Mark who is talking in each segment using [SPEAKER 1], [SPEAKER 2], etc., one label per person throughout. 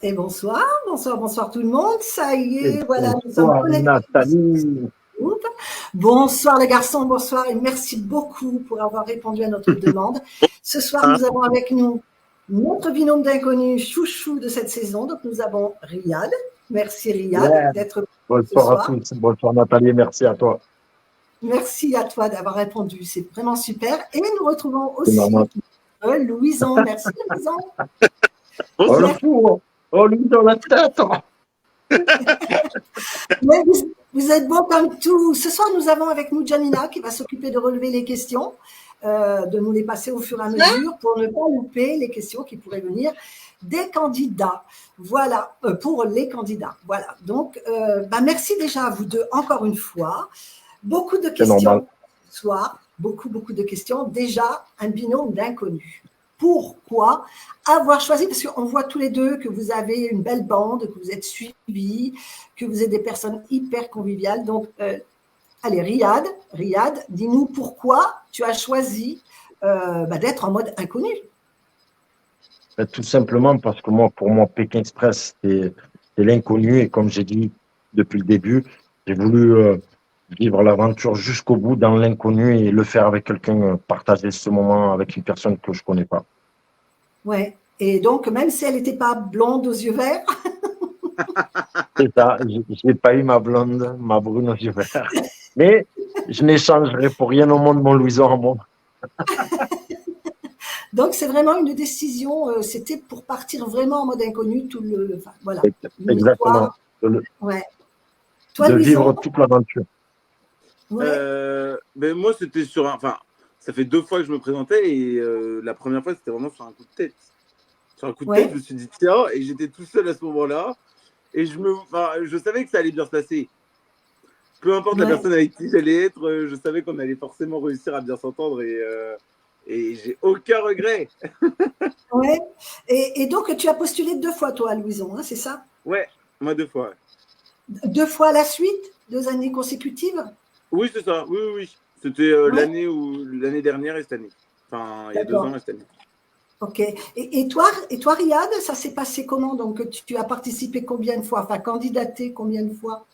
[SPEAKER 1] Et bonsoir, bonsoir, bonsoir tout le monde. Ça y
[SPEAKER 2] Et
[SPEAKER 1] est, voilà, nous sommes
[SPEAKER 2] bonsoir
[SPEAKER 1] connectés.
[SPEAKER 2] Nathalie.
[SPEAKER 1] Bonsoir les garçons, bonsoir et merci beaucoup pour avoir répondu à notre demande. Ce soir, nous avons avec nous notre binôme d'inconnus chouchou de cette saison. Donc, nous avons Riyad. Merci Riyad
[SPEAKER 2] Yeah.
[SPEAKER 1] d'être ce
[SPEAKER 2] Bonsoir à
[SPEAKER 1] soir.
[SPEAKER 2] tous. Bonsoir Nathalie, merci à toi.
[SPEAKER 1] Merci à toi d'avoir répondu, c'est vraiment super. Et nous retrouvons
[SPEAKER 2] C'est
[SPEAKER 1] aussi
[SPEAKER 2] normal.
[SPEAKER 1] Louison. Merci Louison.
[SPEAKER 2] Oh le fou. Oh lui dans la tête.
[SPEAKER 1] Mais vous êtes bons comme tout. Ce soir, nous avons avec nous Janina qui va s'occuper de relever les questions, de nous les passer au fur et à mesure pour ne pas louper les questions qui pourraient venir des candidats. Voilà, pour les candidats. Voilà. Donc, merci déjà à vous deux encore une fois. Beaucoup de questions ce soir, beaucoup de questions. Déjà, un binôme d'inconnus. Pourquoi avoir choisi, parce qu'on voit tous les deux que vous avez une belle bande, que vous êtes suivis, que vous êtes des personnes hyper conviviales. Donc, allez, Riyad, dis-nous pourquoi tu as choisi d'être en mode inconnu.
[SPEAKER 2] Tout simplement parce que pour moi, Pékin Express, c'est l'inconnu. Et comme j'ai dit depuis le début, j'ai voulu vivre l'aventure jusqu'au bout dans l'inconnu et le faire avec quelqu'un, partager ce moment avec une personne que je ne connais pas.
[SPEAKER 1] Ouais. Et donc, même si elle n'était pas blonde aux yeux verts.
[SPEAKER 2] C'est ça, je n'ai pas eu ma blonde, ma brune aux yeux verts. Mais je n'échangerai pour rien au monde mon Louison en moi.
[SPEAKER 1] Donc, c'est vraiment une décision, c'était pour partir vraiment en mode inconnu, voilà.
[SPEAKER 2] Exactement.
[SPEAKER 1] Ouais.
[SPEAKER 2] Toi, de vivre toute l'aventure.
[SPEAKER 1] Ouais.
[SPEAKER 3] Moi, c'était ça fait 2 fois que je me présentais et la première fois, c'était vraiment sur un coup de tête. Sur un coup de tête, je me suis dit tiens, et j'étais tout seul à ce moment-là. Et je savais que ça allait bien se passer. Peu importe la personne avec qui j'allais être, je savais qu'on allait forcément réussir à bien s'entendre et j'ai aucun regret.
[SPEAKER 1] Ouais. Et donc, tu as postulé 2 fois, toi, Louison, hein, c'est ça?
[SPEAKER 3] Ouais, moi 2 fois.
[SPEAKER 1] 2 fois à la suite? 2 années consécutives?
[SPEAKER 3] Oui, c'est ça. Oui. C'était l'année dernière et cette année. Enfin, il y a 2 ans et cette année.
[SPEAKER 1] Ok. Et toi, Riyad, ça s'est passé comment? Donc, tu as participé combien de fois? Enfin, candidaté combien de fois?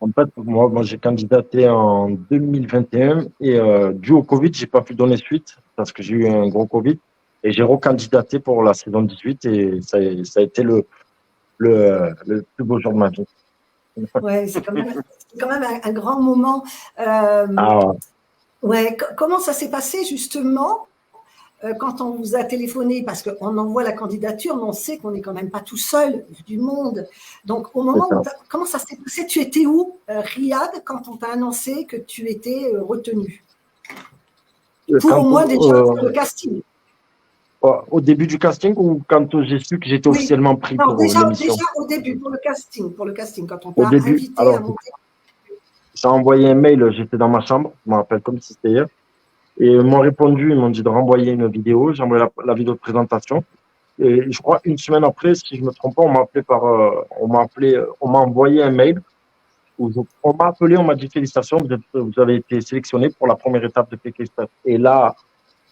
[SPEAKER 2] En fait, moi j'ai candidaté en 2021 et dû au Covid, j'ai pas pu donner suite parce que j'ai eu un gros Covid et j'ai recandidaté pour la saison 18 et ça a été le plus beau jour de ma vie.
[SPEAKER 1] Ouais, c'est quand même un grand moment. Ouais, comment ça s'est passé justement quand on vous a téléphoné, parce qu'on envoie la candidature, mais on sait qu'on n'est quand même pas tout seul, il y a du monde. Donc, au moment où comment ça s'est passé? Tu étais où, Riyad, quand on t'a annoncé que tu étais retenu? Pour au moins déjà le casting.
[SPEAKER 2] Au début du casting ou quand j'ai su que j'étais officiellement pris pour l'émission?
[SPEAKER 1] Déjà au début, pour le casting, quand on t'a invité à monter.
[SPEAKER 2] J'ai envoyé un mail, j'étais dans ma chambre, je me rappelle comme si c'était hier. Et ils m'ont répondu, ils m'ont dit de renvoyer une vidéo. J'ai envoyé la vidéo de présentation. Et je crois une semaine après, si je me trompe pas, on m'a envoyé un mail on m'a appelé, on m'a dit félicitations, vous avez été sélectionné pour la première étape de PK Step. Et là,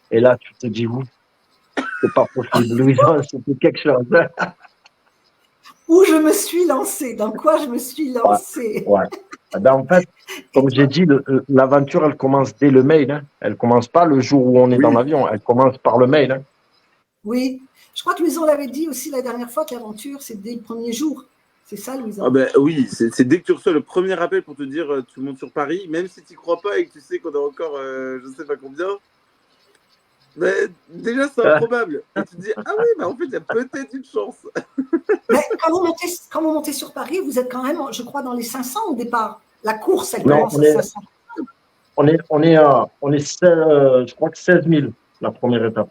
[SPEAKER 2] tu te dis où? C'est pas possible, Louison, c'était quelque chose.
[SPEAKER 1] Où je me suis lancée? Dans quoi je me suis lancée?
[SPEAKER 2] Ouais. En fait, comme j'ai dit, l'aventure, elle commence dès le mail. Hein. Elle commence pas le jour où on est dans l'avion. Elle commence par le mail. Hein.
[SPEAKER 1] Oui. Je crois que Louison l'avait dit aussi la dernière fois que l'aventure, c'est dès le premier jour. C'est ça, Louison?
[SPEAKER 3] Oui, c'est dès que tu reçois le premier appel pour te dire tu montes sur Paris, même si tu n'y crois pas et que tu sais qu'on a encore je ne sais pas combien, déjà c'est improbable. Et tu te dis ah oui, en fait, il y a peut-être une chance.
[SPEAKER 1] Mais quand vous montez sur Paris, vous êtes quand même, je crois, dans les 500 au départ. La course, elle commence à 500.
[SPEAKER 2] On est je crois que 16 000 la première étape.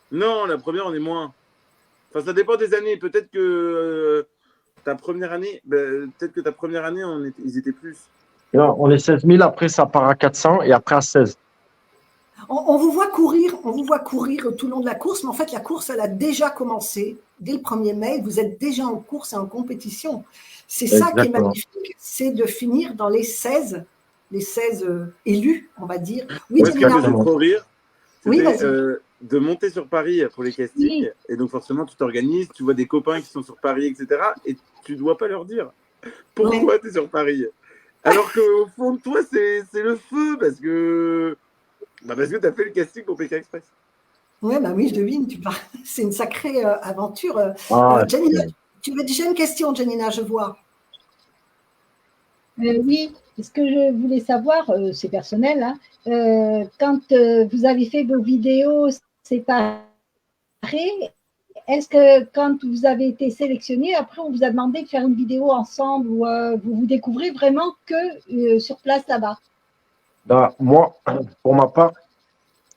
[SPEAKER 3] Non, la première, on est moins. Enfin, ça dépend des années. Peut-être que ta première année, ils étaient plus.
[SPEAKER 2] Non, on est 16 000, après ça part à 400 et après à 16.
[SPEAKER 1] On vous voit courir tout le long de la course, mais en fait, la course, elle a déjà commencé. Dès le 1er mai, vous êtes déjà en course et en compétition. C'est ça qui est magnifique, c'est de finir dans les 16 élus, on va dire.
[SPEAKER 3] Oui, ce qui m'a fait trop rire,
[SPEAKER 1] oui, vas-y.
[SPEAKER 3] de monter sur Paris pour les castings.
[SPEAKER 4] Oui.
[SPEAKER 3] Et donc, forcément, tu t'organises, tu vois des copains qui sont sur Paris, etc. Et tu dois pas leur dire pourquoi tu es sur Paris. Alors qu'au fond de toi, c'est le feu parce que tu as fait le casting pour Pékin Express.
[SPEAKER 1] Ouais, bah oui, je devine. C'est une sacrée aventure. Janina, tu veux déjà une question, Janina, je vois.
[SPEAKER 4] Oui, ce que je voulais savoir, c'est personnel, hein, quand vous avez fait vos vidéos séparées, est-ce que quand vous avez été sélectionné, après on vous a demandé de faire une vidéo ensemble ou vous vous découvrez vraiment que sur place là-bas?
[SPEAKER 2] Moi, pour ma part,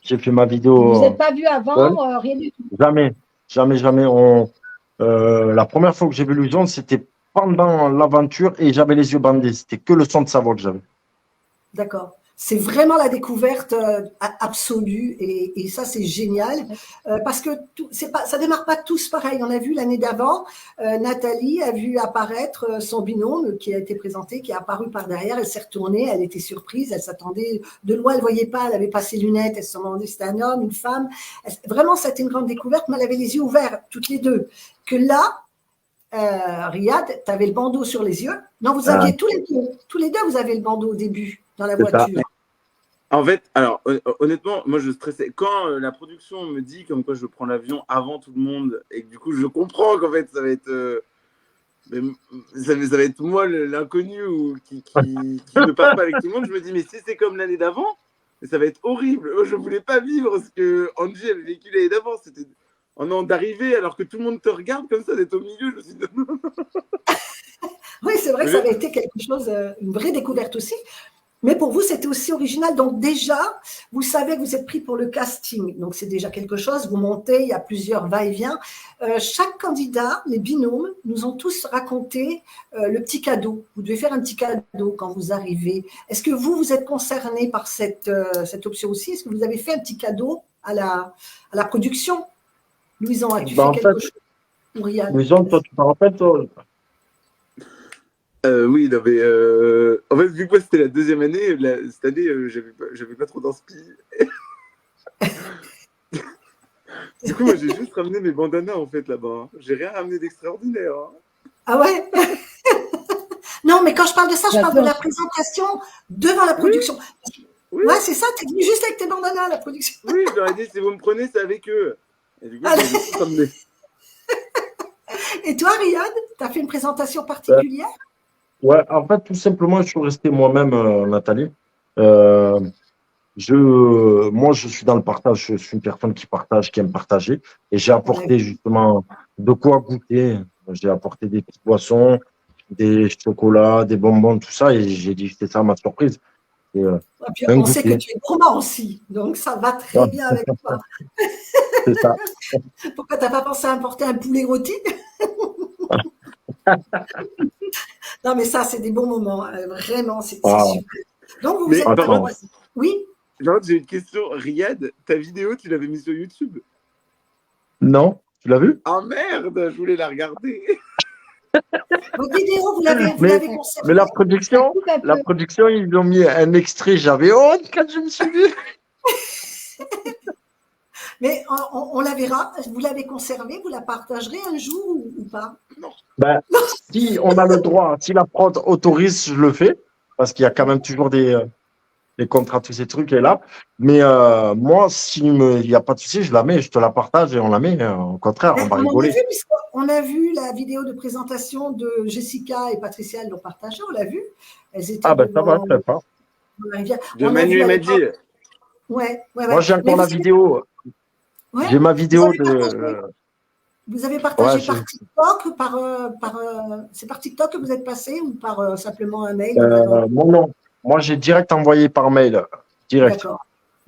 [SPEAKER 2] j'ai fait ma vidéo.
[SPEAKER 4] Vous n'êtes pas vu avant, rien du tout?
[SPEAKER 2] Jamais. La première fois que j'ai vu Louison, c'était pendant l'aventure et j'avais les yeux bandés. C'était que le son de sa voix que j'avais.
[SPEAKER 1] D'accord. C'est vraiment la découverte absolue et ça, c'est génial parce que ça démarre pas tous pareil. On a vu l'année d'avant, Nathalie a vu apparaître son binôme qui a été présenté, qui est apparu par derrière. Elle s'est retournée, elle était surprise, elle s'attendait de loin, elle voyait pas, elle avait pas ses lunettes, elle se demandait si c'était un homme, une femme. Vraiment, c'était une grande découverte, mais elle avait les yeux ouverts, toutes les deux. Que là, Riyad, tu avais le bandeau sur les yeux. Non, vous aviez tous les deux, vous avez le bandeau au début dans la voiture.
[SPEAKER 3] En fait, alors honnêtement, moi je stressais. Quand la production me dit comme quoi je prends l'avion avant tout le monde et que du coup je comprends qu'en fait ça va être moi l'inconnu qui ne parle pas avec tout le monde, je me dis mais si c'est comme l'année d'avant, ça va être horrible. Moi, je voulais pas vivre ce que Angie avait vécu l'année d'avant. C'était d'arriver alors que tout le monde te regarde comme ça, d'être au milieu. Je me suis dit non.
[SPEAKER 1] Oui, c'est vrai que ça avait été quelque chose, une vraie découverte aussi. Mais pour vous, c'était aussi original. Donc déjà, vous savez que vous êtes pris pour le casting. Donc c'est déjà quelque chose. Vous montez, il y a plusieurs va-et-vient. Chaque candidat, les binômes, nous ont tous raconté le petit cadeau. Vous devez faire un petit cadeau quand vous arrivez. Est-ce que vous êtes concerné par cette option aussi? Est-ce que vous avez fait un petit cadeau à la production? Louison, as-tu fait quelque chose?
[SPEAKER 2] Louison, toi, tu te rappelles, toi?
[SPEAKER 3] Oui, non, mais en fait, vu que moi c'était la deuxième année, cette année, j'avais pas trop d'inspi. Du coup, moi j'ai juste ramené mes bandanas en fait là-bas. Hein. J'ai rien ramené d'extraordinaire. Hein.
[SPEAKER 1] Ah ouais? Non, mais quand je parle de ça, je parle de la présentation devant la production. Oui. Ouais, c'est ça, t'es venu juste avec tes bandanas à la production.
[SPEAKER 3] Oui, je leur ai dit, si vous me prenez, c'est avec eux. Et du coup, j'ai juste ramené.
[SPEAKER 1] Et toi, Riyad, t'as fait une présentation particulière?
[SPEAKER 2] Ouais, en fait, tout simplement, je suis resté moi-même, Nathalie. Moi, je suis dans le partage. Je suis une personne qui partage, qui aime partager. Et j'ai apporté justement de quoi goûter. J'ai apporté des petites boissons, des chocolats, des bonbons, tout ça. Et j'ai dit, c'était ça ma surprise.
[SPEAKER 1] Et puis, on sait que tu es gourmand aussi. Donc, ça va très bien avec toi.
[SPEAKER 2] C'est ça.
[SPEAKER 1] Pourquoi tu n'as pas pensé à importer un poulet rôti? Non, mais ça, c'est des bons moments. Vraiment, c'est super. Donc, vous êtes pas... Oui?
[SPEAKER 3] J'ai une question. Riyad, ta vidéo, tu l'avais mise sur YouTube?
[SPEAKER 2] Non, tu l'as vu?
[SPEAKER 3] Ah merde, je voulais la regarder.
[SPEAKER 1] Votre vidéo, vous l'avez conservée?
[SPEAKER 2] Mais la production, ils ont mis un extrait. J'avais honte quand je me suis vu.
[SPEAKER 1] Mais on la verra. Vous l'avez conservée, vous la partagerez un jour ou pas?
[SPEAKER 3] Non.
[SPEAKER 2] Ben, si on a le droit, si la prod autorise, je le fais. Parce qu'il y a quand même toujours des contrats, tous ces trucs est là. Mais moi, s'il n'y a pas de souci, je la mets, je te la partage et on la met. Au contraire, on va rigoler.
[SPEAKER 1] On a vu la vidéo de présentation de Jessica et Patricia, elles l'ont partagée, on l'a vu. Elles étaient
[SPEAKER 2] ça va, je sais pas.
[SPEAKER 3] De Manu et Mehdi.
[SPEAKER 1] Ouais.
[SPEAKER 2] Moi, j'ai encore la vidéo. Ouais. J'ai ma vidéo
[SPEAKER 1] Vous avez partagé par TikTok, c'est par TikTok que vous êtes passé ou par simplement un mail?
[SPEAKER 2] Non. Moi, j'ai direct envoyé par mail. Direct.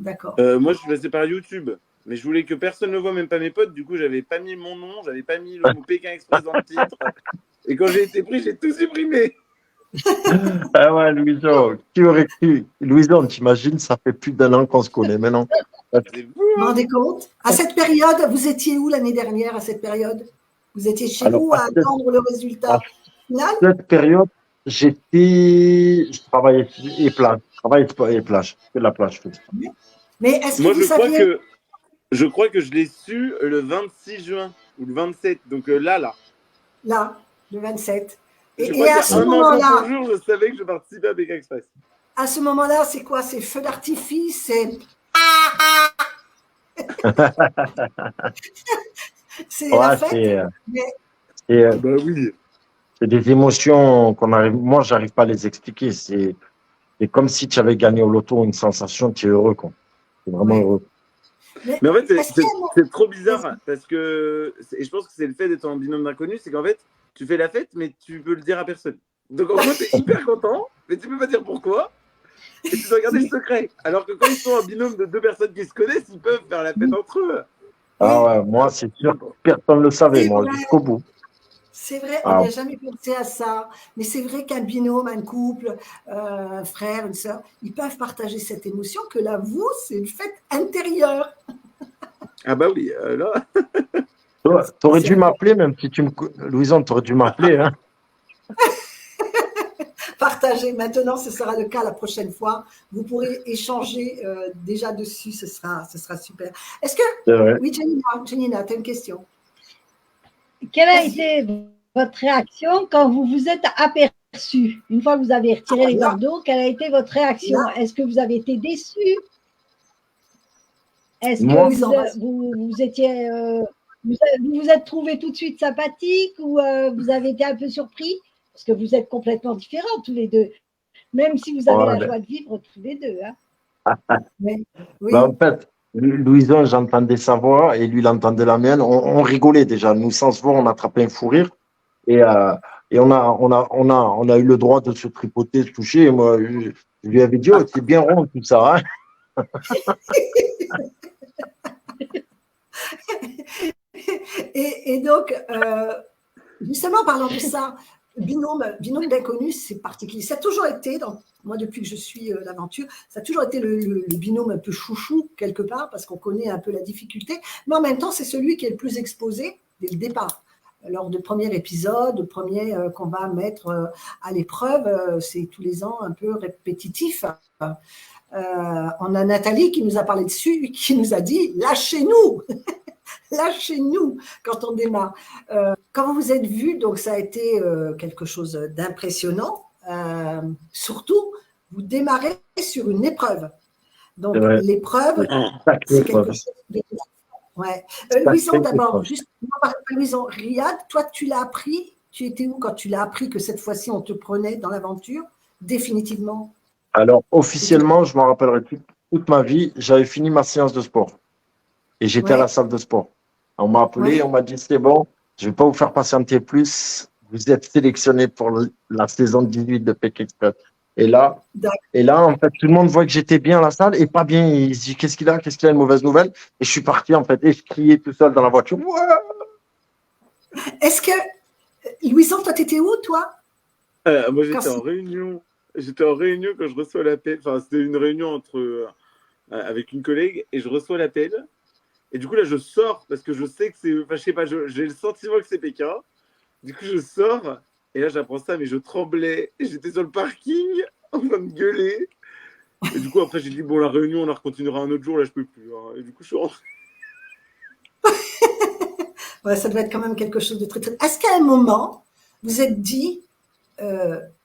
[SPEAKER 1] D'accord.
[SPEAKER 3] Moi, je suis passé par YouTube. Mais je voulais que personne ne voit, même pas mes potes. Du coup, j'avais pas mis mon nom, j'avais pas mis le mot Pékin Express dans le titre. Et quand j'ai été pris, j'ai tout supprimé.
[SPEAKER 2] Ah ouais, Louison, qui aurait cru? Louison, t'imagines, ça fait plus d'1 an qu'on se connaît maintenant.
[SPEAKER 1] Vous vous rendez compte? À cette période, vous étiez où l'année dernière à cette période? Vous étiez chez vous à attendre le résultat final?
[SPEAKER 2] À cette période, je travaillais et plage. Je fais de la plage.
[SPEAKER 1] Mais est-ce que vous saviez...
[SPEAKER 3] Je crois que je l'ai su le 26 juin ou le 27. Donc là.
[SPEAKER 1] Là, le 27.
[SPEAKER 3] Je
[SPEAKER 1] Et
[SPEAKER 3] crois qu'il
[SPEAKER 1] à
[SPEAKER 3] y
[SPEAKER 1] ce
[SPEAKER 3] a un an jour
[SPEAKER 1] moment-là,
[SPEAKER 3] pour jour, je savais que je participais à Pékin Express.
[SPEAKER 1] à ce moment-là, c'est quoi? C'est feu d'artifice, c'est c'est la
[SPEAKER 2] Ouais,
[SPEAKER 1] fête. Mais
[SPEAKER 3] Bah oui.
[SPEAKER 2] c'est des émotions qu'on arrive. Moi, j'arrive pas à les expliquer. C'est comme si tu avais gagné au loto une sensation, tu es heureux, quoi. Tu es vraiment
[SPEAKER 1] ouais.
[SPEAKER 2] heureux.
[SPEAKER 3] Mais en fait,
[SPEAKER 1] est-ce qu'il y a-
[SPEAKER 3] c'est trop bizarre parce que, et je pense que c'est le fait d'être en binôme d'inconnus, c'est qu'en fait, tu fais la fête, mais tu peux le dire à personne. Donc en gros, t'es hyper content, mais tu peux pas dire pourquoi, et tu dois garder le secret. Alors que quand ils sont en binôme de deux personnes qui se connaissent, ils peuvent faire la fête entre eux.
[SPEAKER 2] Ah ouais, moi, c'est sûr que personne ne le savait,
[SPEAKER 1] C'est
[SPEAKER 2] moi,
[SPEAKER 1] vrai.
[SPEAKER 2] jusqu'au bout.
[SPEAKER 1] C'est vrai, on
[SPEAKER 2] Ah,
[SPEAKER 1] n'y a jamais pensé à ça. Mais c'est vrai qu'un binôme, un couple, un frère, une sœur, ils peuvent partager cette émotion que là, vous, c'est une fête intérieure.
[SPEAKER 3] Ah bah oui, là.
[SPEAKER 2] t'aurais dû m'appeler, même si tu me. Louison, t'aurais dû m'appeler, hein.
[SPEAKER 1] Partager. Maintenant, ce sera le cas la prochaine fois. Vous pourrez échanger déjà dessus. Ce sera super. Est-ce que.
[SPEAKER 2] C'est vrai.
[SPEAKER 1] Oui, Janina, tu as une question.
[SPEAKER 4] Quelle a été votre réaction quand vous vous êtes aperçu? Une fois que vous avez retiré les verres d'eau, quelle a été votre réaction? Est-ce que vous avez été déçu? Est-ce que vous étiez. Vous vous êtes trouvé tout de suite sympathique ou vous avez été un peu surpris? Parce que vous êtes complètement différents tous les deux. Même si vous avez la joie de vivre tous les deux. Hein.
[SPEAKER 1] Oui.
[SPEAKER 2] En fait, Louison, j'entendais sa voix et lui, il entendait la mienne. On rigolait déjà. Nous, sans se voir, on attrapait un fou rire. Et on a eu le droit de se tripoter, se toucher. Et moi, je lui avais dit, oh, c'est bien rond tout ça. Hein.
[SPEAKER 1] et donc, justement, parlant de ça, binôme d'inconnus, c'est particulier. Ça a toujours été, moi, depuis que je suis l'aventure, ça a toujours été le binôme un peu chouchou, quelque part, parce qu'on connaît un peu la difficulté. Mais en même temps, c'est celui qui est le plus exposé dès le départ. Lors du premier épisode, le premier qu'on va mettre à l'épreuve, c'est tous les ans un peu répétitif. On a Nathalie qui nous a parlé dessus, qui nous a dit « Lâchez-nous !» Lâchez-nous quand on démarre. Quand vous vous êtes vus, donc ça a été quelque chose d'impressionnant. Surtout, vous démarrez sur une épreuve. Donc, l'épreuve, c'est quelque chose de... Ouais. Louison, d'abord, juste, Louison, Riyad, toi, tu l'as appris, tu étais où quand tu l'as appris que cette fois-ci, on te prenait dans l'aventure, définitivement?
[SPEAKER 2] Alors, officiellement, je m'en rappellerai toute ma vie, j'avais fini ma séance de sport. Et j'étais à la salle de sport. On m'a appelé, on m'a dit, c'est bon, je ne vais pas vous faire patienter plus. Vous êtes sélectionné pour la saison 18 de Pékin Express. Et là, en fait, tout le monde voit que j'étais bien à la salle et pas bien. Il se dit, qu'est-ce qu'il a? Qu'est-ce qu'il a? Une mauvaise nouvelle? Et je suis parti, en fait, et je criais tout seul dans la voiture.
[SPEAKER 1] Est-ce que, Louison, toi, t'étais où, toi?
[SPEAKER 3] Moi, j'étais en réunion. J'étais en réunion quand je reçois l'appel. Enfin, c'était une réunion avec une collègue et je reçois l'appel. Et du coup, là, je sors parce que je sais que c'est. Enfin, je sais pas, j'ai le sentiment que c'est Pékin. Du coup, je sors et là, j'apprends ça, mais je tremblais. J'étais sur le parking en train de gueuler. Et du coup, après, j'ai dit, bon, la réunion, on la recontinuera un autre jour. Là, je peux plus. Hein. Et du coup, je suis rentré.
[SPEAKER 1] Ouais, ça doit être quand même quelque chose de très, très. Est-ce qu'à un moment, vous êtes dit,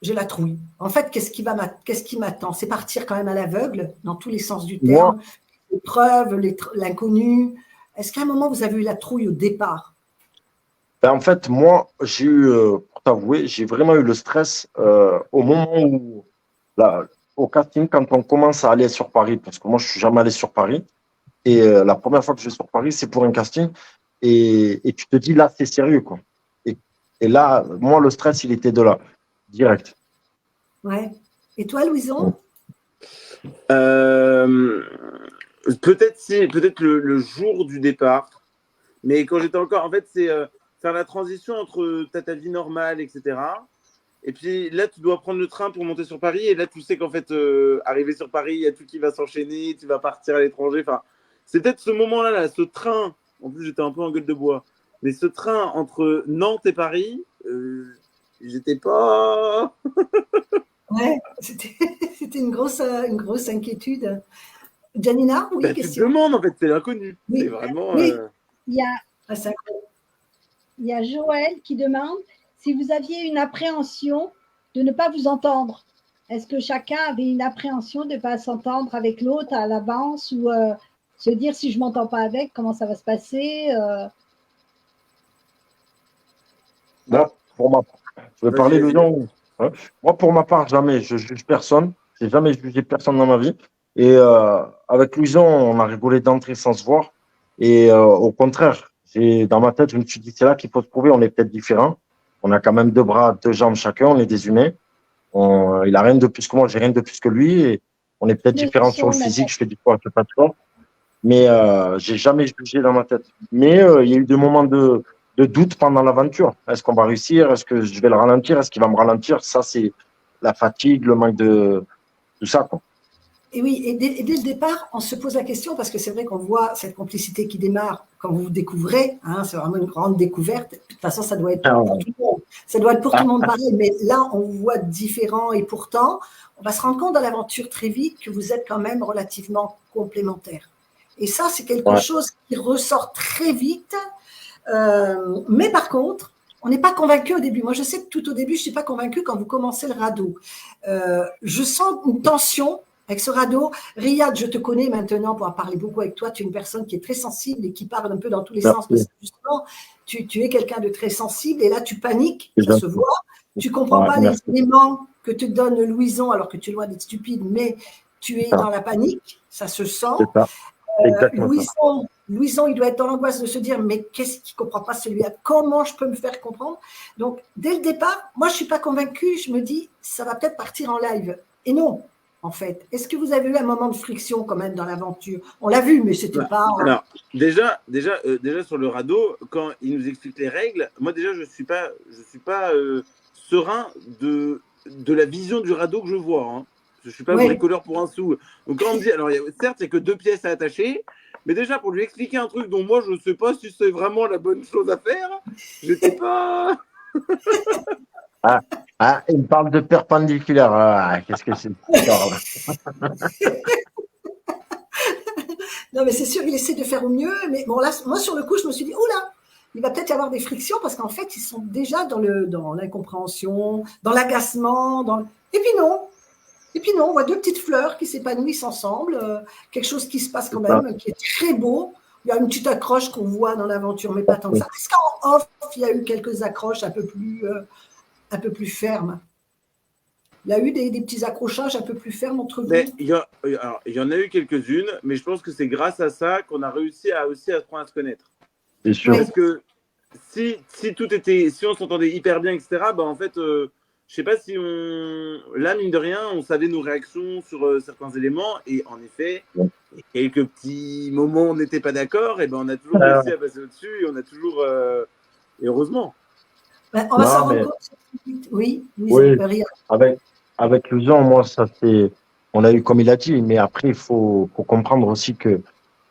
[SPEAKER 1] j'ai la trouille. En fait, qu'est-ce qui m'attend? C'est partir quand même à l'aveugle, dans tous les sens du terme. L'épreuve, l'inconnu. Est-ce qu'à un moment, vous avez eu la trouille au départ?
[SPEAKER 2] En fait, moi, j'ai eu, pour t'avouer, j'ai vraiment eu le stress au moment où, là, au casting, quand on commence à aller sur Paris, parce que moi, je suis jamais allé sur Paris. Et la première fois que je vais sur Paris, c'est pour un casting. Et tu te dis, là, c'est sérieux, quoi. Et là, moi, le stress, il était de là, direct.
[SPEAKER 1] Ouais. Et toi, Louison?
[SPEAKER 3] Peut-être le jour du départ. Mais quand j'étais encore... En fait, c'est faire la transition entre ta vie normale, etc. Et puis là, tu dois prendre le train pour monter sur Paris. Et là, tu sais qu'en fait, arriver sur Paris, il y a tout qui va s'enchaîner. Tu vas partir à l'étranger. Enfin, c'est peut-être ce moment-là, là, ce train. En plus, j'étais un peu en gueule de bois. Mais ce train entre Nantes et Paris, j'étais pas...
[SPEAKER 1] Ouais, c'était une grosse inquiétude. Janina, oui,
[SPEAKER 3] Tu te
[SPEAKER 1] question.
[SPEAKER 3] demandes, en fait, c'est l'inconnu.
[SPEAKER 1] Oui.
[SPEAKER 3] C'est vraiment.
[SPEAKER 1] Oui.
[SPEAKER 4] Il y a,
[SPEAKER 1] Ah, c'est
[SPEAKER 4] il y a Joël qui demande si vous aviez une appréhension de ne pas vous entendre. Est-ce que chacun avait une appréhension de ne pas s'entendre avec l'autre à l'avance ou se dire si je ne m'entends pas avec, comment ça va se passer
[SPEAKER 2] Là, pour ma je vais
[SPEAKER 3] Vas-y,
[SPEAKER 2] parler le
[SPEAKER 3] vas-y.
[SPEAKER 2] nom. Hein. Moi, pour ma part, jamais. Je juge personne. J'ai jamais jugé personne dans ma vie. Et avec Louison, on a rigolé d'entrée sans se voir. Et au contraire, dans ma tête, je me suis dit, c'est là qu'il faut se prouver. On est peut-être différents. On a quand même 2 bras, 2 jambes chacun. On est des humains. Il a rien de plus que moi. J'ai rien de plus que lui. Et on est peut-être
[SPEAKER 4] Le
[SPEAKER 2] différents sur le
[SPEAKER 4] son,
[SPEAKER 2] physique. Je fais du sport, je fais pas de sport. Mais j'ai jamais jugé dans ma tête. Mais il y a eu des moments de doute pendant l'aventure. Est-ce qu'on va réussir? Est-ce que je vais le ralentir? Est-ce qu'il va me ralentir? Ça, c'est la fatigue, le manque de tout ça, quoi.
[SPEAKER 1] Et oui, et dès le départ, on se pose la question parce que c'est vrai qu'on voit cette complicité qui démarre quand vous vous découvrez. Hein, c'est vraiment une grande découverte. De toute façon, ça doit être
[SPEAKER 2] Ah
[SPEAKER 1] pour
[SPEAKER 2] ouais.
[SPEAKER 1] tout le monde. Ça doit être pour tout le monde pareil. Mais là, on vous voit différent et pourtant, on va se rendre compte dans l'aventure très vite que vous êtes quand même relativement complémentaires. Et ça, c'est quelque
[SPEAKER 2] Ouais.
[SPEAKER 1] chose qui ressort très vite. Mais par contre, on n'est pas convaincu au début. Moi, je sais que tout au début, je ne suis pas convaincue quand vous commencez le radeau. Je sens une tension avec ce radeau. Riyad, je te connais maintenant pour parler beaucoup avec toi. Tu es une personne qui est très sensible et qui parle un peu dans tous les
[SPEAKER 2] Merci.
[SPEAKER 1] sens. Parce que justement, tu es quelqu'un de très sensible et là, tu paniques,
[SPEAKER 2] C'est
[SPEAKER 1] ça se
[SPEAKER 2] gentil.
[SPEAKER 1] voit. Tu ne comprends
[SPEAKER 2] Ouais,
[SPEAKER 1] pas
[SPEAKER 2] merci.
[SPEAKER 1] les éléments que te donne Louison alors que tu es loin d'être stupide, mais tu es
[SPEAKER 2] Ah.
[SPEAKER 1] dans la panique, ça se sent.
[SPEAKER 2] C'est ça. C'est exactement ça.
[SPEAKER 1] Louison, il doit être dans l'angoisse de se dire mais qu'est-ce qu'il ne comprend pas celui-là? Comment je peux me faire comprendre? Donc, dès le départ, moi, je ne suis pas convaincue. Je me dis, ça va peut-être partir en live. Et non, en fait. Est-ce que vous avez eu un moment de friction quand même dans l'aventure? On l'a vu, mais c'était pas…
[SPEAKER 3] Alors, déjà sur le radeau, quand il nous explique les règles, moi déjà, je suis pas serein de la vision du radeau que je vois. Hein. Je ne suis pas bricoleur pour un sou. Donc quand on me dit, alors certes, il n'y a que 2 pièces à attacher, mais déjà pour lui expliquer un truc dont moi je ne sais pas si c'est vraiment la bonne chose à faire, j'étais pas…
[SPEAKER 2] Il me parle de perpendiculaire. Qu'est-ce que c'est?
[SPEAKER 1] Non, mais c'est sûr, il essaie de faire au mieux. Mais bon, là, moi, sur le coup, je me suis dit, oula, il va peut-être y avoir des frictions parce qu'en fait, ils sont déjà dans l'incompréhension, dans l'agacement. Et puis non. Et puis non, on voit 2 petites fleurs qui s'épanouissent ensemble. Quelque chose qui se passe quand même, qui est très beau. Il y a une petite accroche qu'on voit dans l'aventure, mais pas tant que ça. Est-ce qu'en off, il y a eu quelques accroches un peu plus fermes? Il y a eu des petits accrochages un peu plus fermes entre vous?
[SPEAKER 3] Mais il y en a eu quelques-unes, mais je pense que c'est grâce à ça qu'on a réussi aussi à apprendre à se connaître.
[SPEAKER 2] C'est sûr.
[SPEAKER 3] Parce que si on s'entendait hyper bien, etc., bah en fait, je sais pas si là, mine de rien, on savait nos réactions sur certains éléments, et en effet, quelques petits moments où on n'était pas d'accord, et ben on a toujours réussi à passer au-dessus, et on a toujours, et heureusement.
[SPEAKER 1] Ben, on va s'en rendre compte. Oui.
[SPEAKER 2] Avec Louison, moi, ça c'est, on a eu comme il a dit, mais après, il faut comprendre aussi que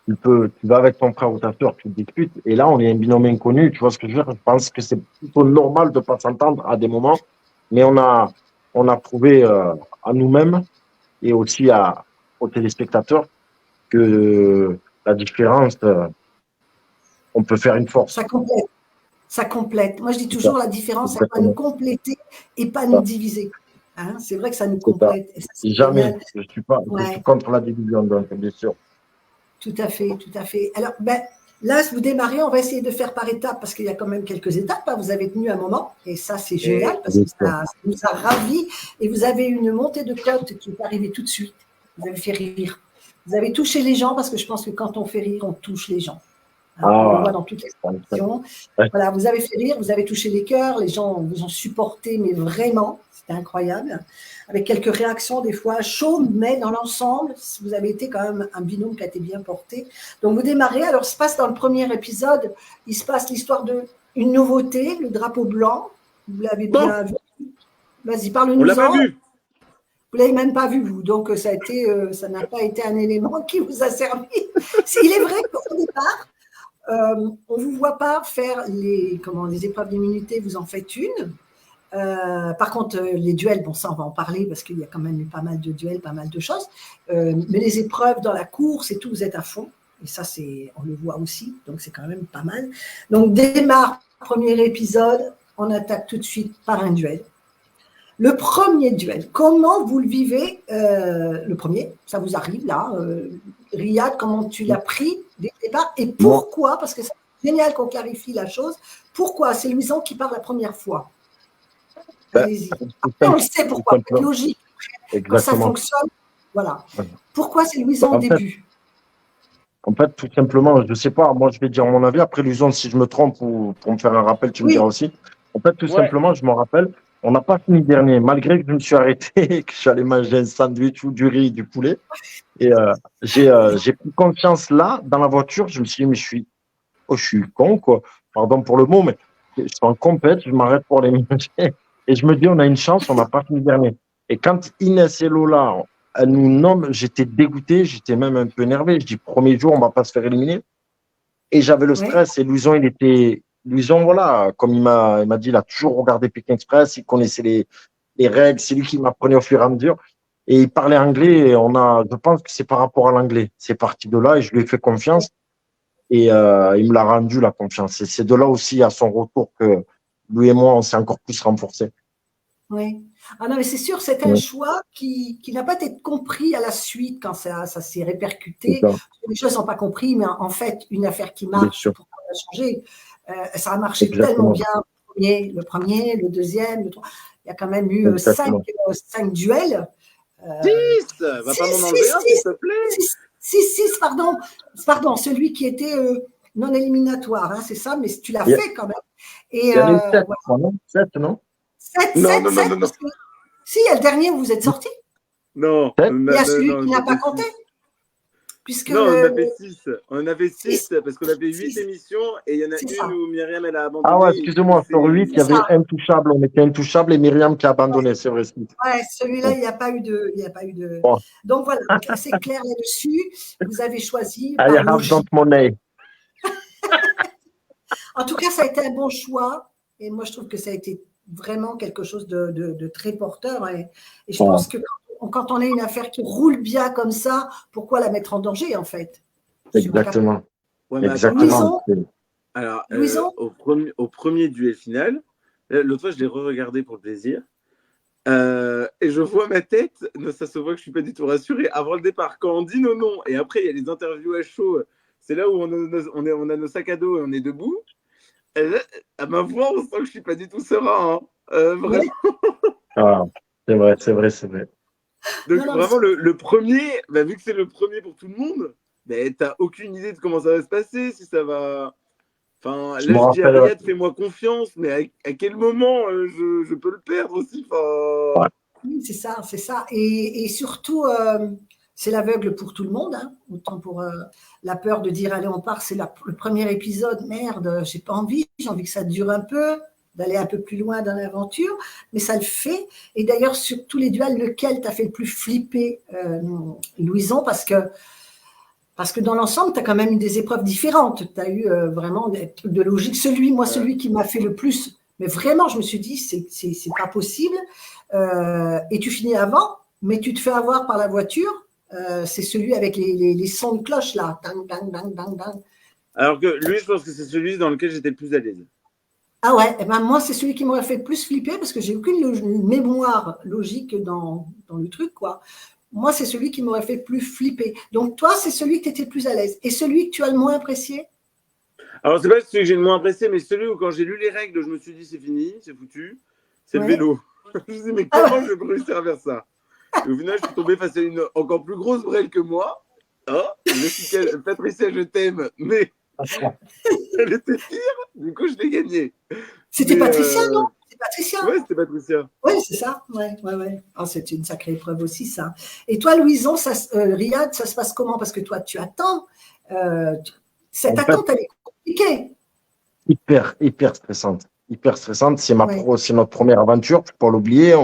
[SPEAKER 2] tu vas avec ton frère ou ta soeur, tu discutes, et là, on est un binôme inconnu, tu vois ce que je veux dire? Je pense que c'est plutôt normal de ne pas s'entendre à des moments, mais on a prouvé à nous-mêmes et aussi aux téléspectateurs que la différence, on peut faire une force.
[SPEAKER 1] Ça complète. Moi, je dis toujours, la différence, ça doit nous compléter et pas nous diviser. Hein, c'est vrai que ça nous complète. Et ça,
[SPEAKER 2] jamais. Je suis contre la division, donc, bien sûr.
[SPEAKER 1] Tout à fait, tout à fait. Alors, là, vous démarrez, on va essayer de faire par étapes parce qu'il y a quand même quelques étapes. Hein. Vous avez tenu un moment et ça, c'est génial parce que ça nous a ravis. Et vous avez une montée de cote qui est arrivée tout de suite. Vous avez fait rire. Vous avez touché les gens parce que je pense que quand on fait rire, on touche les gens. On le voit dans toutes les situations. Voilà, vous avez fait rire, vous avez touché les cœurs, les gens vous ont supporté, mais vraiment, c'était incroyable. Avec quelques réactions des fois chaudes, mais dans l'ensemble, vous avez été quand même un binôme qui a été bien porté. Donc vous démarrez, alors se passe dans le premier épisode, il se passe l'histoire d'une nouveauté, le drapeau blanc. Vous l'avez bien vu. Vas-y, parle-nous-en.
[SPEAKER 3] On l'a pas vu.
[SPEAKER 1] Vous l'avez même pas vu, vous. Donc ça n'a pas été un élément qui vous a servi. Il est vrai qu'au départ, on ne vous voit pas faire les épreuves d'immunité, vous en faites une. Par contre, les duels, bon, ça, on va en parler parce qu'il y a quand même eu pas mal de duels, pas mal de choses. Mais les épreuves dans la course et tout, vous êtes à fond. Et ça, on le voit aussi. Donc, c'est quand même pas mal. Donc, démarre, premier épisode, on attaque tout de suite par un duel. Le premier duel, comment vous le vivez le premier, ça vous arrive là. Riyad, comment tu l'as pris dès le départ et pourquoi? Parce que c'est génial qu'on clarifie la chose. Pourquoi? C'est Louison qui parle la première fois. Allez-y. Après, on le sait pourquoi, c'est logique. Quand ça fonctionne, voilà. Pourquoi c'est Louison au début?
[SPEAKER 2] En fait, tout simplement, je ne sais pas, moi je vais dire mon avis. Après, Louison, si je me trompe ou pour me faire un rappel, tu me diras aussi. En fait, tout simplement, je me rappelle, on n'a pas fini dernier, malgré que je me suis arrêté, que j'allais manger un sandwich ou du riz, du poulet. Et j'ai pris conscience là, dans la voiture, je me suis dit, mais je suis con, quoi. Pardon pour le mot, mais je suis en compète, je m'arrête pour les manger. Et je me dis, on a une chance, on n'a pas fini dernier. Et quand Inès et Lola, elles nous nomment, j'étais dégoûté, j'étais même un peu énervé. Je dis, premier jour, on ne va pas se faire éliminer. Et j'avais le stress. Et Louison, voilà, comme il m'a dit, il a toujours regardé Pékin Express, il connaissait les règles, c'est lui qui m'apprenait au fur et à mesure. Et il parlait anglais, et je pense que c'est par rapport à l'anglais. C'est parti de là, et je lui ai fait confiance. Et il me l'a rendu, la confiance. Et c'est de là aussi, à son retour, que lui et moi, on s'est encore plus renforcés.
[SPEAKER 1] Oui. Ah non, mais c'est sûr, c'est un choix qui n'a pas été compris à la suite quand ça s'est répercuté. Les choses ne sont pas comprises, mais en fait, une affaire qui marche, pourquoi on va changer? Ça a marché tellement bien, le premier, le deuxième, le troisième. Il y a quand même eu 5 duels.
[SPEAKER 3] 6 va pas m'en enlever un, s'il te plaît.
[SPEAKER 1] 6, pardon, celui qui était non éliminatoire, hein, c'est ça, mais tu l'as fait quand même.
[SPEAKER 2] Et, il y en a eu 7, non
[SPEAKER 1] 7,
[SPEAKER 3] non.
[SPEAKER 1] Si, il y a le dernier où vous êtes sorti.
[SPEAKER 3] Non.
[SPEAKER 1] Il y a celui qui n'a pas compté. Puisque
[SPEAKER 3] non, on avait 6. On avait 6 parce qu'on avait 8 émissions et il y en a une où Myriam, elle a abandonné.
[SPEAKER 2] Ah ouais, excusez-moi, sur 8, il y avait Intouchable. On était Intouchable et Myriam qui a abandonné, c'est vrai.
[SPEAKER 1] Ouais, celui-là, il n'y a pas eu de. Donc voilà, c'est clair là-dessus. Vous avez choisi.
[SPEAKER 2] I have not money.
[SPEAKER 1] En tout cas, ça a été un bon choix. Et moi, je trouve que ça a été vraiment quelque chose de très porteur. Et je pense que quand on a une affaire qui roule bien comme ça, pourquoi la mettre en danger, en fait?
[SPEAKER 2] Exactement.
[SPEAKER 1] Exactement.
[SPEAKER 3] Alors, au premier duel final, l'autre fois, je l'ai re-regardé pour le plaisir. Et je vois ma tête, ça se voit que je ne suis pas du tout rassuré avant le départ. Quand on dit non, et après, il y a les interviews à chaud, c'est là où on a nos sacs à dos et on est debout. À ma voix, on sent que je ne suis pas du tout serein. Vraiment.
[SPEAKER 2] C'est vrai.
[SPEAKER 3] Donc, vraiment, le premier, vu que c'est le premier pour tout le monde, tu n'as aucune idée de comment ça va se passer, si ça va. Enfin, là, je dis à Riyad, fais-moi confiance, mais à quel moment je peux le perdre aussi.
[SPEAKER 1] Oui, c'est ça. Et surtout, c'est l'aveugle pour tout le monde. Hein. Autant pour la peur de dire, allez, on part, c'est le premier épisode, merde, j'ai pas envie, j'ai envie que ça dure un peu, d'aller un peu plus loin dans l'aventure, mais ça le fait. Et d'ailleurs, sur tous les duels, lequel t'a fait le plus flipper, Louison, parce que dans l'ensemble, tu as quand même eu des épreuves différentes. Tu as eu vraiment des trucs de logique. Celui qui m'a fait le plus, mais vraiment, je me suis dit, c'est pas possible. Et tu finis avant, mais tu te fais avoir par la voiture. C'est celui avec les sons de cloche, là. Dang, dang, dang, dang, dang.
[SPEAKER 3] Alors que lui, je pense que c'est celui dans lequel j'étais le plus à l'aise.
[SPEAKER 1] Ah ouais, et ben moi, c'est celui qui m'aurait fait le plus flipper parce que j'ai aucune mémoire logique dans le truc, quoi. Moi, c'est celui qui m'aurait fait le plus flipper. Donc, toi, c'est celui que tu étais le plus à l'aise. Et celui que tu as le moins apprécié?
[SPEAKER 3] Alors, c'est pas celui que j'ai le moins apprécié, mais celui où, quand j'ai lu les règles, je me suis dit, c'est fini, c'est foutu. C'est le vélo. Je me suis dit, mais comment je vais réussir à faire ça? Et au final, je suis tombé face à une encore plus grosse brêle que moi. Patricia, je t'aime, mais elle était pire. Du coup, je l'ai gagnée.
[SPEAKER 1] C'était Patricia, non? Patricia?
[SPEAKER 3] Oui, c'était Patricia.
[SPEAKER 1] Oui, c'est ça. Ouais. Oh, c'est une sacrée épreuve aussi, ça. Et toi, Louison, Riyad, ça se passe comment? Parce que toi, tu attends. Cette attente, elle est compliquée.
[SPEAKER 2] Hyper stressante. C'est notre première aventure, il ne faut pas l'oublier.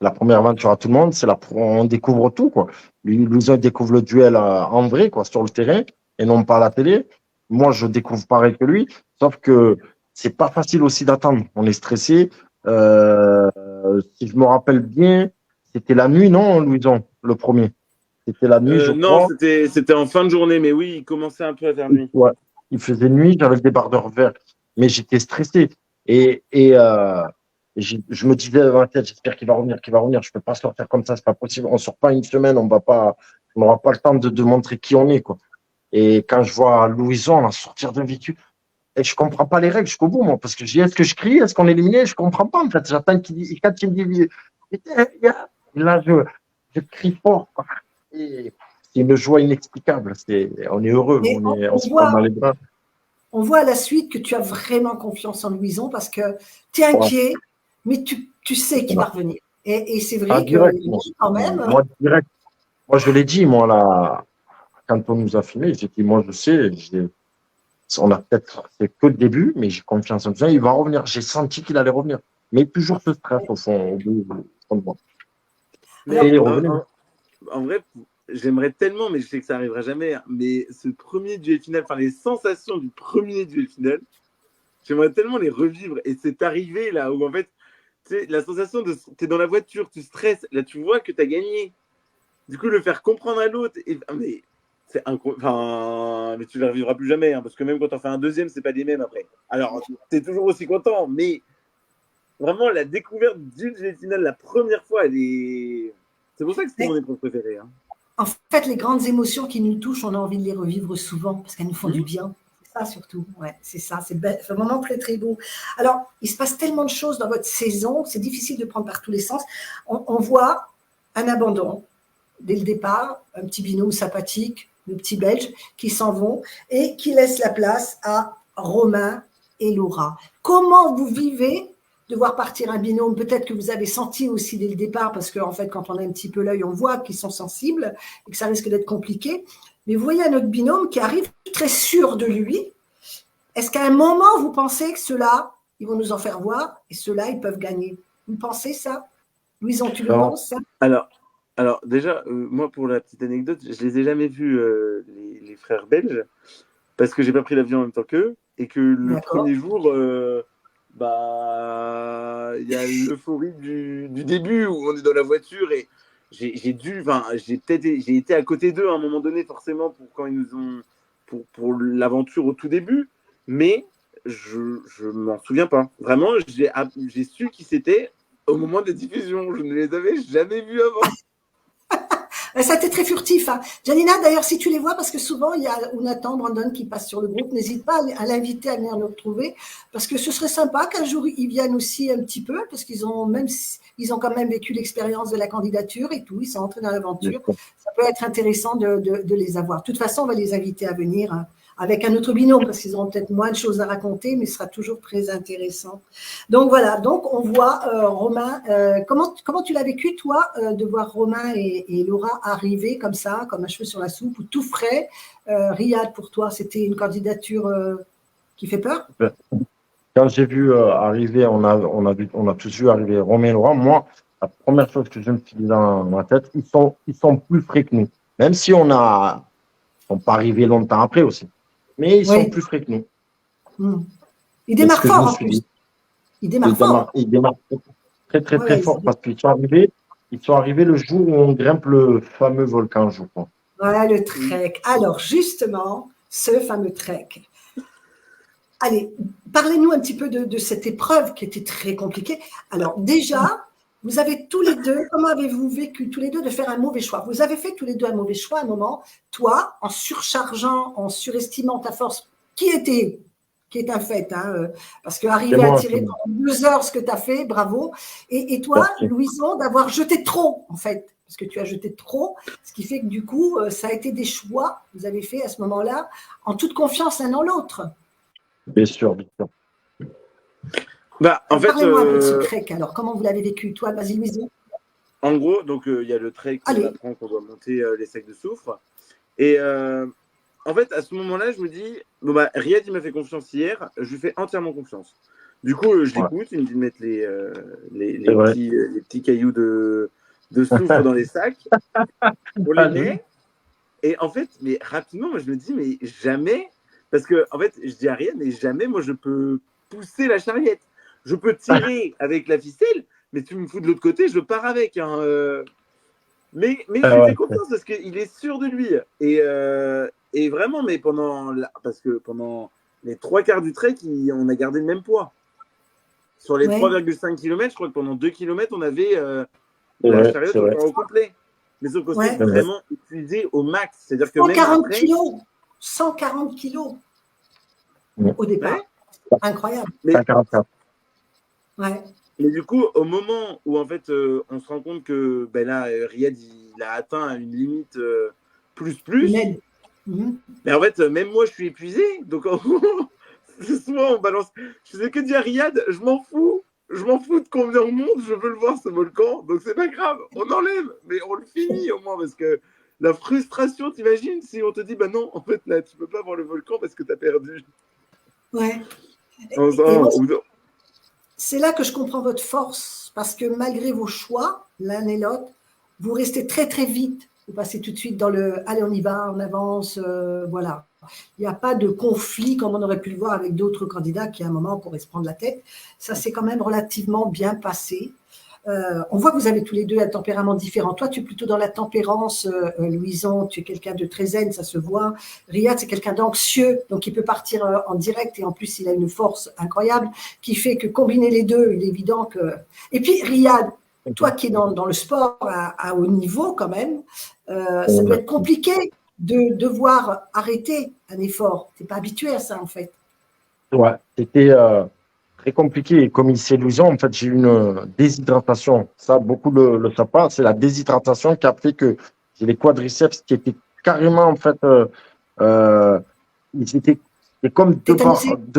[SPEAKER 2] La première aventure à tout le monde, on découvre tout, quoi. Louison découvre le duel en vrai, quoi, sur le terrain, et non pas à la télé. Moi, je découvre pareil que lui, sauf que c'est pas facile aussi d'attendre. On est stressé. Si je me rappelle bien, c'était la nuit, non, Louison, le premier? C'était la nuit, je
[SPEAKER 3] Non,
[SPEAKER 2] crois.
[SPEAKER 3] c'était en fin de journée, mais oui, il commençait un peu à faire nuit.
[SPEAKER 2] Ouais. Il faisait nuit, j'avais le débardeur vert, mais j'étais stressé. Et je me disais dans ma tête, j'espère qu'il va revenir, qu'il va revenir. Je peux pas sortir comme ça, c'est pas possible. On sort pas une semaine, on n'aura pas le temps de montrer qui on est, quoi. Et quand je vois Louison là, sortir d'un véhicule, et je comprends pas les règles jusqu'au bout, moi, parce que je dis, est-ce que je crie, est-ce qu'on est éliminé? Je comprends pas, en fait. J'attends qu'il dise, quand il me dit, et là, je crie fort, quoi. Et c'est une joie inexplicable. On est heureux,
[SPEAKER 1] Mais
[SPEAKER 2] on se prend dans les bras.
[SPEAKER 1] on voit à la suite que tu as vraiment confiance en Louison parce que tu es inquiet, mais tu sais qu'il va revenir. Et c'est vrai que
[SPEAKER 2] Direct,
[SPEAKER 1] quand même.
[SPEAKER 2] moi, direct. Moi, je l'ai dit, moi, là, quand on nous a filmé, j'ai dit, moi, je sais, on a peut-être, c'est que le début, mais j'ai confiance en lui, il va revenir. J'ai senti qu'il allait revenir. Mais toujours ce stress au fond, au bout de moi.
[SPEAKER 3] Mais
[SPEAKER 2] il est revenu.
[SPEAKER 3] en vrai, j'aimerais tellement, mais je sais que ça n'arrivera jamais. Mais ce premier duel final, enfin les sensations du premier duel final, j'aimerais tellement les revivre. Et c'est arrivé là où en fait, tu sais, la sensation de, t'es dans la voiture, tu stresses, là tu vois que tu as gagné. Du coup, le faire comprendre à l'autre, mais c'est enfin, mais tu ne le revivras plus jamais, hein, parce que même quand on fait un deuxième, c'est pas les mêmes après. Alors, tu es toujours aussi content, mais vraiment, la découverte du duel final la première fois, c'est pour ça que c'était mon épreuve préférée. Hein.
[SPEAKER 1] En fait, les grandes émotions qui nous touchent, on a envie de les revivre souvent parce qu'elles nous font du bien. C'est ça surtout. Ouais, c'est ça. C'est vraiment très, très beau. Alors, il se passe tellement de choses dans votre saison, c'est difficile de prendre par tous les sens. On voit un abandon dès le départ, un petit binôme sympathique, le petit Belge, qui s'en vont et qui laissent la place à Romain et Laura. Comment vous vivez de voir partir un binôme? Peut-être que vous avez senti aussi dès le départ, parce qu'en fait, quand on a un petit peu l'œil, on voit qu'ils sont sensibles et que ça risque d'être compliqué. Mais vous voyez un autre binôme qui arrive très sûr de lui. Est-ce qu'à un moment, vous pensez que ceux-là, ils vont nous en faire voir et ceux-là, ils peuvent gagner? Vous pensez ça? Louison, tu le penses ça?
[SPEAKER 3] Alors déjà, moi, pour la petite anecdote, je les ai jamais vus, les frères belges, parce que j'ai pas pris l'avion en même temps qu'eux, et que le premier jour, il y a l'euphorie du début où on est dans la voiture et j'ai été à côté d'eux à un moment donné, forcément, pour quand ils nous ont pour l'aventure au tout début, mais je m'en souviens pas. Vraiment, j'ai su qui c'était au moment de la diffusion. Je ne les avais jamais vus avant.
[SPEAKER 1] Ça a été très furtif. Hein. Janina, d'ailleurs, si tu les vois, parce que souvent, il y a Nathan, Brandon qui passe sur le groupe, n'hésite pas à l'inviter à venir nous retrouver, parce que ce serait sympa qu'un jour, ils viennent aussi un petit peu, parce qu'ils ont quand même vécu l'expérience de la candidature et tout, ils sont entrés dans l'aventure. Ça peut être intéressant de les avoir. De toute façon, on va les inviter à venir hein, avec un autre binôme, parce qu'ils auront peut-être moins de choses à raconter, mais ce sera toujours très intéressant. Donc voilà, donc on voit Romain, comment tu l'as vécu toi, de voir Romain et Laura arriver comme ça, comme un cheveu sur la soupe, ou tout frais. Riyad, pour toi, c'était une candidature qui fait peur?
[SPEAKER 2] Quand j'ai vu arriver, on a tous vu arriver Romain et Laura, moi, la première chose que je me suis dit dans ma tête, ils sont plus frais que nous. Même si ils sont pas arrivés longtemps après aussi. Mais ils sont plus frais que nous.
[SPEAKER 1] Ils démarrent fort en plus. Ils démarrent fort.
[SPEAKER 2] Ils démarrent très, très, très fort parce qu'ils sont arrivés le jour où on grimpe le fameux volcan, je crois.
[SPEAKER 1] Ouais, le trek. Alors, justement, ce fameux trek. Allez, parlez-nous un petit peu de cette épreuve qui était très compliquée. Alors, déjà, vous avez tous les deux, comment avez-vous vécu tous les deux de faire un mauvais choix? Vous avez fait tous les deux un mauvais choix à un moment, toi, en surchargeant, en surestimant ta force, qui est un fait, hein, parce qu'arriver à tirer pendant 2 heures ce que tu as fait, bravo. Et toi, Louison, d'avoir jeté trop, en fait, parce que tu as jeté trop, ce qui fait que du coup, ça a été des choix que vous avez fait à ce moment-là, en toute confiance l'un dans l'autre.
[SPEAKER 2] Bien sûr, bien sûr.
[SPEAKER 3] En fait,
[SPEAKER 1] parlez-moi de ce trek, alors, comment vous l'avez vécu? Toi, vas-y, Louison.
[SPEAKER 3] En gros, donc il y a le trek qu'on apprend qu'on doit monter les sacs de soufre. Et en fait, à ce moment-là, je me dis, Riyad, il m'a fait confiance hier, je lui fais entièrement confiance. Du coup, je l'écoute, il me dit de mettre les petits cailloux de soufre dans les sacs. On les met. Et en fait, mais rapidement, moi, je me dis, mais jamais, parce que en fait, je dis à Riyad, mais jamais, moi, je peux pousser la charriette. je peux tirer avec la ficelle, mais tu me fous de l'autre côté, je pars avec. Hein, Mais je lui fais confiance parce qu'il est sûr de lui. Et vraiment, mais parce que pendant les 3/4 du trek, on a gardé le même poids. Sur les 3,5 km, je crois que pendant 2 km, on avait la chariote au complet. Mais sauf qu'on s'est vraiment épuisé au max. C'est-à-dire que
[SPEAKER 1] 140 kilos au départ. Incroyable.
[SPEAKER 3] Mais,
[SPEAKER 2] 144.
[SPEAKER 1] Ouais.
[SPEAKER 3] Mais du coup, au moment où en fait, on se rend compte que là, Riyad, il a atteint une limite plus. Mais en fait, même moi, je suis épuisé. Donc, souvent, on balance. Je faisais que dire Riyad, je m'en fous. Je m'en fous de combien on monte. Je veux le voir, ce volcan. Donc, c'est pas grave. On enlève. Mais on le finit au moins parce que la frustration, t'imagines, si on te dit, bah non, en fait, là, tu peux pas voir le volcan parce que t'as perdu.
[SPEAKER 1] Ouais. C'est là que je comprends votre force, parce que malgré vos choix, l'un et l'autre, vous restez très très vite. Vous passez tout de suite dans le « allez, on y va, on avance », voilà. Il n'y a pas de conflit comme on aurait pu le voir avec d'autres candidats qui, à un moment, pourraient se prendre la tête. Ça s'est quand même relativement bien passé. On voit que vous avez tous les deux un tempérament différent. Toi, tu es plutôt dans la tempérance, Louison, tu es quelqu'un de très zen, ça se voit. Riyad, c'est quelqu'un d'anxieux, donc il peut partir en direct et en plus, il a une force incroyable qui fait que combiner les deux, il est évident que… Et puis, Riyad, toi qui es dans le sport à haut niveau quand même, ça doit être compliqué de devoir arrêter un effort. Tu n'es pas habitué à ça, en fait.
[SPEAKER 2] Ouais, c'était… très compliqué. Et comme il s'est illusion, en fait, j'ai eu une déshydratation. Ça, beaucoup le savent pas. C'est la déshydratation qui a fait que j'ai les quadriceps qui étaient carrément, en fait, ils étaient comme deux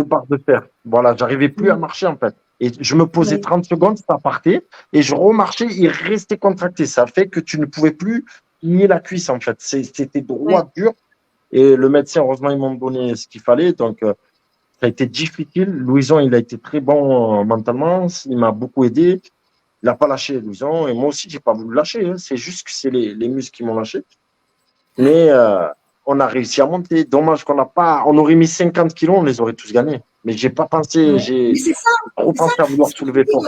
[SPEAKER 2] barres de fer. Voilà, j'arrivais plus à marcher, en fait. Et je me posais 30 secondes, ça partait, et je remarchais, il restait contracté. Ça fait que tu ne pouvais plus lier la cuisse, en fait. C'était droit, dur. Et le médecin, heureusement, ils m'ont donné ce qu'il fallait. Donc, ça a été difficile. Louison, il a été très bon mentalement. Il m'a beaucoup aidé. Il n'a pas lâché, Louison. Et moi aussi, je n'ai pas voulu lâcher. Hein. C'est juste que c'est les muscles qui m'ont lâché. Mais on a réussi à monter. Dommage qu'on n'a pas… On aurait mis 50 kilos, on les aurait tous gagnés. Mais je n'ai pas pensé… J'ai trop pensé à vouloir soulever fort.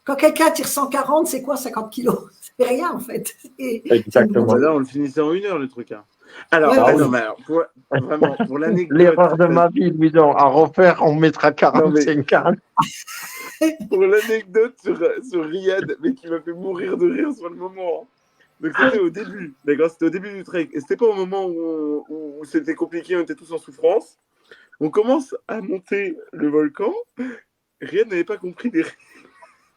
[SPEAKER 1] Quand quelqu'un tire 140, c'est quoi 50 kilos? C'est rien, en fait.
[SPEAKER 2] Exactement.
[SPEAKER 3] Là, on le finissait en 1 heure, le truc. Hein. Alors, vraiment, pour l'anecdote…
[SPEAKER 2] L'erreur de ma vie, Louison, à refaire, on mettra 45 ans.
[SPEAKER 3] Pour l'anecdote sur Riyad, mais qui m'a fait mourir de rire sur le moment. Donc, c'était au début. D'accord, c'était au début du trek. Et c'était pas au moment où c'était compliqué, on était tous en souffrance. On commence à monter le volcan. Riyad n'avait pas compris des règles.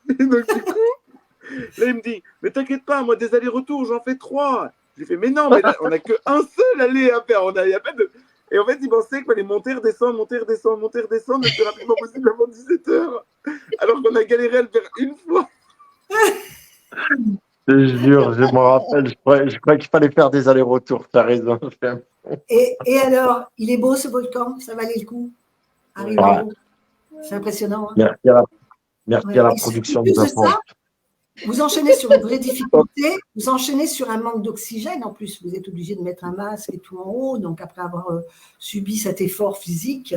[SPEAKER 3] Et donc, du coup, là, il me dit, mais t'inquiète pas, moi, des allers-retours, j'en fais 3. Je lui fais, mais non, mais là, on n'a qu'un seul aller à faire. Y a pas de… Et en fait, il pensait qu'il fallait monter, redescendre le plus rapidement possible avant 17h. Alors qu'on a galéré à le faire une fois.
[SPEAKER 2] Je jure, je me rappelle, je crois qu'il fallait faire des allers-retours, tu as raison.
[SPEAKER 1] Et alors, il est beau ce volcan, ça valait le coup. C'est impressionnant. Hein.
[SPEAKER 2] Merci à la production de ça.
[SPEAKER 1] Vous enchaînez sur une vraie difficulté, vous enchaînez sur un manque d'oxygène en plus, vous êtes obligé de mettre un masque et tout en haut, donc après avoir subi cet effort physique,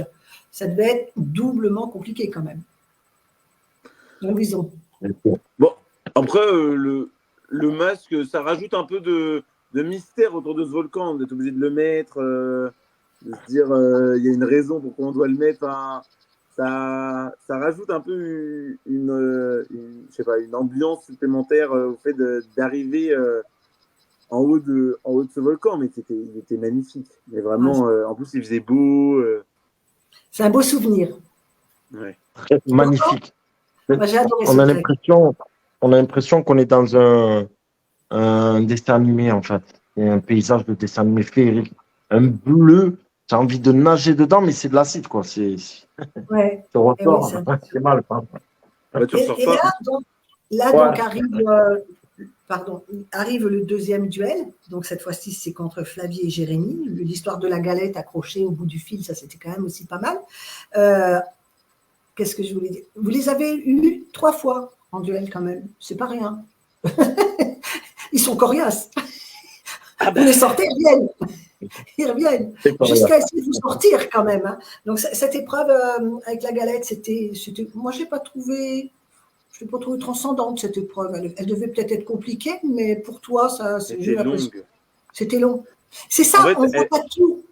[SPEAKER 1] ça devait être doublement compliqué quand même. Donc, disons.
[SPEAKER 3] Bon, après, le masque, ça rajoute un peu de mystère autour de ce volcan, d'être obligé de le mettre, de se dire, il y a une raison pourquoi on doit le mettre. Ça rajoute un peu une ambiance supplémentaire au fait d'arriver en haut de ce volcan, mais il était magnifique. Mais vraiment, en plus, il faisait beau.
[SPEAKER 1] C'est un beau souvenir.
[SPEAKER 3] Ouais.
[SPEAKER 2] Magnifique.
[SPEAKER 1] Moi, j'ai adoré
[SPEAKER 2] on a l'impression qu'on est dans un dessin animé, en fait. C'est un paysage de dessin animé féerique. Un bleu, tu as envie de nager dedans, mais c'est de l'acide, quoi.
[SPEAKER 1] Ouais.
[SPEAKER 2] Tu ressors, c'est mal.
[SPEAKER 1] Donc arrive le deuxième duel. Donc cette fois-ci, c'est contre Flavie et Jérémy. L'histoire de la galette accrochée au bout du fil, ça c'était quand même aussi pas mal. Qu'est-ce que je voulais dire? Vous les avez eus 3 fois en duel quand même. C'est pas rien. Ils sont coriaces. Vous les sortez, ils viennent. ils reviennent
[SPEAKER 2] C'est pas grave.
[SPEAKER 1] jusqu'à essayer de vous sortir quand même. Hein. Donc cette épreuve avec la galette, moi je l'ai pas trouvée transcendante cette épreuve. Elle devait peut-être être compliquée, mais pour toi, j'ai
[SPEAKER 3] C'était
[SPEAKER 1] l'impression
[SPEAKER 3] longue.
[SPEAKER 1] c'était long. C'est ça,
[SPEAKER 3] En fait,
[SPEAKER 1] on voit pas tout.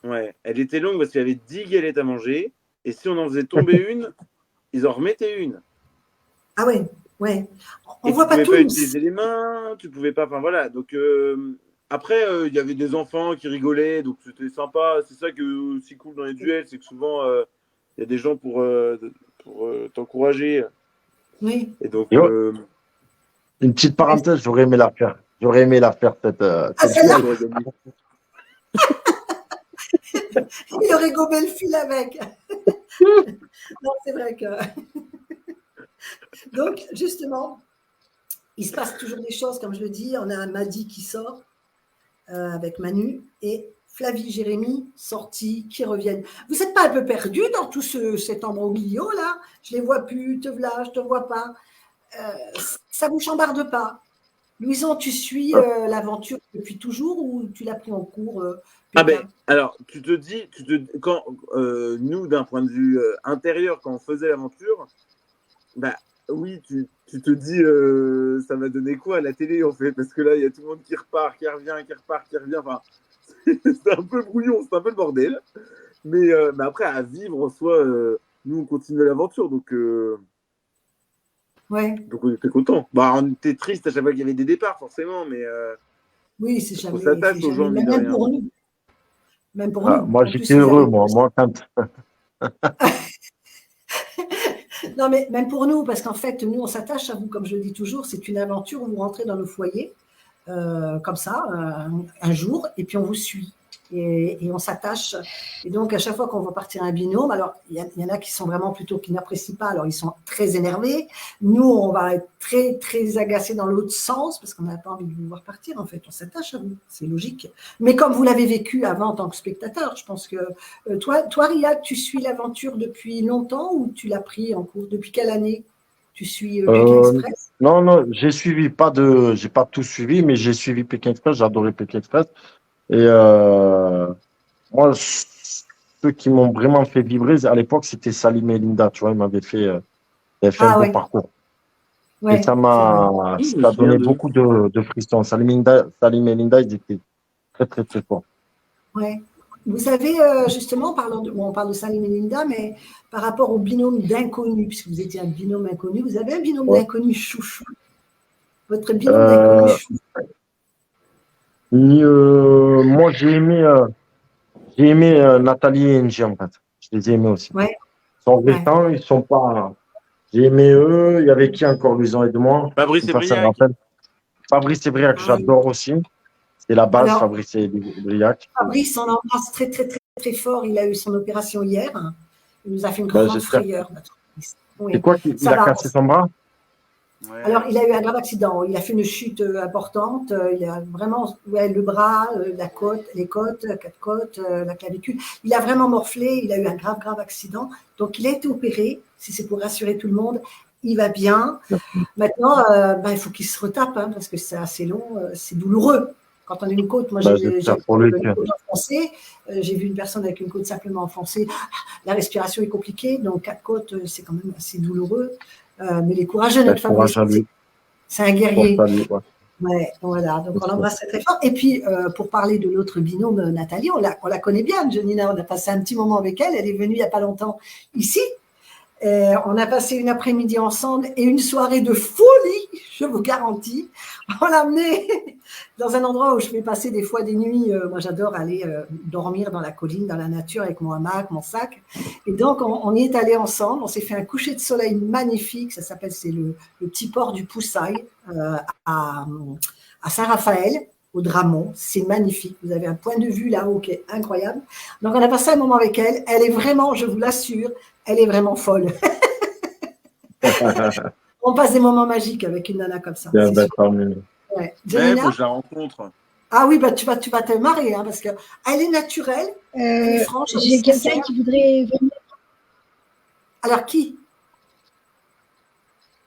[SPEAKER 3] Ouais, elle était longue parce qu'il y avait 10 galettes à manger. Et si on en faisait tomber une, ils en remettaient une.
[SPEAKER 1] Ah ouais, ouais. On
[SPEAKER 3] Et
[SPEAKER 1] voit
[SPEAKER 3] tu
[SPEAKER 1] pas
[SPEAKER 3] pouvais
[SPEAKER 1] tout.
[SPEAKER 3] pas utiliser les mains, tu pouvais pas. Enfin voilà. Donc après, il y avait des enfants qui rigolaient, donc c'était sympa. C'est ça qui est aussi cool dans les duels, c'est que souvent il y a des gens pour t'encourager.
[SPEAKER 1] Oui.
[SPEAKER 3] Et donc
[SPEAKER 2] Et une petite parenthèse, j'aurais aimé la faire. J'aurais aimé la faire cette
[SPEAKER 1] celle-là.
[SPEAKER 2] duel.
[SPEAKER 1] Il aurait gobé le fil avec. Non, c'est vrai que. Donc, justement, il se passe toujours des choses, comme je le dis. On a un Madi qui sort avec Manu et Flavie, Jérémy sortis, qui reviennent. Vous n'êtes pas un peu perdu dans tout cet embroglio là? Je les vois plus, te voilà, je te vois pas. Ça vous chambarde pas? Louison, tu suis l'aventure depuis toujours ou tu l'as pris en cours
[SPEAKER 3] Ah ben,
[SPEAKER 1] Pékin?
[SPEAKER 3] alors, quand nous, d'un point de vue intérieur, quand on faisait l'aventure, bah oui, tu te dis, ça va donner quoi à la télé en fait, parce que là, il y a tout le monde qui repart, qui revient, qui repart, qui revient. Enfin, c'est un peu brouillon, c'est un peu le bordel. Mais après, à vivre en soi, nous, on continue l'aventure,
[SPEAKER 1] Ouais.
[SPEAKER 3] donc on était contents. Bah, on était triste à chaque fois qu'il y avait des départs, forcément, mais
[SPEAKER 1] Oui, c'est
[SPEAKER 3] parce qu'on
[SPEAKER 1] jamais,
[SPEAKER 3] s'attache aux gens, mine de
[SPEAKER 1] même
[SPEAKER 3] rien.
[SPEAKER 1] pour nous. Même pour
[SPEAKER 2] Ah,
[SPEAKER 1] nous.
[SPEAKER 2] moi,
[SPEAKER 1] En plus,
[SPEAKER 2] j'étais
[SPEAKER 1] vous
[SPEAKER 2] heureux,
[SPEAKER 1] avez.
[SPEAKER 2] moi quand.
[SPEAKER 1] Non, mais même pour nous, parce qu'en fait, nous, on s'attache à vous, comme je le dis toujours, c'est une aventure où vous rentrez dans nos foyers, comme ça, un jour, et puis on vous suit. Et on s'attache. Et donc, à chaque fois qu'on va partir un binôme, alors, il y en a qui sont vraiment plutôt, qui n'apprécient pas, alors ils sont très énervés. Nous, on va être très, très agacés dans l'autre sens, parce qu'on n'a pas envie de vous voir partir, en fait. On s'attache à vous, c'est logique. Mais comme vous l'avez vécu avant en tant que spectateur, je pense que toi, Riyad, tu suis l'aventure depuis longtemps ou tu l'as pris en cours? Depuis quelle année tu suis Pékin Express?
[SPEAKER 2] Non, j'ai pas tout suivi, mais j'ai suivi Pékin Express, j'adorais Pékin Express. Et moi, ceux qui m'ont vraiment fait vibrer à l'époque, c'était Salim et Linda, tu vois, ils m'avaient fait un
[SPEAKER 1] Ah
[SPEAKER 2] beau
[SPEAKER 1] ouais,
[SPEAKER 2] parcours. Et
[SPEAKER 1] ouais, c'est vrai.
[SPEAKER 3] Oui, je me
[SPEAKER 2] ça
[SPEAKER 3] souviens
[SPEAKER 2] donnait
[SPEAKER 3] d'eux.
[SPEAKER 2] beaucoup de frissons. Salim et Linda, ils étaient très, très, très forts.
[SPEAKER 1] Ouais. Vous savez, justement, on parle de Salim et Linda, mais par rapport au binôme d'inconnus, puisque vous étiez un binôme inconnu, vous avez un binôme
[SPEAKER 2] Ouais.
[SPEAKER 1] d'inconnus chouchou. Votre binôme d'inconnus
[SPEAKER 2] Euh,
[SPEAKER 1] chouchou.
[SPEAKER 2] Moi, j'ai aimé Nathalie et Angie, en fait. Je les ai aimés aussi.
[SPEAKER 1] Ouais,
[SPEAKER 2] Ils sont
[SPEAKER 1] ouais.
[SPEAKER 2] récents, ils sont pas. J'ai aimé eux. Il y avait qui encore, Louison et de moi?
[SPEAKER 3] Fabrice
[SPEAKER 2] Comme
[SPEAKER 3] et
[SPEAKER 2] ça, ça me
[SPEAKER 3] Briac.
[SPEAKER 2] rappelle. Fabrice et Briac,
[SPEAKER 1] Ah,
[SPEAKER 2] j'adore aussi. C'est la base,
[SPEAKER 1] alors,
[SPEAKER 2] Fabrice et Briac.
[SPEAKER 1] Fabrice, on l'embrasse très, très, très, très fort. Il a eu son opération hier. Il nous a fait une
[SPEAKER 2] Ben,
[SPEAKER 1] grande
[SPEAKER 2] j'espère.
[SPEAKER 1] frayeur, notre Fabrice.
[SPEAKER 2] C'est
[SPEAKER 1] Oui,
[SPEAKER 2] quoi qu'il
[SPEAKER 1] ça
[SPEAKER 2] a
[SPEAKER 1] va.
[SPEAKER 2] cassé son bras?
[SPEAKER 1] Alors,
[SPEAKER 3] Ouais.
[SPEAKER 1] il a eu un grave accident. Il a fait une chute importante. Il a vraiment, le bras, la côte, les côtes, quatre côtes, la clavicule. Il a vraiment morflé. Il a eu un grave, grave accident. Donc, il a été opéré. Si c'est pour rassurer tout le monde, il va bien. Maintenant, il faut qu'il se retape hein, parce que c'est assez long. C'est douloureux. Quand on a une côte, moi
[SPEAKER 2] Ben,
[SPEAKER 1] j'ai
[SPEAKER 2] j'espère pour lui
[SPEAKER 1] une
[SPEAKER 2] que.
[SPEAKER 1] côte enfoncée. J'ai vu une personne avec une côte simplement enfoncée. La respiration est compliquée. Donc, quatre côtes, c'est quand même assez douloureux. Mais les courageux,
[SPEAKER 2] Ben,
[SPEAKER 1] notre
[SPEAKER 2] courage
[SPEAKER 1] Fabrice,
[SPEAKER 2] à lui.
[SPEAKER 1] c'est un
[SPEAKER 2] Force
[SPEAKER 1] guerrier.
[SPEAKER 2] à lui. Ouais,
[SPEAKER 1] Ouais, voilà, donc
[SPEAKER 2] c'est
[SPEAKER 1] on
[SPEAKER 2] sûr.
[SPEAKER 1] l'embrasse très, très fort. Et puis, pour parler de l'autre binôme, Nathalie, on la connaît bien, Janina. On a passé un petit moment avec elle. Elle est venue il n'y a pas longtemps ici. On a passé une après-midi ensemble et une soirée de folie, je vous garantis. On l'a amenée dans un endroit où je vais passer des fois des nuits. Moi, j'adore aller dormir dans la colline, dans la nature avec mon hamac, mon sac. Et donc, on y est allé ensemble. On s'est fait un coucher de soleil magnifique. Ça s'appelle, c'est le petit port du Poussail à Saint-Raphaël, au Dramont. C'est magnifique. Vous avez un point de vue là-haut qui est incroyable. Donc, on a passé un moment avec elle. Elle est vraiment, je vous l'assure, elle est vraiment folle. On passe des moments magiques avec une nana comme ça.
[SPEAKER 2] Bien,
[SPEAKER 1] C'est
[SPEAKER 2] ben,
[SPEAKER 1] super.
[SPEAKER 2] tant mieux.
[SPEAKER 1] Ouais.
[SPEAKER 3] Ouais, faut
[SPEAKER 1] Janina?
[SPEAKER 3] que je la rencontre.
[SPEAKER 1] Ah oui, bah, tu vas te marrer, hein, parce qu'elle est naturelle, elle est franche, elle est
[SPEAKER 4] J'ai quelqu'un
[SPEAKER 1] sincère.
[SPEAKER 4] qui voudrait venir.
[SPEAKER 1] Alors qui?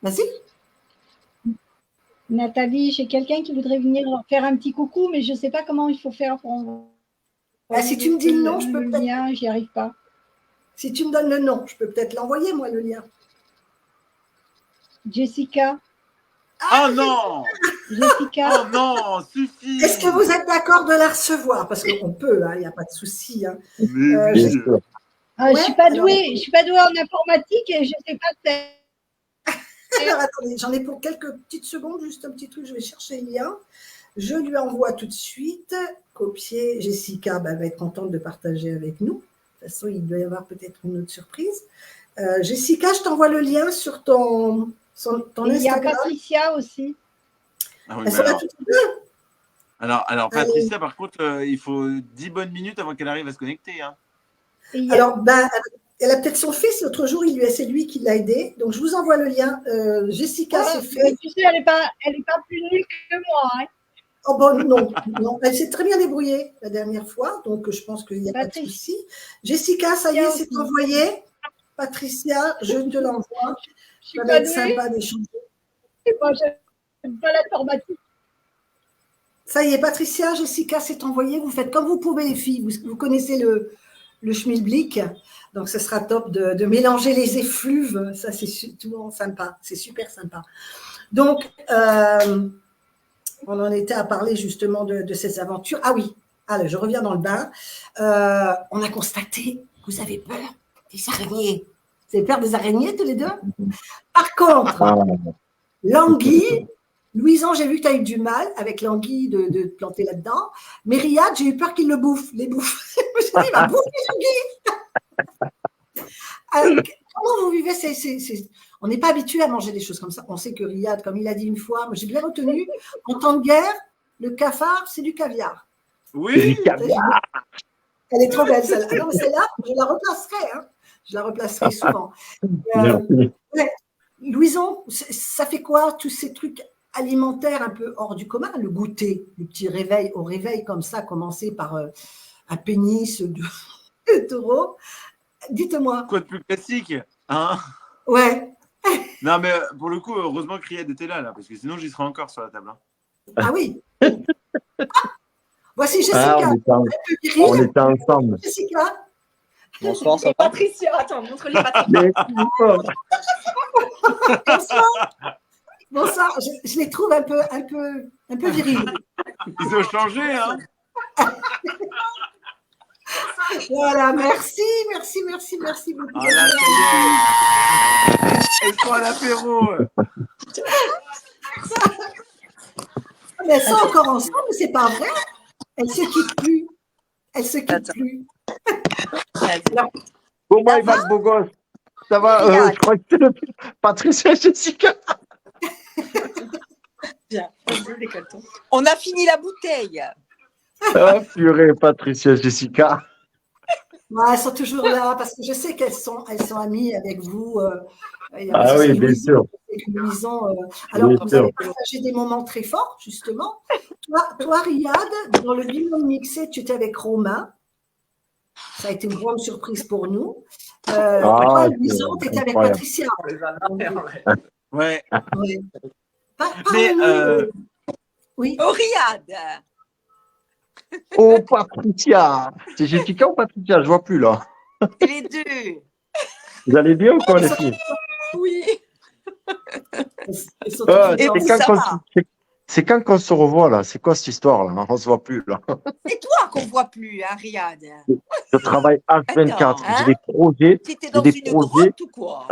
[SPEAKER 1] Vas-y.
[SPEAKER 4] Nathalie, j'ai quelqu'un qui voudrait venir leur faire un petit coucou, mais je ne sais pas comment il faut faire pour.
[SPEAKER 1] Ah, si tu me dis le nom, je peux
[SPEAKER 4] le
[SPEAKER 1] peut-être.
[SPEAKER 4] lien, j'y arrive pas.
[SPEAKER 1] Si tu me donnes le nom, je peux peut-être l'envoyer, moi, le lien.
[SPEAKER 4] Jessica,
[SPEAKER 3] Ah non!
[SPEAKER 4] Jessica,
[SPEAKER 3] Oh non, suffit!
[SPEAKER 1] Est-ce que vous êtes d'accord de la recevoir? Parce qu'on peut, il n'y a pas de souci. Hein.
[SPEAKER 3] Mais oui.
[SPEAKER 2] Bien sûr.
[SPEAKER 4] ah,
[SPEAKER 1] Ouais,
[SPEAKER 4] je suis pas
[SPEAKER 1] alors-
[SPEAKER 4] douée, je suis pas douée en informatique et je sais pas faire.
[SPEAKER 1] Alors, attendez, j'en ai pour quelques petites secondes, juste un petit truc, je vais chercher le lien. Je lui envoie tout de suite. Copier. Jessica va être contente de partager avec nous. De toute façon, il doit y avoir peut-être une autre surprise. Jessica, je t'envoie le lien sur ton
[SPEAKER 4] Et il y a
[SPEAKER 1] Instagram.
[SPEAKER 4] Patricia aussi.
[SPEAKER 3] Ah oui,
[SPEAKER 1] Elles
[SPEAKER 3] mais
[SPEAKER 1] sont là toutes les deux.
[SPEAKER 3] alors Patricia, par contre, il faut 10 bonnes minutes avant qu'elle arrive à se connecter. Hein.
[SPEAKER 4] Et il y a-
[SPEAKER 1] Alors, elle a peut-être son fils. L'autre jour, c'est lui qui l'a aidé. Donc, je vous envoie le lien. Jessica,
[SPEAKER 4] Ah,
[SPEAKER 1] c'est fait.
[SPEAKER 4] tu sais, elle est pas plus nulle que moi. Hein.
[SPEAKER 1] Oh bon, non, non, elle s'est très bien débrouillée la dernière fois, donc je pense qu'il n'y a pas de
[SPEAKER 4] Patricia
[SPEAKER 1] souci. Jessica, ça y est, c'est
[SPEAKER 4] aussi.
[SPEAKER 1] envoyé. Patricia, je te l'envoie.
[SPEAKER 4] Je suis
[SPEAKER 1] Ça
[SPEAKER 4] pas
[SPEAKER 1] va être
[SPEAKER 4] douée.
[SPEAKER 1] sympa d'échanger.
[SPEAKER 4] Moi, j'aime pas l'informatique.
[SPEAKER 1] Ça y est, Patricia, Jessica, c'est envoyé. Vous faites comme vous pouvez, les filles. Vous connaissez le schmilblick. Donc, ce sera top de mélanger les effluves. Ça, c'est tout sympa. C'est super sympa. Donc, on en était à parler justement de ces aventures. Ah oui, allez, je reviens dans le bain. On a constaté que vous avez peur des araignées. Vous avez peur des araignées tous les deux? Par contre,
[SPEAKER 2] Ah,
[SPEAKER 1] l'anguille, Louison, j'ai vu que tu as eu du mal avec l'anguille de te planter là-dedans. Mais Riyad, j'ai eu peur qu'il les bouffe. Je me suis dit, il va bouffer l'anguille. Comment vous vivez On n'est pas habitué à manger des choses comme ça. On sait que Riyad, comme il a dit une fois, moi j'ai bien retenu, en temps de guerre, le cafard, c'est du caviar.
[SPEAKER 3] Oui,
[SPEAKER 1] Elle est trop belle, celle-là. Ah non, mais celle-là, je la replacerai. Hein. Je la replacerai souvent.
[SPEAKER 2] merci.
[SPEAKER 1] Ouais. Louison, ça fait quoi, tous ces trucs alimentaires un peu hors du commun? Le goûter, le petit réveil au réveil comme ça, commencer par un pénis de taureau. Dites-moi.
[SPEAKER 3] quoi de plus classique, hein?
[SPEAKER 1] Ouais.
[SPEAKER 3] Non, mais pour le coup, heureusement que Riyad était là, parce que sinon j'y serais encore sur la table. Hein.
[SPEAKER 1] Ah oui. Voici
[SPEAKER 2] Ah,
[SPEAKER 1] Jessica.
[SPEAKER 2] on était ensemble.
[SPEAKER 1] Jessica.
[SPEAKER 5] Bonsoir, ça
[SPEAKER 6] Et
[SPEAKER 5] va?
[SPEAKER 6] Patricia, attends, montre-lui Patricia.
[SPEAKER 2] Mais-
[SPEAKER 1] Bonsoir. Bonsoir. Je les trouve un peu virils.
[SPEAKER 3] Ils ont changé, hein?
[SPEAKER 1] Voilà, merci beaucoup.
[SPEAKER 3] Ah là, ça y est. Elles sont à l'apéro.
[SPEAKER 1] Mais elles sont encore ensemble, mais c'est pas vrai. Elles se quittent plus. Elles se quittent
[SPEAKER 6] Attends.
[SPEAKER 1] plus.
[SPEAKER 2] Comment il va, le beau gosse? Ça va, je crois que c'est le Patricia et Jessica.
[SPEAKER 6] Bien, vas-y, décolle-toi. On a fini la bouteille.
[SPEAKER 2] Ah, purée, Patricia et Jessica.
[SPEAKER 1] Ouais, elles sont toujours là parce que je sais qu'elles sont amies avec vous. Il y a
[SPEAKER 2] Ah
[SPEAKER 1] aussi
[SPEAKER 2] oui, bien
[SPEAKER 1] Louison,
[SPEAKER 2] sûr.
[SPEAKER 1] avec Louison, alors,
[SPEAKER 2] Bien
[SPEAKER 1] vous
[SPEAKER 2] sûr.
[SPEAKER 1] avez partagé des moments très forts, justement. Toi, Riyad, dans le binôme mixé, tu étais avec Romain. Ça a été une grande surprise pour nous. Toi,
[SPEAKER 2] c'est
[SPEAKER 1] Louison, tu étais avec
[SPEAKER 2] incroyable.
[SPEAKER 1] Patricia.
[SPEAKER 3] Ouais.
[SPEAKER 1] Ouais.
[SPEAKER 3] Mais,
[SPEAKER 1] Parle-nous. Oui.
[SPEAKER 6] Au Riyad.
[SPEAKER 2] Oh, Patricia. C'est Jessica ou Patricia? Je vois plus, là.
[SPEAKER 6] C'est les deux.
[SPEAKER 2] Vous allez bien ou quoi, les filles?
[SPEAKER 6] Oui.
[SPEAKER 1] Ils sont
[SPEAKER 2] Ah,
[SPEAKER 1] tous
[SPEAKER 6] Et
[SPEAKER 2] c'est
[SPEAKER 6] vous,
[SPEAKER 2] quand
[SPEAKER 6] ça va?
[SPEAKER 2] c'est quand qu'on se revoit, là? C'est quoi cette histoire, là? On se voit plus, là.
[SPEAKER 6] C'est toi qu'on voit plus, hein, Riyad.
[SPEAKER 2] Je travaille H24.
[SPEAKER 6] Attends, hein?
[SPEAKER 2] J'ai des projets.
[SPEAKER 6] T'étais
[SPEAKER 2] J'ai
[SPEAKER 6] dans
[SPEAKER 2] des
[SPEAKER 6] une
[SPEAKER 2] projets.
[SPEAKER 6] grotte ou quoi?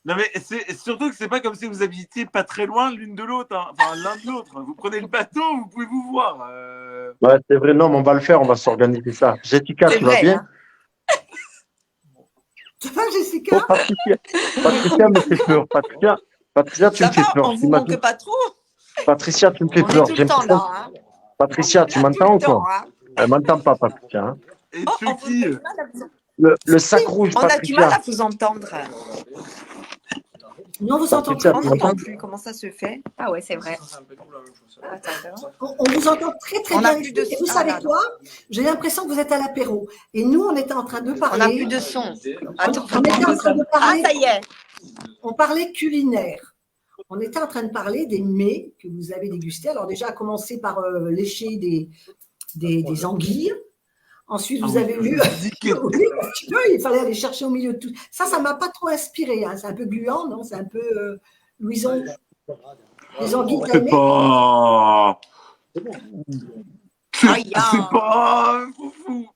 [SPEAKER 3] Non, mais c'est surtout que c'est pas comme si vous habitiez pas très loin l'une de l'autre. Hein. Enfin, l'un de l'autre. Vous prenez le bateau, vous pouvez vous voir.
[SPEAKER 2] Ouais, c'est vrai, non, mais on va le faire, on va s'organiser ça. Jessica,
[SPEAKER 6] C'est
[SPEAKER 2] tu vas
[SPEAKER 6] vrai,
[SPEAKER 2] bien?
[SPEAKER 6] hein.
[SPEAKER 1] Ça va,
[SPEAKER 2] Oh,
[SPEAKER 1] Jessica?
[SPEAKER 2] Patricia me fait peur. Patricia, tu
[SPEAKER 6] Ça
[SPEAKER 2] me fais
[SPEAKER 6] va,
[SPEAKER 2] peur.
[SPEAKER 6] on vous manque pas trop.
[SPEAKER 2] Patricia, tu me fais
[SPEAKER 6] On est
[SPEAKER 2] peur.
[SPEAKER 6] tout
[SPEAKER 2] J'ai
[SPEAKER 6] le temps
[SPEAKER 2] l'impression-
[SPEAKER 6] là. Hein.
[SPEAKER 2] Patricia, tu
[SPEAKER 6] On est là
[SPEAKER 2] m'entends ou
[SPEAKER 6] tout le temps,
[SPEAKER 2] quoi?
[SPEAKER 6] hein.
[SPEAKER 2] Elle m'entend pas, Patricia. Hein.
[SPEAKER 3] Et
[SPEAKER 6] Oh, on
[SPEAKER 3] Chucky,
[SPEAKER 6] a du mal à vous-
[SPEAKER 2] Le sac rouge,
[SPEAKER 6] on a du mal
[SPEAKER 2] Patricia.
[SPEAKER 6] à vous entendre.
[SPEAKER 1] Non, vous entend
[SPEAKER 2] Patricia,
[SPEAKER 1] très
[SPEAKER 6] On
[SPEAKER 2] tu
[SPEAKER 1] bien.
[SPEAKER 6] n'entend
[SPEAKER 2] m'entends?
[SPEAKER 6] plus. Comment ça se fait? Ah ouais, c'est vrai. Attends.
[SPEAKER 1] On vous entend très très
[SPEAKER 6] On
[SPEAKER 1] bien.
[SPEAKER 6] a plus de
[SPEAKER 1] Et vous
[SPEAKER 6] son.
[SPEAKER 1] savez
[SPEAKER 6] Ah,
[SPEAKER 1] quoi? J'ai l'impression que vous êtes à l'apéro. Et nous, on était en train de
[SPEAKER 6] On
[SPEAKER 1] parler.
[SPEAKER 6] n'a plus de son. Attends,
[SPEAKER 1] On était en train de
[SPEAKER 6] Ah,
[SPEAKER 1] parler.
[SPEAKER 6] ça y est.
[SPEAKER 1] On parlait culinaire. On était en train de parler des mets que vous avez dégustés. Alors déjà, à commencer par lécher des anguilles. Ensuite, vous
[SPEAKER 3] Ah oui,
[SPEAKER 1] avez
[SPEAKER 3] je
[SPEAKER 1] eu...
[SPEAKER 3] me suis dit que-
[SPEAKER 1] Oui, un petit peu, il fallait aller chercher au milieu de tout. Ça ne m'a pas trop inspiré. Hein. C'est un peu gluant, non? C'est un peu... Louison, les anguilles, t'as
[SPEAKER 3] C'est
[SPEAKER 1] aimé?
[SPEAKER 3] pas.
[SPEAKER 6] Aïe,
[SPEAKER 3] C'est pas foufou.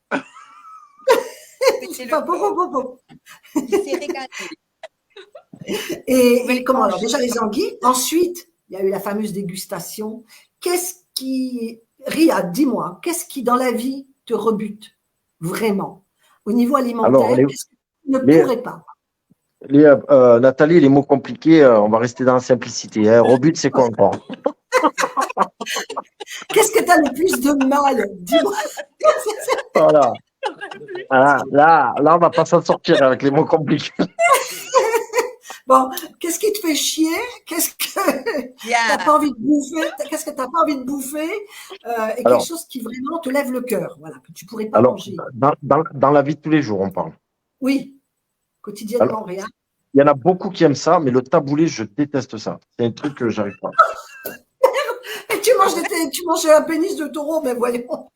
[SPEAKER 6] c'est
[SPEAKER 1] Enfin,
[SPEAKER 6] le
[SPEAKER 1] bon.
[SPEAKER 6] Il s'est régalé.
[SPEAKER 1] Et
[SPEAKER 6] Nouvelle
[SPEAKER 1] comment alors?
[SPEAKER 6] tranche.
[SPEAKER 1] Déjà les anguilles. Ensuite, il y a eu la fameuse dégustation. Riyad, dis-moi, qu'est-ce qui dans la vie te rebute vraiment au niveau
[SPEAKER 2] Alors,
[SPEAKER 1] alimentaire? Qu'est-ce que tu ne pourrais pas?
[SPEAKER 2] Nathalie, les mots compliqués, on va rester dans la simplicité. Hein. Rebut, c'est quoi encore?
[SPEAKER 1] Qu'est-ce que tu as le plus de mal? Dis-moi.
[SPEAKER 2] Voilà. Là, on va pas s'en sortir avec les mots compliqués.
[SPEAKER 1] Bon, qu'est-ce qui te fait chier? Qu'est-ce que t'as pas envie de bouffer? Qu'est-ce que tu n'as pas envie de bouffer? Et quelque chose qui vraiment te lève le cœur, voilà, que tu pourrais pas manger.
[SPEAKER 2] Dans la vie de tous les jours, on parle.
[SPEAKER 1] Oui, quotidiennement, rien.
[SPEAKER 2] Il y en a beaucoup qui aiment ça, mais le taboulé, je déteste ça. C'est un truc que j'arrive pas.
[SPEAKER 1] Et tu manges un pénis de taureau, mais voyons,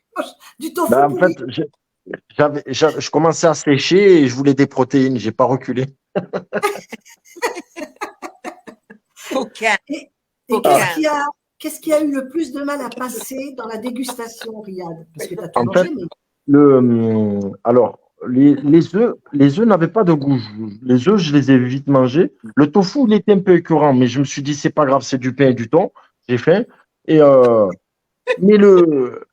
[SPEAKER 1] du tofu
[SPEAKER 2] En
[SPEAKER 1] pourri.
[SPEAKER 2] fait, je commençais à sécher et je voulais des protéines. J'ai pas reculé.
[SPEAKER 6] Aucun.
[SPEAKER 1] Et
[SPEAKER 6] Aucun.
[SPEAKER 1] qu'est-ce qui a eu le plus de mal à passer dans la dégustation, Riyad? Parce que tu as tout
[SPEAKER 2] En
[SPEAKER 1] mangé,
[SPEAKER 2] fait,
[SPEAKER 1] mais
[SPEAKER 2] alors, les œufs n'avaient pas de goût. Les œufs, je les ai vite mangés. Le tofu, il était un peu écœurant, mais je me suis dit, c'est pas grave, c'est du pain et du thon. J'ai faim. Et, mais le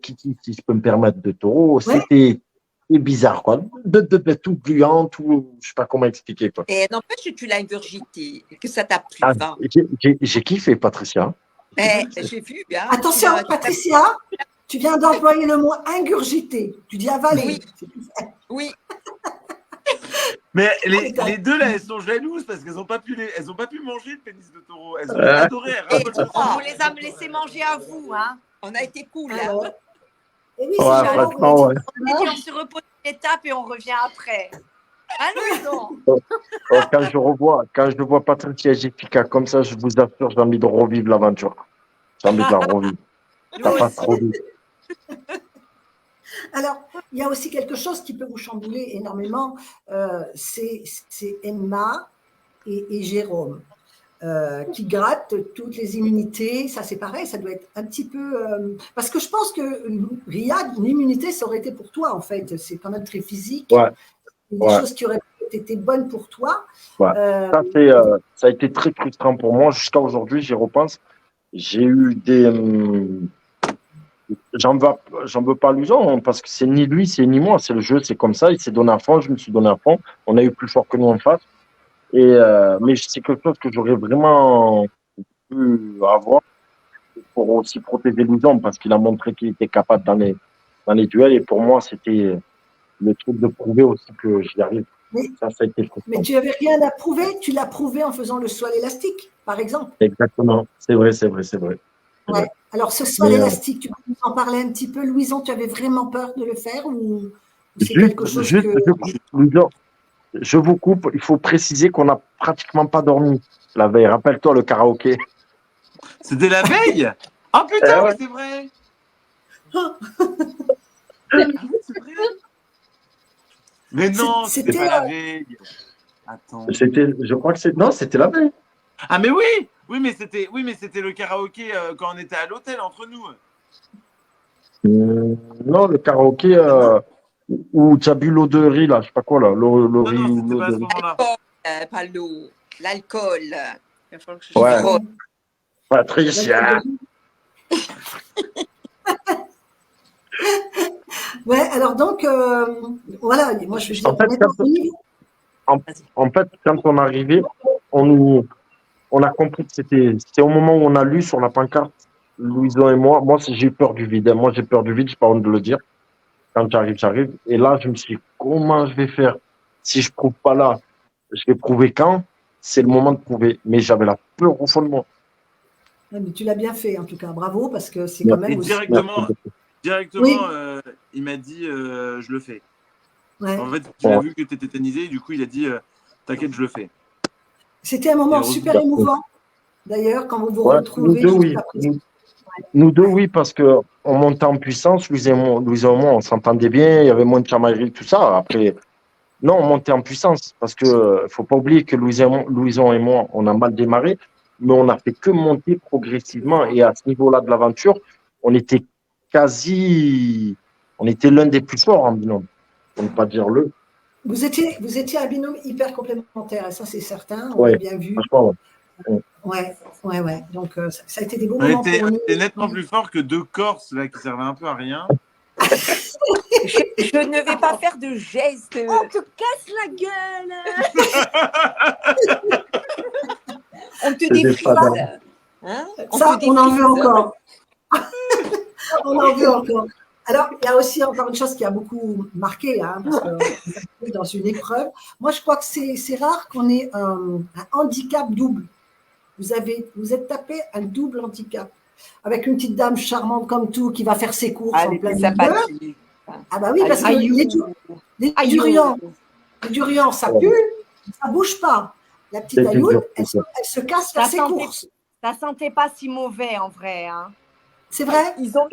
[SPEAKER 2] kiki, si je peux me permettre, de taureau, c'était bizarre, quoi. Tout gluant, tout, je sais pas comment expliquer, quoi.
[SPEAKER 6] Et n'empêche que tu l'as ingurgité, que ça t'a plu.
[SPEAKER 2] Ah, j'ai kiffé, Patricia.
[SPEAKER 6] J'ai vu bien.
[SPEAKER 1] attention, Patricia, tu viens d'employer le mot ingurgité. Tu dis avaler.
[SPEAKER 6] Oui.
[SPEAKER 3] Mais les deux là, elles sont jalouses parce qu'elles n'ont pas pu manger le pénis de taureau. Elles ont adoré.
[SPEAKER 6] Et on vous les a laissé manger à vous, hein. On a été cool. Hein.
[SPEAKER 1] Et oui,
[SPEAKER 2] Ouais,
[SPEAKER 1] c'est jaloux.
[SPEAKER 2] franchement, ouais.
[SPEAKER 6] On a dit on se repose une étape et on revient après. Ah non.
[SPEAKER 2] Quand je vois Patricia et Jessica comme ça, je vous assure, j'ai envie de revivre l'aventure. J'ai envie de la revivre. Ça passe trop vite.
[SPEAKER 1] Alors, il y a aussi quelque chose qui peut vous chambouler énormément, c'est Emma et Jérôme qui grattent toutes les immunités. Ça, c'est pareil, ça doit être un petit peu… parce que je pense que Riyad, une immunité, ça aurait été pour toi, en fait. C'est quand même très physique.
[SPEAKER 2] Ouais.
[SPEAKER 1] Des choses qui auraient été bonnes pour toi.
[SPEAKER 2] Ouais. Ça a été très frustrant pour moi. Jusqu'à aujourd'hui, j'y repense. J'ai eu des… J'en veux pas à Luson, parce que c'est ni lui, c'est ni moi. C'est le jeu, c'est comme ça. Il s'est donné à fond, je me suis donné à fond. On a eu plus fort que nous en face. Mais c'est quelque chose que j'aurais vraiment pu avoir pour aussi protéger Luson, parce qu'il a montré qu'il était capable dans les duels. Et pour moi, c'était le truc de prouver aussi que j'y arrive. Ça a été frustrant.
[SPEAKER 1] Mais tu n'avais rien à prouver. Tu l'as prouvé en faisant le saut à l'élastique, par exemple.
[SPEAKER 2] Exactement. C'est vrai.
[SPEAKER 1] Ouais. Alors, ce saut à l'élastique, tu peux nous en parler un petit peu, Louison? Tu avais vraiment peur de le faire ou c'est quelque chose
[SPEAKER 2] Louison, je vous coupe. Il faut préciser qu'on n'a pratiquement pas dormi la veille. Rappelle-toi le karaoké.
[SPEAKER 3] C'était la veille? Ah putain, c'est vrai. C'est vrai. Mais non, c'était pas la veille. Attends.
[SPEAKER 2] Je crois que c'était la veille.
[SPEAKER 3] Ah mais oui, mais c'était le karaoké quand on était à l'hôtel entre nous.
[SPEAKER 2] Non, le karaoké où tu as bu l'eau de riz là, je sais pas quoi là,
[SPEAKER 3] Non, c'était pas à ce moment-là.
[SPEAKER 6] Pas l'eau, l'alcool. Il va falloir que je
[SPEAKER 2] ouais. Patricia.
[SPEAKER 1] Ouais, alors donc, voilà, moi je vais
[SPEAKER 2] en fait, quand on est arrivé, on a compris que c'était au moment où on a lu sur la pancarte, Louison et moi, j'ai eu peur du vide. Moi, j'ai peur du vide, j'ai pas honte de le dire. Quand j'arrive. Et là, je me suis dit, comment je vais faire? Si je prouve pas là, je vais prouver quand? C'est le moment de prouver. Mais j'avais la peur au fond de moi.
[SPEAKER 1] Ouais, mais tu l'as bien fait, en tout cas. Bravo, parce que c'est quand même…
[SPEAKER 3] Et directement,
[SPEAKER 1] oui.
[SPEAKER 3] Il m'a dit, je le fais.
[SPEAKER 1] Ouais.
[SPEAKER 3] En fait, il a vu que tu étais tétanisé, et du coup, il a dit, t'inquiète, je le fais.
[SPEAKER 1] C'était un moment super émouvant, d'ailleurs, quand vous vous retrouvez.
[SPEAKER 2] Nous deux, oui. nous deux, oui, parce que on montait en puissance, Louise et moi, on s'entendait bien, il y avait moins de chamaillerie, tout ça. Après, non, on montait en puissance, parce que faut pas oublier que Louison et moi, on a mal démarré, mais on a fait que monter progressivement. Et à ce niveau-là de l'aventure, on était on était l'un des plus forts en binôme, pour ne pas dire le.
[SPEAKER 1] Vous étiez un binôme hyper complémentaire, et ça c'est certain, on
[SPEAKER 2] Ouais,
[SPEAKER 1] l'a bien vu.
[SPEAKER 2] franchement, ouais.
[SPEAKER 1] Ouais. Donc ça a été des beaux
[SPEAKER 3] On
[SPEAKER 1] moments
[SPEAKER 3] était
[SPEAKER 1] pour nous.
[SPEAKER 3] nettement plus fort que deux Corses là, qui servaient un peu à rien.
[SPEAKER 5] Je ne vais pas faire de gestes.
[SPEAKER 6] On te casse la gueule.
[SPEAKER 5] On te
[SPEAKER 2] C'est des
[SPEAKER 5] défrise.
[SPEAKER 2] fadins.
[SPEAKER 5] Hein?
[SPEAKER 1] Ça,
[SPEAKER 5] te
[SPEAKER 1] on en
[SPEAKER 5] défrise.
[SPEAKER 1] veut encore. On en veut encore. Alors, il y a aussi encore une chose qui a beaucoup marqué, hein, parce qu'on est dans une épreuve. Moi, je crois que c'est rare qu'on ait un handicap double. Vous êtes tapé un double handicap. Avec une petite dame charmante comme tout qui va faire ses courses
[SPEAKER 5] Ah,
[SPEAKER 1] en
[SPEAKER 5] elle
[SPEAKER 1] plein
[SPEAKER 5] était
[SPEAKER 1] milieu.
[SPEAKER 5] sympathique.
[SPEAKER 1] Ah bah oui, parce que
[SPEAKER 5] Aïe,
[SPEAKER 1] les
[SPEAKER 5] aïe.
[SPEAKER 1] durians, ça pue, ça bouge pas. La petite
[SPEAKER 2] C'est
[SPEAKER 1] Ayoub,
[SPEAKER 2] dur,
[SPEAKER 1] elle se casse
[SPEAKER 6] Ça
[SPEAKER 1] faire ses
[SPEAKER 6] sentait-
[SPEAKER 1] courses.
[SPEAKER 6] Ça sentait pas si mauvais en vrai. Hein.
[SPEAKER 1] C'est vrai?
[SPEAKER 5] Ils ont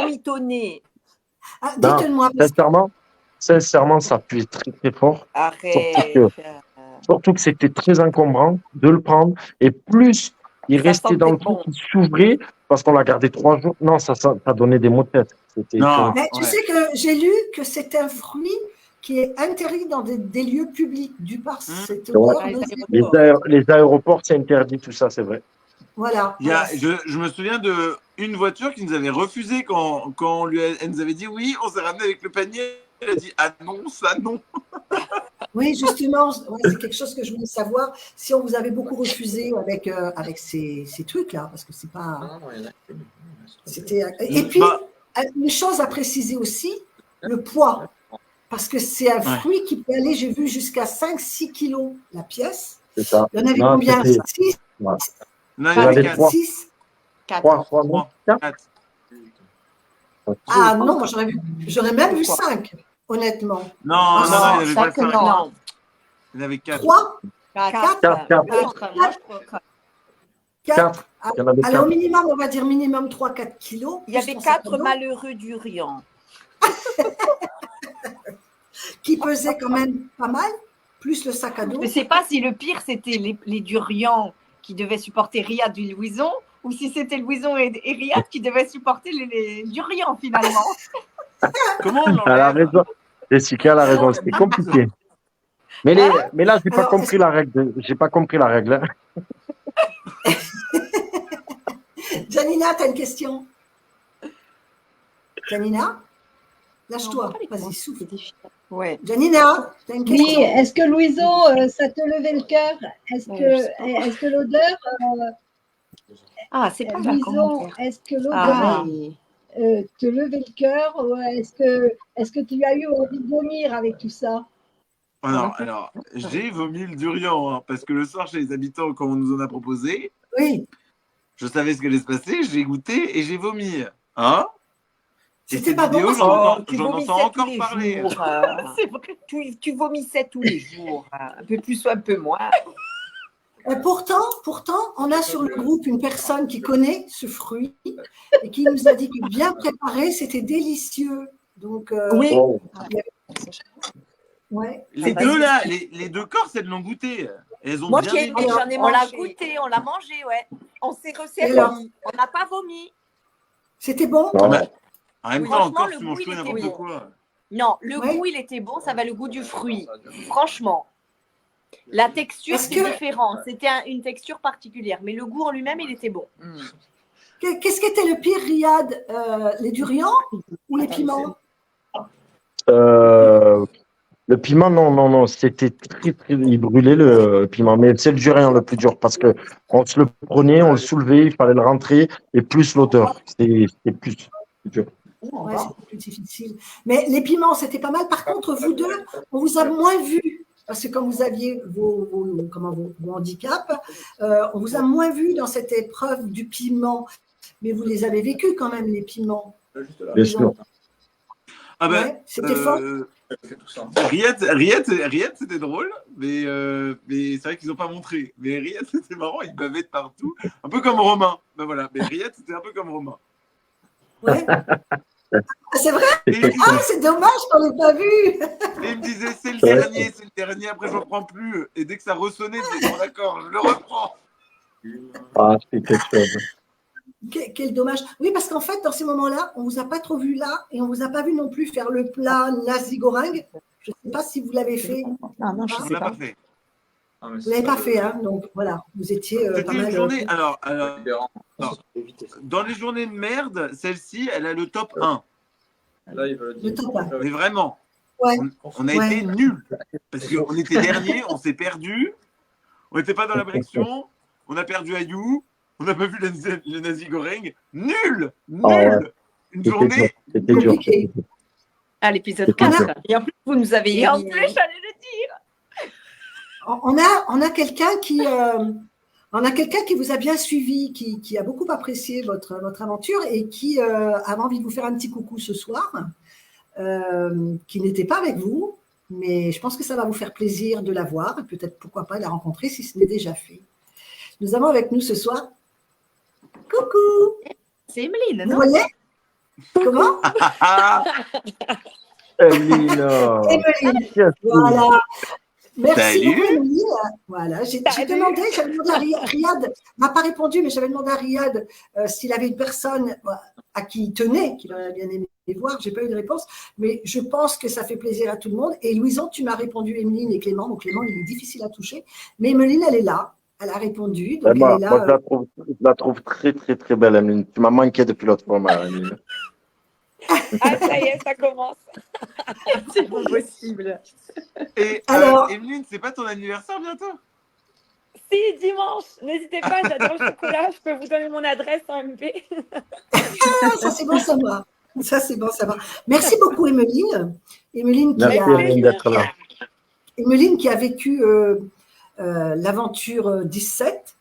[SPEAKER 5] mitonné.
[SPEAKER 1] Ah,
[SPEAKER 2] Non,
[SPEAKER 1] dites-moi. parce que-
[SPEAKER 2] sincèrement, ça pue très très fort.
[SPEAKER 5] Arrête.
[SPEAKER 2] Surtout que c'était très encombrant de le prendre. Et plus il
[SPEAKER 5] Ça
[SPEAKER 2] restait dans le
[SPEAKER 5] sentait
[SPEAKER 2] truc,
[SPEAKER 5] bon.
[SPEAKER 2] il s'ouvrait parce qu'on l'a gardé 3 jours. Non, ça donnait des maux de tête. C'était
[SPEAKER 3] Non.
[SPEAKER 1] Mais tu
[SPEAKER 3] Ouais.
[SPEAKER 1] sais que j'ai lu que c'est un fruit qui est interdit dans des lieux publics, du par cette odeur
[SPEAKER 5] Ouais.
[SPEAKER 1] nauséabonde.
[SPEAKER 2] les aéroports, c'est interdit, tout ça, c'est vrai.
[SPEAKER 1] Voilà.
[SPEAKER 3] Il y a,
[SPEAKER 1] voilà.
[SPEAKER 3] je me souviens d'une voiture qui nous avait refusé quand elle nous avait dit oui, on s'est ramené avec le panier. Elle a dit ah non, ça non.
[SPEAKER 1] Oui, justement, ouais, c'est quelque chose que je voulais savoir. Si on vous avait beaucoup refusé avec ces trucs-là, parce que c'est pas. C'était. Et puis,
[SPEAKER 3] Bah.
[SPEAKER 1] une chose à préciser aussi, le poids. Parce que c'est un
[SPEAKER 3] Ouais.
[SPEAKER 1] fruit qui peut aller, j'ai vu, jusqu'à 5-6 kilos la pièce.
[SPEAKER 2] C'est ça.
[SPEAKER 1] Il y en avait
[SPEAKER 2] Non,
[SPEAKER 1] combien?
[SPEAKER 2] c'était-
[SPEAKER 1] 6?
[SPEAKER 2] Ouais.
[SPEAKER 3] Non,
[SPEAKER 2] Il y en avait 3.
[SPEAKER 1] 6?
[SPEAKER 2] 3, non? 4.
[SPEAKER 3] 4.
[SPEAKER 1] Ah non, moi j'aurais même vu 5, honnêtement.
[SPEAKER 3] Non,
[SPEAKER 1] Ah,
[SPEAKER 3] non, il n'y avait pas
[SPEAKER 5] Chaque
[SPEAKER 3] 5.
[SPEAKER 5] non.
[SPEAKER 3] Il y en avait 4.
[SPEAKER 1] 3?
[SPEAKER 6] 4.
[SPEAKER 2] 4.
[SPEAKER 6] Moi, je crois.
[SPEAKER 2] 4. Il y en avait
[SPEAKER 1] Alors, au
[SPEAKER 2] 4.
[SPEAKER 1] minimum, on va dire minimum 3-4 kilos.
[SPEAKER 5] Il y avait 4 malheureux durians.
[SPEAKER 1] Qui pesaient quand même pas mal, plus le sac à dos.
[SPEAKER 6] Je ne sais pas si le pire, c'était les durians qui devaient supporter Riyad et Louison, ou si c'était Louison et Riyad qui devaient supporter les durians, finalement.
[SPEAKER 3] Comment on
[SPEAKER 2] Elle a
[SPEAKER 3] l'enlève?
[SPEAKER 2] raison. Jessica a raison, c'était compliqué. Mais là, j'ai pas
[SPEAKER 1] Alors,
[SPEAKER 2] compris la règle. J'ai pas compris la règle. Hein.
[SPEAKER 1] Janina, tu as une question? Janina? Lâche-toi, vas-y, souffle.
[SPEAKER 5] Ouais.
[SPEAKER 1] Janina, tu as une question?
[SPEAKER 4] Oui, est-ce que Louison, ça te levait le cœur? Est-ce que l'odeur,
[SPEAKER 6] Ah, c'est pas un
[SPEAKER 4] Louison,
[SPEAKER 6] commentaire.
[SPEAKER 4] est-ce que l'odeur
[SPEAKER 6] Ah.
[SPEAKER 4] te levait le cœur? Ou est-ce que tu as eu envie de vomir avec tout ça?
[SPEAKER 3] Alors, j'ai vomi le durian, hein, parce que le soir, chez les habitants, quand on nous en a proposé,
[SPEAKER 1] Oui,
[SPEAKER 3] je savais ce qui allait se passer, j'ai goûté et j'ai vomi. Hein? Et
[SPEAKER 1] c'était
[SPEAKER 3] cette
[SPEAKER 1] pas bon.
[SPEAKER 3] vidéo,
[SPEAKER 1] parce que-
[SPEAKER 5] Tu
[SPEAKER 3] j'en
[SPEAKER 5] vomissais
[SPEAKER 3] entends
[SPEAKER 5] tous
[SPEAKER 3] encore
[SPEAKER 5] les
[SPEAKER 3] parler.
[SPEAKER 5] jours.
[SPEAKER 6] C'est vrai.
[SPEAKER 5] Tu vomissais tous les jours. Un peu plus ou un peu moins.
[SPEAKER 1] Pourtant, on a sur le groupe une personne qui connaît ce fruit et qui nous a dit que bien préparé, c'était délicieux. Donc,
[SPEAKER 5] Oui.
[SPEAKER 2] Oh.
[SPEAKER 1] ouais.
[SPEAKER 3] Les deux là, les deux Corses, elles l'ont goûté. Elles ont
[SPEAKER 5] Moi
[SPEAKER 3] bien
[SPEAKER 5] qui ai
[SPEAKER 3] aimé.
[SPEAKER 5] aimé, j'en ai
[SPEAKER 6] On l'a
[SPEAKER 5] mangé.
[SPEAKER 6] goûté, on l'a mangé, ouais.
[SPEAKER 5] On s'est
[SPEAKER 1] Et alors
[SPEAKER 5] resservi.
[SPEAKER 6] On n'a pas vomi.
[SPEAKER 1] C'était bon?
[SPEAKER 2] Non.
[SPEAKER 3] Mais en même
[SPEAKER 5] Oui,
[SPEAKER 3] temps, en
[SPEAKER 6] franchement,
[SPEAKER 3] Corse,
[SPEAKER 6] le
[SPEAKER 3] tu
[SPEAKER 6] goût,
[SPEAKER 3] manges
[SPEAKER 6] il
[SPEAKER 3] tout et
[SPEAKER 6] était
[SPEAKER 3] n'importe
[SPEAKER 6] bon.
[SPEAKER 3] quoi.
[SPEAKER 6] Non, le
[SPEAKER 1] Ouais.
[SPEAKER 6] goût, il était bon, ça avait le goût du fruit. Franchement. La texture,
[SPEAKER 1] Est-ce
[SPEAKER 6] c'est
[SPEAKER 1] que-
[SPEAKER 6] différent. C'était une texture particulière. Mais le goût en lui-même, il était bon.
[SPEAKER 1] Qu'est-ce qui était le pire, Riyad? Les durians ou les piments?
[SPEAKER 2] Le piment, non, c'était très, il brûlait le piment, mais c'est le durian le plus dur parce que on se le prenait, on le soulevait, il fallait le rentrer et plus l'odeur, c'était plus dur.
[SPEAKER 1] Ouais, c'est plus difficile. Mais les piments, c'était pas mal. Par contre, vous deux, on vous a moins vu. Parce que comme vous aviez vos handicaps, on vous a moins vu dans cette épreuve du piment. Mais vous les avez vécus quand même, les piments.
[SPEAKER 2] Bien sûr.
[SPEAKER 3] Ah ben,
[SPEAKER 1] Ouais, c'était fort.
[SPEAKER 3] Riyad, c'était drôle, mais c'est vrai qu'ils n'ont pas montré. Mais Riyad, c'était marrant, il bavait de partout, un peu comme Romain. Ben voilà, mais Riyad, c'était un peu comme Romain.
[SPEAKER 1] Ouais. Ah, c'est vrai?
[SPEAKER 3] Et
[SPEAKER 1] Ah, c'est dommage qu'on l'ait pas vu.
[SPEAKER 3] il me disait, c'est le dernier, après j'en prends plus. Et dès que ça ressonnait, je disais, bon d'accord, je le reprends.
[SPEAKER 2] Ah, c'est quelque chose.
[SPEAKER 1] Quel dommage. Oui, parce qu'en fait, dans ces moments-là, on ne vous a pas trop vu là et on ne vous a pas vu non plus faire le plat nasi goreng. Je ne sais pas si vous l'avez fait.
[SPEAKER 6] Non, je
[SPEAKER 3] On
[SPEAKER 6] sais
[SPEAKER 3] l'a
[SPEAKER 6] pas.
[SPEAKER 3] pas fait.
[SPEAKER 1] Vous ne l'avez pas fait, hein? Donc voilà, vous étiez pas
[SPEAKER 3] C'était
[SPEAKER 1] mal.
[SPEAKER 3] une journée. Alors, dans les journées de merde, celle-ci, elle a le top 1.
[SPEAKER 1] Le top 1.
[SPEAKER 3] Mais vraiment,
[SPEAKER 1] Ouais.
[SPEAKER 3] on a été nuls. Parce qu'on était dernier, on s'est perdu. On n'était pas dans la direction. On a perdu Ayou. On n'a pas vu le nasi goreng. Nul. Une journée.
[SPEAKER 2] C'était dur.
[SPEAKER 1] Compliqué.
[SPEAKER 6] À l'épisode
[SPEAKER 2] C'était
[SPEAKER 6] 4.
[SPEAKER 2] dur.
[SPEAKER 6] Et en plus, vous nous avez
[SPEAKER 4] Et en
[SPEAKER 6] mis-
[SPEAKER 4] plus,
[SPEAKER 6] j'allais le dire.
[SPEAKER 1] On a quelqu'un qui vous a bien suivi, qui a beaucoup apprécié votre aventure et qui avait envie de vous faire un petit coucou ce soir, qui n'était pas avec vous, mais je pense que ça va vous faire plaisir de la voir et peut-être pourquoi pas la rencontrer si ce n'est déjà fait. Nous avons avec nous ce soir. Coucou.
[SPEAKER 6] C'est Emeline,
[SPEAKER 1] Vous
[SPEAKER 6] non?
[SPEAKER 1] voyez? Comment?
[SPEAKER 2] Emeline.
[SPEAKER 1] Emeline. Voilà. Merci
[SPEAKER 3] Salut.
[SPEAKER 1] beaucoup, Emeline. Voilà, j'ai demandé, j'avais demandé à Riyad, n'a pas répondu, mais j'avais demandé à Riyad s'il avait une personne à qui il tenait, qu'il aurait bien aimé voir. Je n'ai pas eu de réponse, mais je pense que ça fait plaisir à tout le monde. Et Louison, tu m'as répondu Emeline et Clément. Donc Clément, il est difficile à toucher. Mais Emeline, elle est là. Elle a répondu. Donc
[SPEAKER 2] Moi,
[SPEAKER 1] elle est là.
[SPEAKER 2] je la trouve très, très, très belle, Emeline. Tu m'as manqué depuis l'autre fois, Emeline.
[SPEAKER 7] Ah, ça y est, ça commence.
[SPEAKER 6] C'est pas possible.
[SPEAKER 3] Et
[SPEAKER 1] Alors-
[SPEAKER 3] Emeline, c'est pas ton anniversaire bientôt?
[SPEAKER 7] Si, dimanche, n'hésitez pas, j'adore le chocolat, je peux vous donner mon adresse en MP.
[SPEAKER 1] Ah, ça, c'est bon, ça va. Ça, c'est bon, ça va. Merci beaucoup, Emeline. Emeline
[SPEAKER 2] Merci, Emeline, d'être là.
[SPEAKER 1] Emeline qui a vécu l'aventure 17,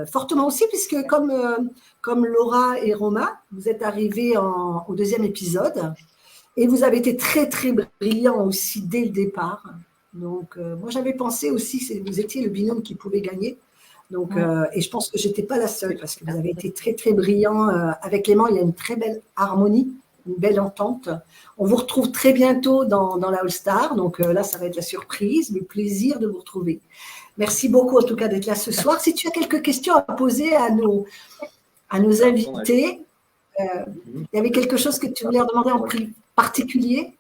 [SPEAKER 1] fortement aussi, puisque comme Laura et Romain, vous êtes arrivés au deuxième épisode et vous avez été très, très brillants aussi dès le départ. Donc, moi, j'avais pensé aussi que vous étiez le binôme qui pouvait gagner. Donc, et je pense que je n'étais pas la seule parce que vous avez été très, très brillants. Avec Clément, il y a une très belle harmonie, une belle entente. On vous retrouve très bientôt dans la All-Star. Donc là, ça va être la surprise, le plaisir de vous retrouver. Merci beaucoup en tout cas d'être là ce soir. Si tu as quelques questions à poser à nos invités, il y avait quelque chose que tu voulais leur demander en particulier?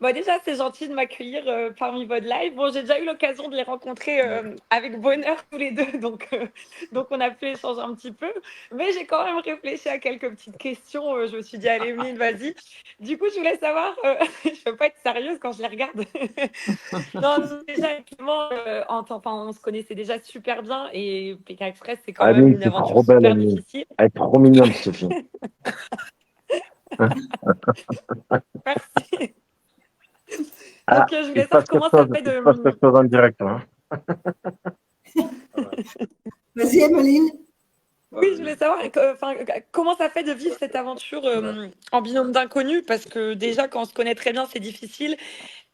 [SPEAKER 7] Bon, déjà, c'est gentil de m'accueillir parmi votre live. Bon, j'ai déjà eu l'occasion de les rencontrer avec bonheur tous les deux, donc on a pu échanger un petit peu. Mais j'ai quand même réfléchi à quelques petites questions. Je me suis dit, allez, Emeline, vas-y. Du coup, je voulais savoir, je ne peux pas être sérieuse quand je les regarde. Non, déjà, effectivement, on se connaissait déjà super bien et Pékin Express, c'est quand même une
[SPEAKER 2] c'est
[SPEAKER 7] aventure
[SPEAKER 2] trop belle,
[SPEAKER 7] super
[SPEAKER 2] Emeline.
[SPEAKER 7] difficile.
[SPEAKER 2] Elle est trop mignonne, cette fille.
[SPEAKER 7] Merci.
[SPEAKER 2] Ah,
[SPEAKER 7] Donc, je voulais savoir comment ça fait
[SPEAKER 2] il se passe quelque chose en direct. Hein.
[SPEAKER 1] Vas-y, Emeline.
[SPEAKER 7] Oui, je voulais savoir comment ça fait de vivre cette aventure en binôme d'inconnus, parce que déjà, quand on se connaît très bien, c'est difficile.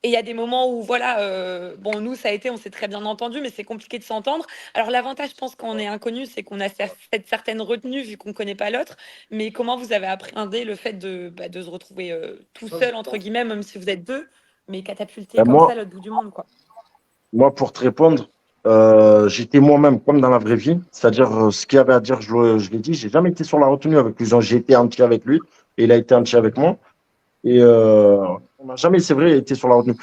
[SPEAKER 7] Et il y a des moments où, voilà, bon, nous, ça a été, on s'est très bien entendu, mais c'est compliqué de s'entendre. Alors, l'avantage, je pense, quand on est inconnu, c'est qu'on a cette certaine retenue, vu qu'on ne connaît pas l'autre. Mais comment vous avez appréhendé le fait de se retrouver tout seul, entre guillemets, même si vous êtes deux, mais catapulté comme ça à l'autre bout du monde, quoi.
[SPEAKER 2] Moi, pour te répondre, j'étais moi-même comme dans la vraie vie. C'est-à-dire, ce qu'il y avait à dire, je l'ai dit. J'ai jamais été sur la retenue avec lui. J'ai été entier avec lui et il a été entier avec moi. Et on n'a jamais, c'est vrai, été sur la retenue.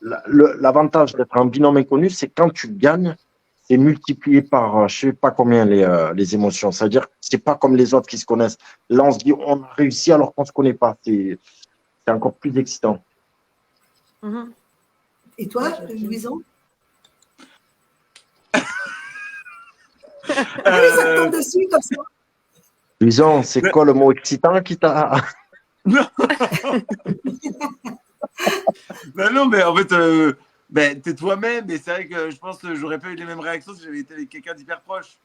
[SPEAKER 2] L'avantage d'être un binôme inconnu, c'est quand tu gagnes, c'est multiplié par je sais pas combien les émotions. C'est-à-dire, c'est pas comme les autres qui se connaissent. Là, on se dit, on a réussi alors qu'on se connaît pas. C'est encore plus excitant.
[SPEAKER 1] Et toi, Louison? Ça tombe dessus comme ça.
[SPEAKER 2] Louison, c'est quoi le mot excitant qui t'a...
[SPEAKER 3] Non. Non, mais en fait, t'es toi-même, et c'est vrai que je pense que j'aurais pas eu les mêmes réactions si j'avais été avec quelqu'un d'hyper proche.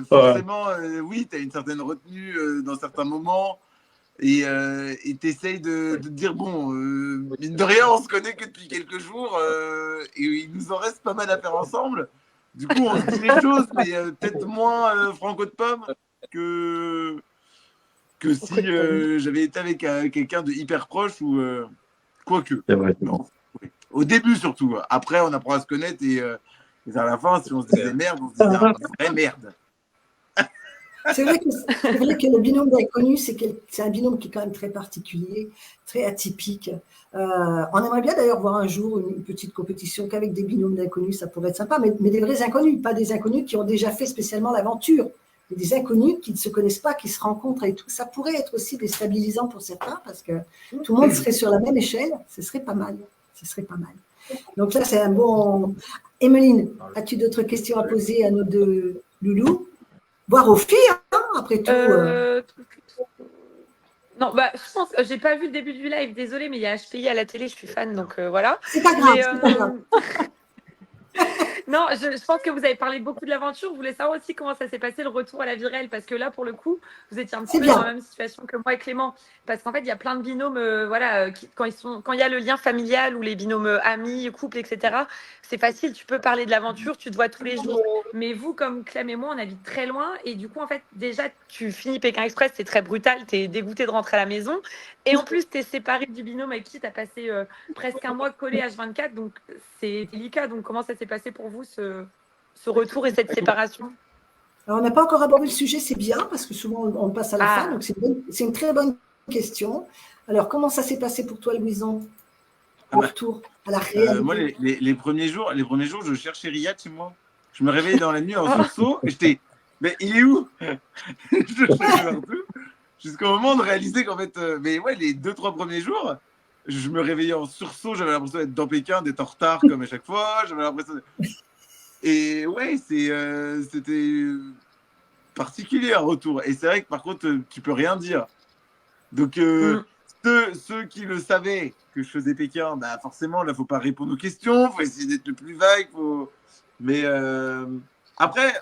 [SPEAKER 3] Forcément, oui, tu as une certaine retenue dans certains moments. Et t'essayes de te dire, bon, mine de rien, on se connaît que depuis quelques jours et il nous en reste pas mal à faire ensemble. Du coup, on se dit les choses, mais peut-être moins franco de pomme que, que si j'avais été avec quelqu'un de hyper proche ou quoique.
[SPEAKER 2] C'est vrai.
[SPEAKER 3] Non. Oui. Au début, surtout. Après, on apprend à se connaître et vers la fin, si on se disait merde, on se disait une vraie merde.
[SPEAKER 1] C'est vrai que le binôme d'inconnus, c'est un binôme qui est quand même très particulier, très atypique. On aimerait bien d'ailleurs voir un jour une petite compétition qu'avec des binômes d'inconnus, ça pourrait être sympa, mais des vrais inconnus, pas des inconnus qui ont déjà fait spécialement l'aventure, mais des inconnus qui ne se connaissent pas, qui se rencontrent et tout. Ça pourrait être aussi déstabilisant pour certains parce que tout le monde serait sur la même échelle, ce serait pas mal. Ce serait pas mal. Donc là, c'est un bon... Emeline, as-tu d'autres questions à poser à nos deux loulous? Voire aux filles, hein, après tout.
[SPEAKER 7] Non, je pense, j'ai pas vu le début du live, désolée, mais il y a HPI à la télé, je suis fan, donc voilà.
[SPEAKER 1] C'est pas grave, c'est pas grave.
[SPEAKER 7] Non, je pense que vous avez parlé beaucoup de l'aventure. Je voulais savoir aussi comment ça s'est passé le retour à la vie réelle, parce que là, pour le coup, vous étiez un petit peu dans la même situation que moi et Clément. Parce qu'en fait, il y a plein de binômes, quand il y a le lien familial ou les binômes amis, couples, etc., c'est facile, tu peux parler de l'aventure, tu te vois tous les jours. Mais vous, comme Clem et moi, on habite très loin. Et du coup, en fait, déjà, tu finis Pékin Express, c'est très brutal, tu es dégoûté de rentrer à la maison. Et en plus, tu es séparé du binôme avec qui tu as passé presque un mois collé H24. Donc, c'est délicat. Donc, comment ça s'est passé pour vous, ce retour et cette séparation?
[SPEAKER 1] Alors, on n'a pas encore abordé le sujet, c'est bien, parce que souvent, on passe à la fin. Donc, c'est une très bonne question. Alors, comment ça s'est passé pour toi, Louison, au retour à la réalité?
[SPEAKER 3] Moi, les premiers jours, je cherchais Riyad chez moi. Je me réveillais dans la nuit en sursaut et j'étais, mais il est où? Je cherchais partout. Jusqu'au moment de réaliser qu'en fait, mais ouais, les 2-3 premiers jours, je me réveillais en sursaut, j'avais l'impression d'être dans Pékin, d'être en retard comme à chaque fois, j'avais l'impression Et ouais, c'était particulier un retour. Et c'est vrai que par contre, tu peux rien dire. Donc, ceux qui le savaient que je faisais Pékin, bah forcément, là, faut pas répondre aux questions, faut essayer d'être le plus vague. Mais après,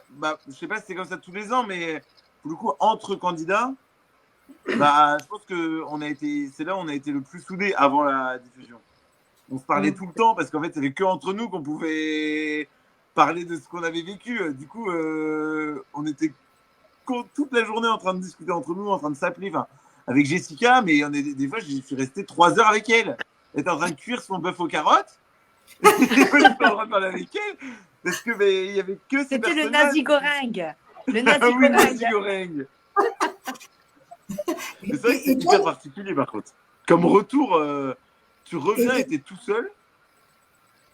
[SPEAKER 3] je sais pas si c'est comme ça tous les ans, mais pour le coup, entre candidats, je pense que c'est là où on a été le plus soudés avant la diffusion. On se parlait tout le temps parce qu'en fait, c'était que entre nous qu'on pouvait parler de ce qu'on avait vécu. Du coup, on était toute la journée en train de discuter entre nous, en train de s'appeler. Avec Jessica, mais des fois, je suis resté 3 heures avec elle. Elle était en train de cuire son bœuf aux carottes. Et je suis en train de parler avec elle parce que il y avait que ces
[SPEAKER 6] C'était
[SPEAKER 3] personnages.
[SPEAKER 6] le nazi goreng. Le
[SPEAKER 3] Oui,
[SPEAKER 6] nazi
[SPEAKER 3] nazi goreng. C'est vrai que c'est hyper particulier par contre. Comme retour, tu reviens et t'es tout seul.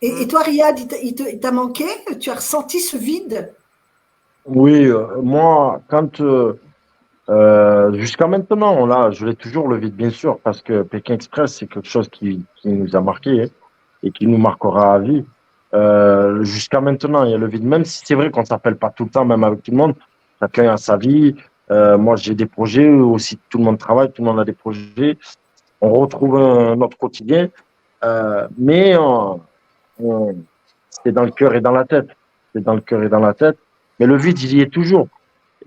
[SPEAKER 1] Et toi, Riyad, il t'a manqué? Tu as ressenti ce vide?
[SPEAKER 2] Oui, moi, quand jusqu'à maintenant, là, je l'ai toujours le vide, bien sûr, parce que Pékin Express, c'est quelque chose qui nous a marqué, hein, et qui nous marquera à vie. Jusqu'à maintenant, il y a le vide, même si c'est vrai qu'on ne s'appelle pas tout le temps, même avec tout le monde. Chacun a sa vie. Moi, j'ai des projets, aussi tout le monde travaille, tout le monde a des projets. On retrouve notre quotidien, mais c'est dans le cœur et dans la tête. C'est dans le cœur et dans la tête. Mais le vide, il y est toujours.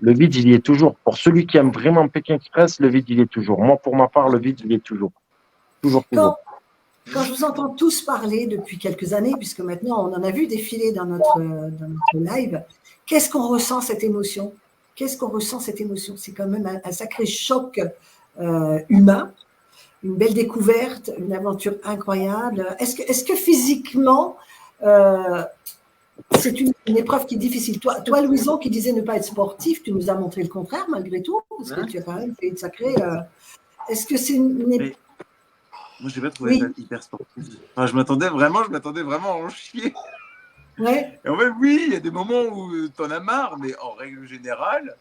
[SPEAKER 2] Le vide, il y est toujours. Pour celui qui aime vraiment Pékin Express, le vide, il y est toujours. Moi, pour ma part, le vide, il y est toujours. Toujours.
[SPEAKER 1] Quand je vous entends tous parler depuis quelques années, puisque maintenant on en a vu défiler dans notre live, qu'est-ce qu'on ressent cette émotion? Qu'est-ce qu'on ressent cette émotion? C'est quand même un sacré choc humain, une belle découverte, une aventure incroyable. Est-ce que physiquement, c'est une épreuve qui est difficile? Toi, Louison, qui disait ne pas être sportif, tu nous as montré le contraire malgré tout, parce que tu as quand même fait une sacrée. Est-ce que c'est une épreuve?
[SPEAKER 3] Moi, je n'ai pas trouvé ça hyper sportif. Enfin, je m'attendais vraiment à en chier.
[SPEAKER 1] Ouais.
[SPEAKER 3] Et en fait, oui, il y a des moments où tu en as marre, mais en règle générale,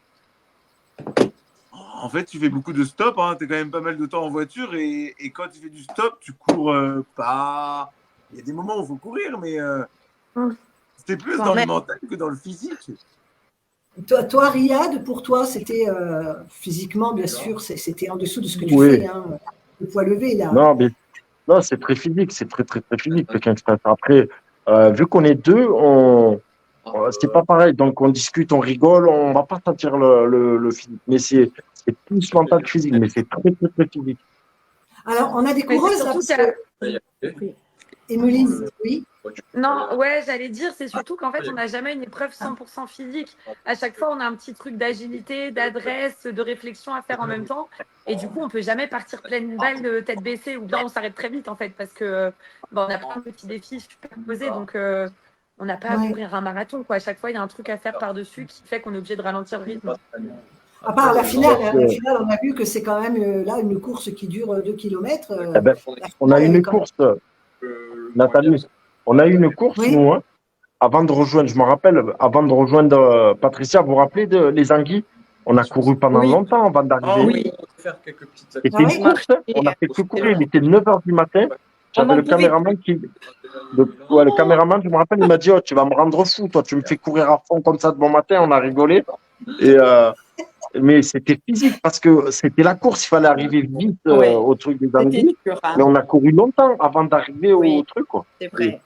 [SPEAKER 3] en fait, tu fais beaucoup de stop. Hein, tu es quand même pas mal de temps en voiture. Et quand tu fais du stop, tu cours pas. Il y a des moments où il faut courir, mais c'est plus dans le mental que dans le physique.
[SPEAKER 1] Toi, Riyad, pour toi, c'était physiquement, bien sûr, c'était en dessous de ce que tu fais. Hein, le poids levé, là.
[SPEAKER 2] Non, c'est très physique. C'est très, très, très physique, Pékin Express. Après, vu qu'on est deux, c'est pas pareil. Donc, on discute, on rigole, on va pas sentir le physique. Mais c'est c'est plus mental que physique, mais c'est très, très, très physique.
[SPEAKER 1] Alors, on a des
[SPEAKER 7] Mais c'est
[SPEAKER 1] coureuses là,
[SPEAKER 7] surtout
[SPEAKER 1] parce que Emeline, oui.
[SPEAKER 7] Non, ouais, j'allais dire, c'est surtout qu'en fait, on n'a jamais une épreuve 100% physique. À chaque fois, on a un petit truc d'agilité, d'adresse, de réflexion à faire en même temps. Et du coup, on peut jamais partir pleine balle de tête baissée ou bien on s'arrête très vite en fait parce que on a plein de petits défis superposés. Donc, on n'a pas à
[SPEAKER 1] Ouais.
[SPEAKER 7] courir un marathon. Quoi. À chaque fois, il y a un truc à faire par-dessus qui fait qu'on est obligé de ralentir le rythme.
[SPEAKER 1] À part la finale, on a vu que c'est quand même là une course qui dure 2 km.
[SPEAKER 2] Eh ben, on a une course, Nathalie, on a eu une course,
[SPEAKER 1] Oui.
[SPEAKER 2] nous, hein, avant de rejoindre, je me rappelle, avant de rejoindre Patricia, vous vous rappelez les anguilles? On a couru pendant
[SPEAKER 7] Oui.
[SPEAKER 2] longtemps avant d'arriver.
[SPEAKER 7] Oui.
[SPEAKER 2] C'était
[SPEAKER 1] Ah oui.
[SPEAKER 2] une course, hein. On a fait que courir, il était 9h du matin. J'avais le caméraman le caméraman, je me rappelle, il m'a dit, oh, tu vas me rendre fou, toi, tu me fais courir à fond comme ça de bon matin, on a rigolé. Mais c'était physique parce que c'était la course, il fallait arriver vite au truc des anguilles.
[SPEAKER 5] C'était dur, hein.
[SPEAKER 2] Mais on a couru longtemps avant d'arriver au truc, quoi.
[SPEAKER 5] C'est vrai.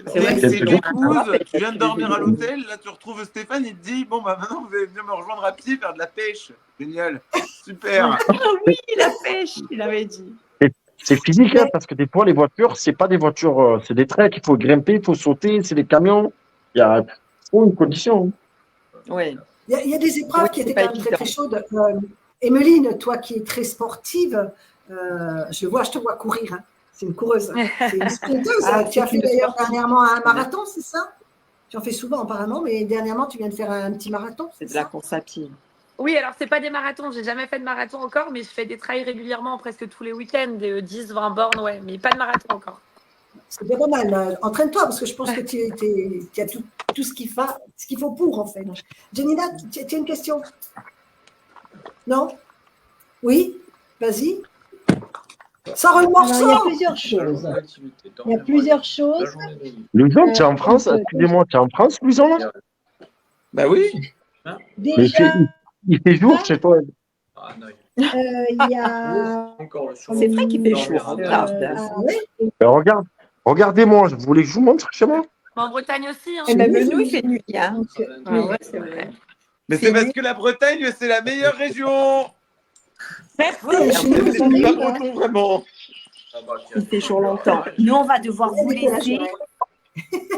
[SPEAKER 3] C'est vrai que
[SPEAKER 2] C'est
[SPEAKER 3] c'est
[SPEAKER 2] dur.
[SPEAKER 3] l'épouse, tu viens de dormir à l'hôtel, là tu retrouves Stéphane, il te dit bon bah maintenant vous allez venir me rejoindre à pied faire de la pêche. Génial, super.
[SPEAKER 5] Oui, la pêche, il avait dit.
[SPEAKER 2] C'est physique, hein, parce que des fois, les voitures, c'est pas des voitures, c'est des treks, il faut grimper, il faut sauter, c'est des camions. Il faut une condition.
[SPEAKER 5] Oui.
[SPEAKER 1] Il y a des épreuves
[SPEAKER 5] Oui,
[SPEAKER 1] qui
[SPEAKER 5] c'est
[SPEAKER 1] étaient
[SPEAKER 5] pas
[SPEAKER 1] quand même très, très
[SPEAKER 5] évident.
[SPEAKER 1] chaudes. Emeline, toi qui es très sportive, je te vois courir. Hein. C'est une coureuse. C'est une sprinteuse.
[SPEAKER 5] Ah,
[SPEAKER 1] Tu as
[SPEAKER 5] c'est
[SPEAKER 1] fait
[SPEAKER 5] une
[SPEAKER 1] d'ailleurs
[SPEAKER 5] sportive.
[SPEAKER 1] dernièrement un marathon, c'est ça? Tu en fais souvent apparemment, mais dernièrement, tu viens de faire un petit marathon.
[SPEAKER 5] C'est de la course à pied.
[SPEAKER 7] Oui, alors c'est pas des marathons, j'ai jamais fait de marathon encore, mais je fais des trails régulièrement, presque tous les week-ends, de 10-20 bornes, ouais, mais pas de marathon encore.
[SPEAKER 1] C'est bien pas mal. Entraîne-toi, parce que je pense que tu as tout ce qu'il faut pour, en fait. Janina, tu as une question? Non? Oui? Vas-y. Sors le
[SPEAKER 4] Alors, il y a
[SPEAKER 1] morceau!
[SPEAKER 4] plusieurs choses. Il y a plusieurs choses.
[SPEAKER 2] Louison, tu es en France?
[SPEAKER 4] donc,
[SPEAKER 2] Excusez-moi, tu es en France, Louison, là?
[SPEAKER 3] Bah oui.
[SPEAKER 2] Mais
[SPEAKER 4] Déjà,
[SPEAKER 2] il fait jour chez toi.
[SPEAKER 4] il y a.
[SPEAKER 5] C'est vrai qu'il fait chaud. Regarde.
[SPEAKER 2] Regardez-moi, je voulais que je vous montre chez moi.
[SPEAKER 7] En Bretagne aussi, hein.
[SPEAKER 5] Et même nous, il fait nuit. Hein.
[SPEAKER 4] Donc,
[SPEAKER 5] Ah ouais, c'est vrai.
[SPEAKER 3] Mais c'est parce que la Bretagne, c'est la meilleure région.
[SPEAKER 1] Chez nous,
[SPEAKER 3] C'est
[SPEAKER 1] on est
[SPEAKER 3] pas
[SPEAKER 1] là.
[SPEAKER 3] breton vraiment.
[SPEAKER 5] Il fait chaud longtemps.
[SPEAKER 6] Nous, on va devoir vous laisser.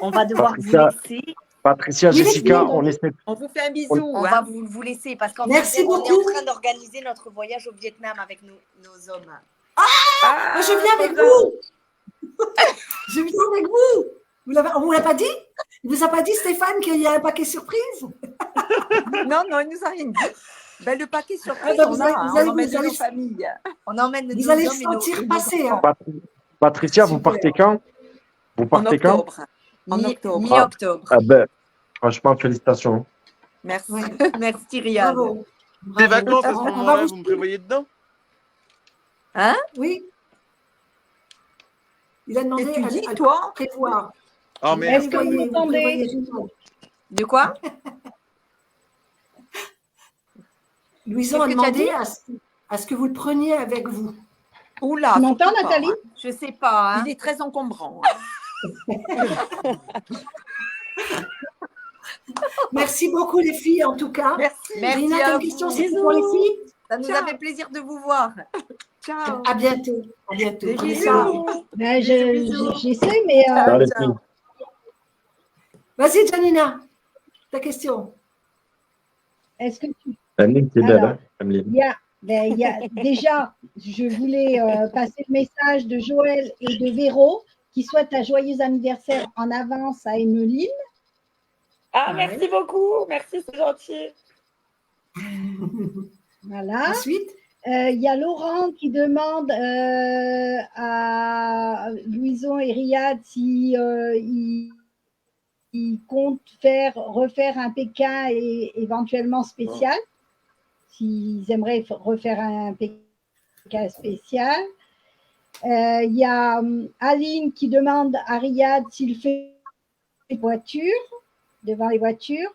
[SPEAKER 6] On va devoir vous
[SPEAKER 2] Patricia.
[SPEAKER 6] laisser.
[SPEAKER 2] Patricia,
[SPEAKER 1] Oui,
[SPEAKER 2] Jessica,
[SPEAKER 1] oui,
[SPEAKER 2] on essaie.
[SPEAKER 5] On vous fait un bisou.
[SPEAKER 6] On
[SPEAKER 5] hein.
[SPEAKER 6] va vous laisser parce qu'en
[SPEAKER 1] Merci
[SPEAKER 6] fait, on est en
[SPEAKER 1] beaucoup.
[SPEAKER 6] train d'organiser notre voyage au Vietnam avec nos hommes.
[SPEAKER 7] Ah,
[SPEAKER 1] Moi, je viens avec vous. Je viens avec vous. On vous l'a pas dit? Il vous a pas dit, Stéphane, qu'il y a un paquet surprise?
[SPEAKER 5] Non, il nous a rien dit. Ben, le paquet surprise,
[SPEAKER 1] Ah, bah,
[SPEAKER 5] on a, hein, on emmène
[SPEAKER 1] vous allez-
[SPEAKER 5] nos familles.
[SPEAKER 6] On emmène
[SPEAKER 1] Vous
[SPEAKER 6] nos
[SPEAKER 1] allez
[SPEAKER 6] hommes
[SPEAKER 1] le
[SPEAKER 6] et nos
[SPEAKER 1] sentir passer. Hein.
[SPEAKER 2] Patricia, vous
[SPEAKER 1] Super.
[SPEAKER 2] partez quand? Vous
[SPEAKER 5] En
[SPEAKER 2] partez quand?
[SPEAKER 5] octobre. En octobre.
[SPEAKER 6] mi-octobre.
[SPEAKER 2] Ah ben, franchement, félicitations.
[SPEAKER 5] Merci.
[SPEAKER 1] Ouais.
[SPEAKER 6] Merci, Riyad.
[SPEAKER 1] Bravo.
[SPEAKER 3] Des
[SPEAKER 1] Bravo.
[SPEAKER 3] vacances à ce
[SPEAKER 1] On va
[SPEAKER 3] moment-là,
[SPEAKER 1] vous
[SPEAKER 3] vous me prévoyez dedans?
[SPEAKER 1] Oui. Il a demandé
[SPEAKER 5] Qu'est-ce que tu dis,
[SPEAKER 1] à
[SPEAKER 5] toi?
[SPEAKER 1] prévoir.
[SPEAKER 3] Oh merde.
[SPEAKER 4] Est-ce que vous m'entendez?
[SPEAKER 6] De quoi?
[SPEAKER 1] Louison a
[SPEAKER 6] Qu'est-ce que tu as
[SPEAKER 1] demandé
[SPEAKER 6] dit
[SPEAKER 1] à ce que vous le preniez avec vous.
[SPEAKER 5] Oula.
[SPEAKER 4] Tu m'entends,
[SPEAKER 5] surtout pas,
[SPEAKER 4] Nathalie?
[SPEAKER 5] hein.
[SPEAKER 6] Je sais pas. Hein.
[SPEAKER 5] Il est très encombrant. Hein.
[SPEAKER 1] Merci beaucoup, les filles, en tout cas.
[SPEAKER 5] Merci.
[SPEAKER 6] Merci
[SPEAKER 1] Rina,
[SPEAKER 6] à
[SPEAKER 1] t'as une
[SPEAKER 6] vous.
[SPEAKER 1] question, c'est pour les filles?
[SPEAKER 6] Ça nous
[SPEAKER 5] Ciao.
[SPEAKER 6] a fait plaisir de vous voir.
[SPEAKER 5] Ciao.
[SPEAKER 1] À bientôt. À bientôt.
[SPEAKER 5] Des
[SPEAKER 1] Prenez ça.
[SPEAKER 5] bisous.
[SPEAKER 4] Ben,
[SPEAKER 6] Bisous.
[SPEAKER 4] j'essaie, mais
[SPEAKER 2] Dans les
[SPEAKER 5] ciao.
[SPEAKER 2] filles.
[SPEAKER 1] Vas-y, Janina, ta question.
[SPEAKER 4] est-ce que tu.
[SPEAKER 2] Emeline, c'est belle,
[SPEAKER 4] Alors,
[SPEAKER 2] hein, Emeline.
[SPEAKER 4] il y a déjà, je voulais passer le message de Joël et de Véro qui souhaitent un joyeux anniversaire en avance à Emeline.
[SPEAKER 7] Ah, merci beaucoup, merci, c'est gentil.
[SPEAKER 4] Voilà.
[SPEAKER 1] Ensuite,
[SPEAKER 4] Il y a Laurent qui demande à Louison et Riyad si ils comptent refaire un Pékin et éventuellement spécial, s'ils aimeraient refaire un Pékin spécial. Il y a Aline qui demande à Riyad s'il fait des voitures, devant les voitures.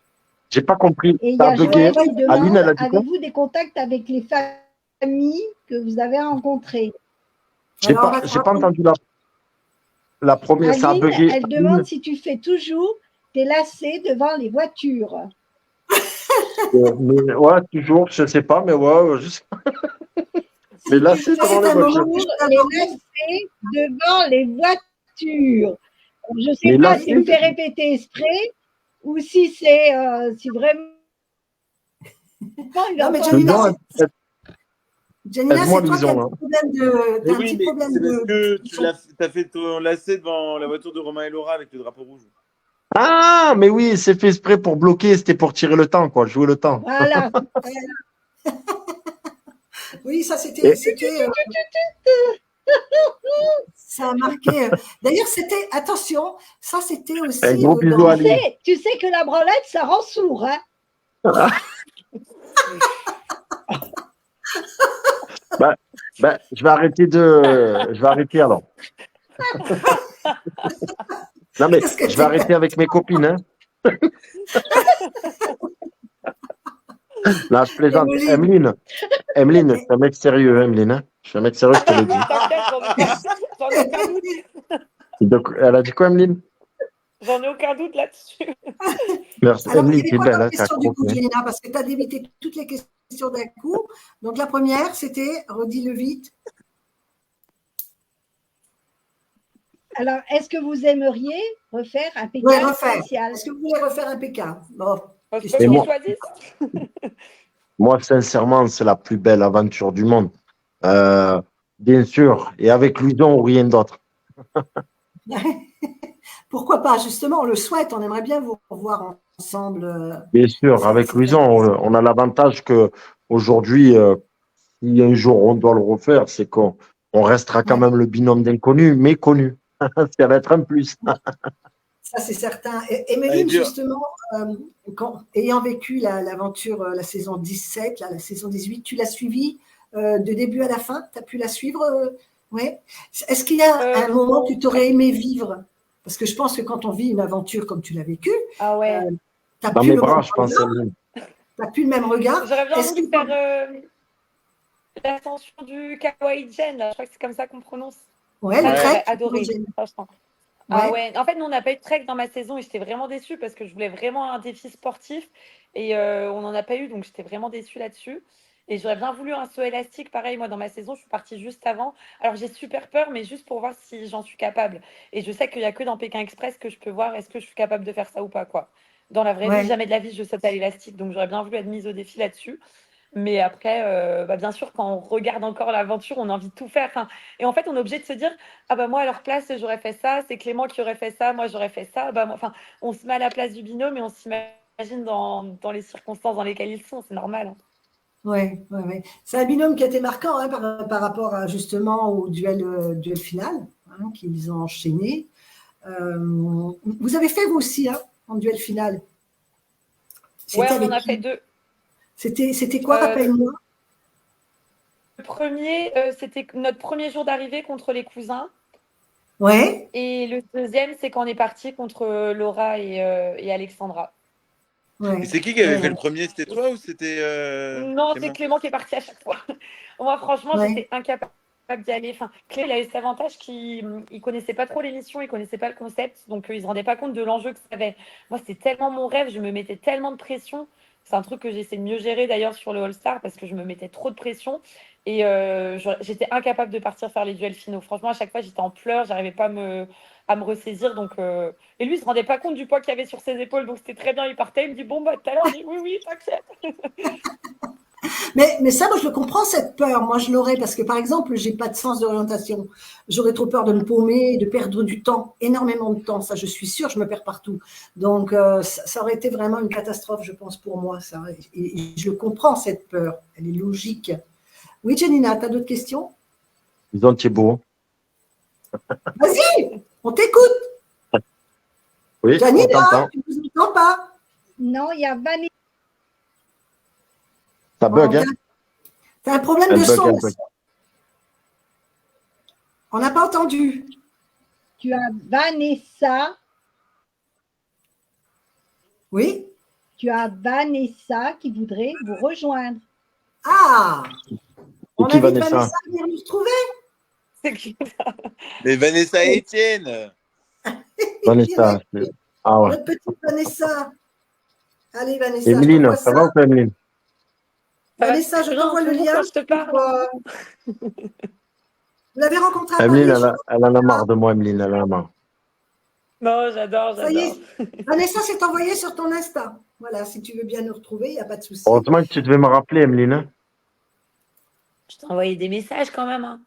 [SPEAKER 2] J'ai pas compris.
[SPEAKER 4] Et il y
[SPEAKER 2] Ça a
[SPEAKER 4] a
[SPEAKER 2] bugué.
[SPEAKER 4] Joël qui
[SPEAKER 2] Aline,
[SPEAKER 4] demande,
[SPEAKER 2] elle a dit quoi?
[SPEAKER 4] avez-vous des contacts avec les familles que vous avez rencontrées?
[SPEAKER 2] J'ai
[SPEAKER 1] Alors, on va
[SPEAKER 2] pas entendu la première. Ça a
[SPEAKER 4] Aline,
[SPEAKER 2] bugué.
[SPEAKER 4] elle demande si tu fais toujours tes lacets devant les voitures.
[SPEAKER 2] Mais ouais, toujours, je sais pas, mais ouais, mais là, c'est
[SPEAKER 1] Ça,
[SPEAKER 2] devant
[SPEAKER 1] c'est
[SPEAKER 2] les
[SPEAKER 1] un moment
[SPEAKER 2] voitures.
[SPEAKER 1] que je
[SPEAKER 4] Les
[SPEAKER 1] t'aborde.
[SPEAKER 4] lacets devant les voitures. Je ne sais
[SPEAKER 2] Les
[SPEAKER 4] pas si
[SPEAKER 2] lacets,
[SPEAKER 4] vous fait répéter exprès ou si c'est si vraiment il
[SPEAKER 1] Non, mais
[SPEAKER 4] entend.
[SPEAKER 1] Janina,
[SPEAKER 2] non,
[SPEAKER 1] Janina,
[SPEAKER 2] aide-moi,
[SPEAKER 1] c'est toi qui as un
[SPEAKER 2] Louison,
[SPEAKER 1] petit
[SPEAKER 2] là.
[SPEAKER 1] problème de.
[SPEAKER 3] Mais
[SPEAKER 1] T'as un
[SPEAKER 3] oui,
[SPEAKER 1] petit
[SPEAKER 3] mais
[SPEAKER 1] problème
[SPEAKER 3] c'est parce
[SPEAKER 1] de.
[SPEAKER 3] que as fait ton lacet devant la voiture de Romain et Laura avec le drapeau rouge.
[SPEAKER 2] Ah, mais oui, c'est fait exprès pour bloquer, c'était pour tirer le temps, quoi, jouer le temps.
[SPEAKER 4] Voilà.
[SPEAKER 1] Oui, ça,
[SPEAKER 2] Et,
[SPEAKER 1] ça a marqué. D'ailleurs, c'était. Attention, ça, c'était
[SPEAKER 2] un
[SPEAKER 1] aussi
[SPEAKER 2] gros bisou
[SPEAKER 1] dans.
[SPEAKER 2] à Ali.
[SPEAKER 4] Tu sais que la branlette, ça rend sourd. Hein.
[SPEAKER 2] Je vais arrêter alors. Non, mais
[SPEAKER 1] Qu'est-ce que
[SPEAKER 2] je vais
[SPEAKER 1] t'es.
[SPEAKER 2] arrêter avec mes copines, hein. Là, je plaisante.
[SPEAKER 1] Emeline.
[SPEAKER 2] Emeline, je suis un mec sérieux, Emeline, hein. Je suis un mec sérieux, je te le dis.
[SPEAKER 7] T'inquiète, j'en ai aucun doute.
[SPEAKER 2] Donc, elle a dit quoi, Emeline?
[SPEAKER 7] J'en ai aucun doute là-dessus.
[SPEAKER 2] Merci.
[SPEAKER 1] Alors, il y
[SPEAKER 2] Emeline,
[SPEAKER 1] avait
[SPEAKER 2] t'es
[SPEAKER 1] quoi
[SPEAKER 2] belle,
[SPEAKER 1] comme
[SPEAKER 2] hein, t'as
[SPEAKER 1] question du coup,
[SPEAKER 2] croqué.
[SPEAKER 1] Janina? Parce que tu as débité toutes les questions d'un coup. Donc, la première, c'était, redis-le vite.
[SPEAKER 4] Alors, est-ce que vous aimeriez refaire un
[SPEAKER 1] Oui,
[SPEAKER 4] pétard
[SPEAKER 1] refaire.
[SPEAKER 4] spécial?
[SPEAKER 1] Est-ce que vous voulez refaire un PK? Bon,
[SPEAKER 7] Je peux
[SPEAKER 2] Et
[SPEAKER 1] question.
[SPEAKER 7] qu'ils
[SPEAKER 2] moi,
[SPEAKER 7] choisissent.
[SPEAKER 2] moi, sincèrement, c'est la plus belle aventure du monde. Euh, Bien sûr, et avec Louison ou rien d'autre.
[SPEAKER 1] Pourquoi pas? Justement, on le souhaite. On aimerait bien vous revoir ensemble.
[SPEAKER 2] Bien sûr, avec
[SPEAKER 1] Ça ferait
[SPEAKER 2] Louison,
[SPEAKER 1] plaisir.
[SPEAKER 2] on a l'avantage que aujourd'hui, si un jour on doit le refaire, c'est qu'on restera quand
[SPEAKER 1] Ouais.
[SPEAKER 2] même le binôme d'inconnu, mais connu. Ça va être un plus.
[SPEAKER 1] Ça, c'est certain. Et
[SPEAKER 3] Allez,
[SPEAKER 1] Emeline,
[SPEAKER 3] puis,
[SPEAKER 1] justement, ayant vécu l'aventure, la saison 17, la saison 18, tu l'as suivie de début à la fin? Tu as pu la suivre? Ouais. Est-ce qu'il y a un moment que tu aurais aimé vivre? Parce que je pense que quand on vit une aventure comme tu l'as vécue,
[SPEAKER 7] Ah ouais.
[SPEAKER 1] tu n'as
[SPEAKER 2] Dans
[SPEAKER 1] plus
[SPEAKER 2] mes
[SPEAKER 1] le
[SPEAKER 2] bras,
[SPEAKER 1] même
[SPEAKER 2] je pense,
[SPEAKER 1] regard.
[SPEAKER 2] Emeline.
[SPEAKER 1] Tu plus le même regard.
[SPEAKER 7] J'aurais bien
[SPEAKER 1] Est-ce
[SPEAKER 7] voulu
[SPEAKER 1] que
[SPEAKER 7] faire l'ascension du Kawaii Gen, là. Je crois que c'est comme ça qu'on prononce.
[SPEAKER 1] ouais,
[SPEAKER 7] Ça,
[SPEAKER 1] le
[SPEAKER 7] j'aurais
[SPEAKER 1] trek,
[SPEAKER 7] adoré, franchement. Ah
[SPEAKER 1] ouais.
[SPEAKER 7] ouais, en fait, nous, on n'a pas eu de trek dans ma saison et j'étais vraiment déçue parce que je voulais vraiment un défi sportif et on n'en a pas eu, donc j'étais vraiment déçue là-dessus. Et j'aurais bien voulu un saut élastique, pareil, moi, dans ma saison, je suis partie juste avant. Alors, j'ai super peur, mais juste pour voir si j'en suis capable. Et je sais qu'il n'y a que dans Pékin Express que je peux voir est-ce que je suis capable de faire ça ou pas, quoi. Dans la vraie vie,
[SPEAKER 1] Ouais.
[SPEAKER 7] jamais de la vie, je saute à l'élastique, donc j'aurais bien voulu être mise au défi là-dessus. Mais après, bien sûr, quand on regarde encore l'aventure, on a envie de tout faire. Enfin, et en fait, on est obligé de se dire, ah bah moi, à leur place, j'aurais fait ça. C'est Clément qui aurait fait ça. Moi, j'aurais fait ça. Bah, enfin, on se met à la place du binôme et on s'imagine dans les circonstances dans lesquelles ils sont. C'est normal. Hein.
[SPEAKER 1] Ouais. C'est un binôme qui a été marquant hein, par rapport à, justement au duel final hein, qu'ils ont enchaîné. Vous avez fait vous aussi hein, en duel final.
[SPEAKER 7] Ouais,
[SPEAKER 1] C'était
[SPEAKER 7] on en
[SPEAKER 1] avec
[SPEAKER 7] a
[SPEAKER 1] qui?
[SPEAKER 7] fait deux.
[SPEAKER 1] C'était quoi,
[SPEAKER 7] Le
[SPEAKER 1] rappelle-moi?
[SPEAKER 7] premier, c'était notre premier jour d'arrivée contre les cousins.
[SPEAKER 1] Ouais.
[SPEAKER 7] Et le deuxième, c'est quand on est parti contre Laura et Alexandra.
[SPEAKER 1] Ouais.
[SPEAKER 3] Et c'est qui avait fait le premier? C'était toi ou c'était
[SPEAKER 7] Non, c'est
[SPEAKER 3] Clément?
[SPEAKER 7] Clément qui est parti à chaque fois. Moi, franchement,
[SPEAKER 1] Ouais.
[SPEAKER 7] j'étais incapable d'y aller. Enfin, Clément, il a eu cet avantage qu'il ne connaissait pas trop l'émission, il ne connaissait pas le concept, donc il ne se rendait pas compte de l'enjeu que ça avait. Moi, c'était tellement mon rêve, je me mettais tellement de pression. C'est un truc que j'essaie de mieux gérer d'ailleurs sur le All-Star parce que je me mettais trop de pression et j'étais incapable de partir faire les duels finaux. Franchement, à chaque fois, j'étais en pleurs, j'arrivais pas à me ressaisir. Donc, et lui, il se rendait pas compte du poids qu'il y avait sur ses épaules, donc c'était très bien. Il partait, il me dit bon bah tout à l'heure, je dis oui, t'inquiète.
[SPEAKER 1] Mais ça, moi, je le comprends, cette peur. Moi, je l'aurais parce que, par exemple, j'ai pas de sens d'orientation. J'aurais trop peur de me paumer, de perdre du temps, énormément de temps. Ça, je suis sûre, je me perds partout. Donc, ça aurait été vraiment une catastrophe, je pense, pour moi. Ça. Et je comprends, cette peur. Elle est logique. Oui, Janina, tu as d'autres questions?
[SPEAKER 2] Ils ont Thibaut.
[SPEAKER 1] Vas-y, on t'écoute.
[SPEAKER 2] Oui, on
[SPEAKER 1] Janina,
[SPEAKER 2] t'entend.
[SPEAKER 1] tu ne nous entends pas?
[SPEAKER 4] Non, il y a Vanessa.
[SPEAKER 2] Ça bug, hein?
[SPEAKER 1] Tu as un problème
[SPEAKER 2] Elle
[SPEAKER 1] de
[SPEAKER 2] bug,
[SPEAKER 1] son.
[SPEAKER 2] elle bug.
[SPEAKER 1] On n'a pas entendu.
[SPEAKER 4] Tu as Vanessa.
[SPEAKER 1] Oui?
[SPEAKER 4] Tu as Vanessa qui voudrait vous rejoindre.
[SPEAKER 1] Ah! On
[SPEAKER 2] qui,
[SPEAKER 1] invite
[SPEAKER 2] Vanessa?
[SPEAKER 1] Vanessa à venir nous retrouver.
[SPEAKER 7] C'est qui ça?
[SPEAKER 3] Mais Vanessa et Étienne.
[SPEAKER 2] Vanessa. Ah ouais.
[SPEAKER 1] Notre petite Vanessa. Allez, Vanessa, je
[SPEAKER 2] Emeline,
[SPEAKER 1] t'envoie
[SPEAKER 2] ça
[SPEAKER 1] ça.
[SPEAKER 2] va ou pas, Emeline?
[SPEAKER 7] Ça va
[SPEAKER 1] Vanessa, je
[SPEAKER 7] très bien en
[SPEAKER 1] t'envoie
[SPEAKER 7] ce
[SPEAKER 1] le
[SPEAKER 7] moment
[SPEAKER 1] lien.
[SPEAKER 7] quand je te parle.
[SPEAKER 1] Vous l'avez rencontré à
[SPEAKER 2] Emeline,
[SPEAKER 1] Paris, je crois.
[SPEAKER 2] elle en a marre de moi, Emeline, elle en a marre.
[SPEAKER 7] Non, j'adore,
[SPEAKER 1] Ça y
[SPEAKER 7] j'adore.
[SPEAKER 1] est, Vanessa s'est envoyée sur ton Insta. Voilà, si tu veux bien nous retrouver, il n'y a pas de souci.
[SPEAKER 2] Heureusement que tu devais me rappeler, Emeline. Hein.
[SPEAKER 7] Je t'ai envoyé des messages quand même. Hein.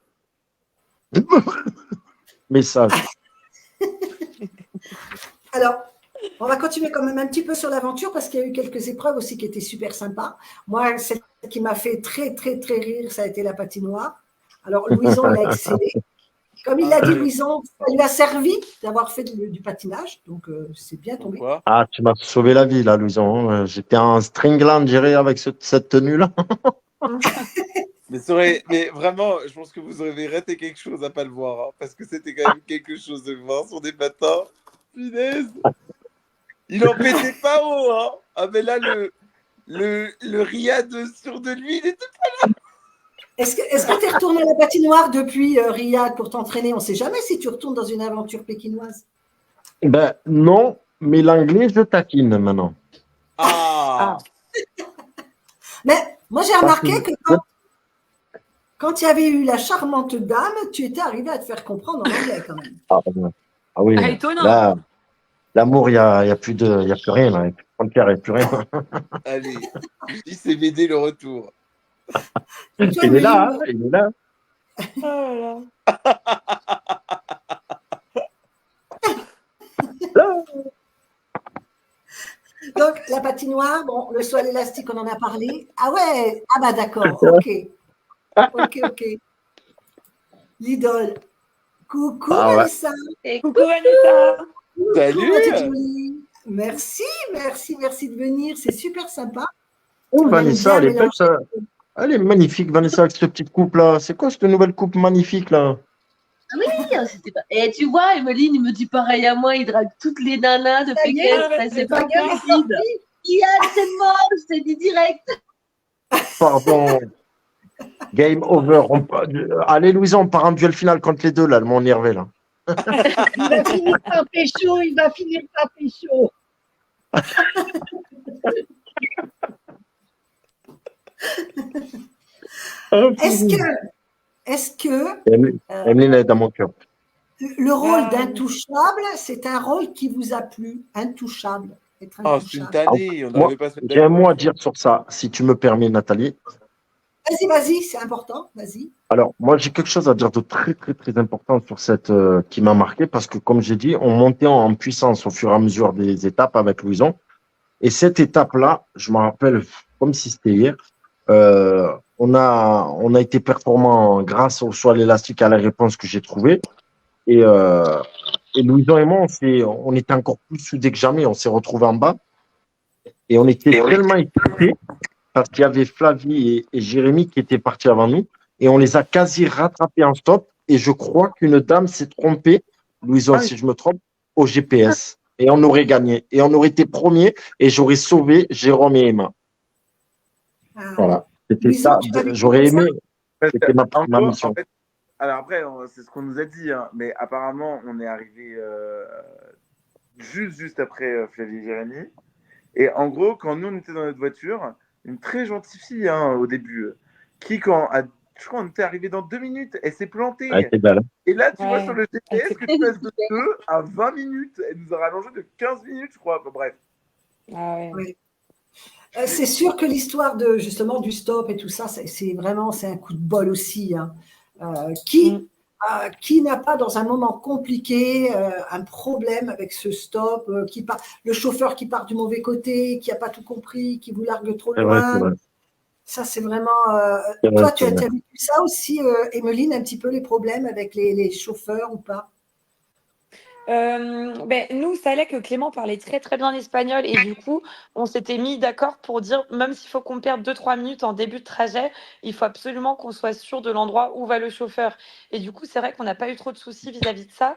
[SPEAKER 2] Message.
[SPEAKER 1] Alors, on va continuer quand même un petit peu sur l'aventure parce qu'il y a eu quelques épreuves aussi qui étaient super sympas. Moi, celle qui m'a fait très, très, très rire, ça a été la patinoire. Alors, Louison, il a excellé. Comme il l'a dit, Louison, ça lui a servi d'avoir fait du patinage. Donc, c'est bien tombé.
[SPEAKER 3] Pourquoi?
[SPEAKER 2] Ah, tu m'as sauvé la vie, là, Louison. J'étais en stringland, dirais, avec cette tenue-là.
[SPEAKER 3] Mais vraiment, je pense que vous aurez raté quelque chose à pas le voir, hein, parce que c'était quand même quelque chose de voir sur des patins. Punaise! Il en pétait pas haut, hein. Ah, mais là, le Riyad sûr de lui, il était.
[SPEAKER 1] Est-ce que tu es retourné à la patinoire depuis Riyad pour t'entraîner? On ne sait jamais si tu retournes dans une aventure pékinoise.
[SPEAKER 2] Ben, non, mais l'anglais, je taquine maintenant.
[SPEAKER 3] Ah!
[SPEAKER 1] Mais moi, j'ai
[SPEAKER 2] Ça,
[SPEAKER 1] remarqué
[SPEAKER 2] c'est-
[SPEAKER 1] que quand il y avait eu la charmante dame, tu étais arrivé à te faire comprendre en anglais quand même.
[SPEAKER 2] Ah oui,
[SPEAKER 7] Ah, étonnant.
[SPEAKER 2] là, l'amour, il y a plus rien, là. Il n'y a plus de frontières, il n'y a plus rien.
[SPEAKER 3] Allez, JCVD le retour.
[SPEAKER 1] Toi,
[SPEAKER 2] Il est là,
[SPEAKER 1] Emeline,
[SPEAKER 2] hein, il est là.
[SPEAKER 7] Oh là là.
[SPEAKER 1] donc la patinoire, bon, le sol élastique, on en a parlé. Ah ouais, ah bah d'accord, ok. Ok. L'idole. Coucou
[SPEAKER 2] Ah ouais.
[SPEAKER 1] Vanessa.
[SPEAKER 7] Et coucou Vanessa.
[SPEAKER 3] Salut!
[SPEAKER 1] Coucou, ma petite jolie. Merci de venir, c'est super sympa.
[SPEAKER 2] Oh,
[SPEAKER 1] On aime
[SPEAKER 2] Vanessa,
[SPEAKER 1] bien
[SPEAKER 2] elle est belle,
[SPEAKER 1] mélanger.
[SPEAKER 2] ça. Elle est magnifique, Vanessa, avec cette petite coupe-là. C'est quoi cette nouvelle coupe magnifique, là?
[SPEAKER 8] C'était pas... Et tu vois, Emeline, il me dit pareil à moi, il drague toutes les nanas de
[SPEAKER 1] Ça y est,
[SPEAKER 8] Pékin.
[SPEAKER 7] le
[SPEAKER 8] C'est pas
[SPEAKER 1] dragueur est
[SPEAKER 8] possible. Yann, c'est mort, je t'ai dit direct.
[SPEAKER 2] Pardon. Game over. Allez, Louisa, on part en duel final contre les deux, là. Elles m'ont énervé, là.
[SPEAKER 4] Il va finir par pécho.
[SPEAKER 1] Est-ce que
[SPEAKER 2] Emeline est dans mon cœur.
[SPEAKER 1] le rôle d'intouchable, c'est un rôle qui vous a plu? Intouchable. Être
[SPEAKER 3] Oh, c'est une
[SPEAKER 1] intouchable.
[SPEAKER 3] tannée, on
[SPEAKER 2] Moi,
[SPEAKER 3] n'arrivait pas à se mettre
[SPEAKER 2] j'ai un
[SPEAKER 3] d'accord.
[SPEAKER 2] mot à dire sur ça, si tu me permets, Nathalie.
[SPEAKER 1] Vas-y, c'est important, vas-y.
[SPEAKER 2] Alors, moi, j'ai quelque chose à dire de très, très, très important sur cette qui m'a marqué parce que, comme j'ai dit, on montait en puissance au fur et à mesure des étapes avec Louison. Et cette étape-là, je me rappelle comme si c'était hier, on a été performant grâce au choix à l'élastique à la réponse que j'ai trouvée. Et Louison et moi, on était encore plus soudés que jamais. On s'est retrouvés en bas et on était tellement excités parce qu'il y avait Flavie et Jérémy qui étaient partis avant nous et on les a quasi rattrapés en stop. Et je crois qu'une dame s'est trompée, Louison, si je me trompe, au GPS. Et on aurait gagné. Et on aurait été premiers et j'aurais sauvé Jérôme et Emma.
[SPEAKER 1] Ah.
[SPEAKER 2] Voilà. C'était
[SPEAKER 1] Louison,
[SPEAKER 2] ça.
[SPEAKER 1] tu l'as vécu
[SPEAKER 2] J'aurais
[SPEAKER 1] comme ça?
[SPEAKER 2] aimé. C'était ma mission.
[SPEAKER 3] En fait, alors après, c'est ce qu'on nous a dit, hein, mais apparemment, on est arrivé juste après Flavie et Jérémy. Et en gros, quand nous, on était dans notre voiture, une très gentille fille hein, au début, qui, je crois, on était arrivé dans 2 minutes, elle s'est plantée.
[SPEAKER 2] Elle était belle.
[SPEAKER 3] Et là, tu vois
[SPEAKER 7] Ouais.
[SPEAKER 3] sur le GPS que tu passes de 2 à 20 minutes. Elle nous a rallongé de 15 minutes, je crois. Enfin, bref.
[SPEAKER 7] Ah ouais.
[SPEAKER 1] Oui. C'est sûr que l'histoire de justement du stop et tout ça, c'est vraiment un coup de bol aussi. Hein. Qui n'a pas dans un moment compliqué un problème avec ce stop, le chauffeur qui part du mauvais côté, qui n'a pas tout compris, qui vous largue trop
[SPEAKER 2] C'est vrai,
[SPEAKER 1] loin.
[SPEAKER 2] c'est vrai.
[SPEAKER 1] Ça, c'est vraiment.
[SPEAKER 2] C'est vrai,
[SPEAKER 1] Toi, tu
[SPEAKER 2] c'est
[SPEAKER 1] as
[SPEAKER 2] vrai.
[SPEAKER 1] vécu ça aussi, Emeline, un petit peu les problèmes avec les chauffeurs ou pas?
[SPEAKER 7] Nous, ça allait que Clément parlait très très bien espagnol et du coup, on s'était mis d'accord pour dire, même s'il faut qu'on perde 2-3 minutes en début de trajet, il faut absolument qu'on soit sûr de l'endroit où va le chauffeur. Et du coup, c'est vrai qu'on n'a pas eu trop de soucis vis-à-vis de ça.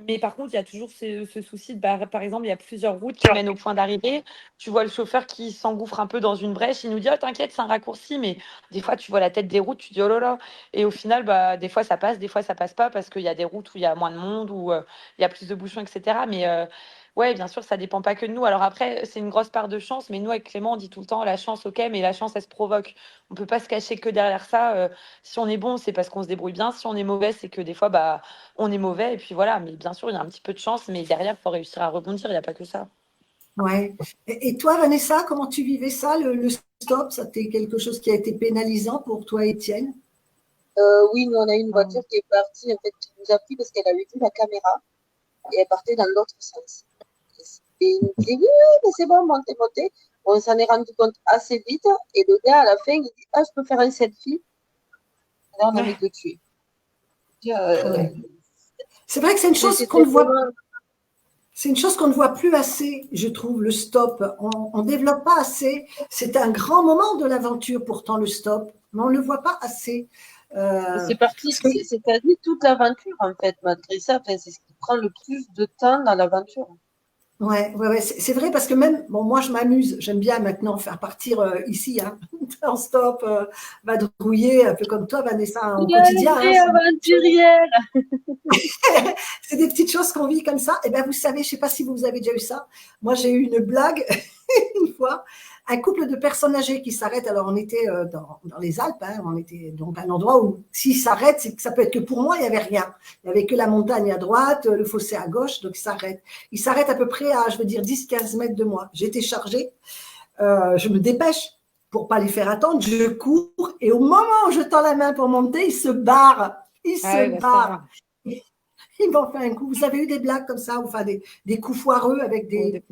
[SPEAKER 7] Mais par contre, il y a toujours ce souci de, par exemple, il y a plusieurs routes qui mènent au point d'arrivée. Tu vois le chauffeur qui s'engouffre un peu dans une brèche, il nous dit, oh, t'inquiète, c'est un raccourci, mais des fois, tu vois la tête des routes, tu dis, oh là là. Et au final, des fois, ça passe, des fois, ça passe pas parce qu'il y a des routes où il y a moins de monde, où il y a plus de bouchons, etc. ouais, bien sûr, ça dépend pas que de nous. Alors après, c'est une grosse part de chance, mais nous, avec Clément, on dit tout le temps la chance, ok, mais la chance, elle se provoque. On peut pas se cacher que derrière ça. Si on est bon, c'est parce qu'on se débrouille bien. Si on est mauvais, c'est que des fois, bah, on est mauvais. Et puis voilà, mais bien sûr, il y a un petit peu de chance, mais derrière, il faut réussir à rebondir. Il n'y a pas que ça.
[SPEAKER 1] Ouais. Et toi, Vanessa, comment tu vivais ça, le stop? Ça t'est quelque chose qui a été pénalisant pour toi, Étienne?
[SPEAKER 8] Oui, nous, on a une voiture qui est partie, en fait, qui nous a pris parce qu'elle avait vu la caméra et elle partait dans l'autre sens. Et il nous dit, oui, mais c'est bon, montez, montez. On s'en est rendu compte assez vite. Et le gars, à la fin, il dit, ah, je peux faire un selfie. Et là, on a envie de le tuer.
[SPEAKER 1] Ouais. C'est vrai que c'est une chose qu'on ne voit pas. C'est une chose qu'on ne voit plus assez, je trouve, le stop. On ne développe pas assez. C'est un grand moment de l'aventure, pourtant, le stop, mais on ne le voit pas assez.
[SPEAKER 8] C'est parti, c'est quasi toute l'aventure, en fait, malgré ça. Enfin, c'est ce qui prend le plus de temps dans l'aventure.
[SPEAKER 1] Ouais, c'est vrai parce que même, bon, moi je m'amuse, j'aime bien maintenant faire partir ici, hein, en stop, vadrouiller, un peu comme toi, Vanessa, au quotidien.
[SPEAKER 8] Aventurière.
[SPEAKER 1] C'est des petites choses qu'on vit comme ça. Et bien, vous savez, je ne sais pas si vous avez déjà eu ça. Moi, j'ai eu une blague une fois. Un couple de personnes âgées qui s'arrêtent. Alors, on était dans les Alpes. Hein, on était donc à un endroit où, s'ils s'arrêtent, c'est que ça peut être que pour moi, il n'y avait rien. Il n'y avait que la montagne à droite, le fossé à gauche. Donc, ils s'arrêtent. Ils s'arrêtent à peu près à, je veux dire, 10-15 mètres de moi. J'étais chargée. Je me dépêche pour pas les faire attendre. Je cours. Et au moment où je tends la main pour monter, ils se barrent. Ils se barrent. Ils m'ont fait un coup. Vous avez eu des blagues comme ça, enfin des coups foireux avec des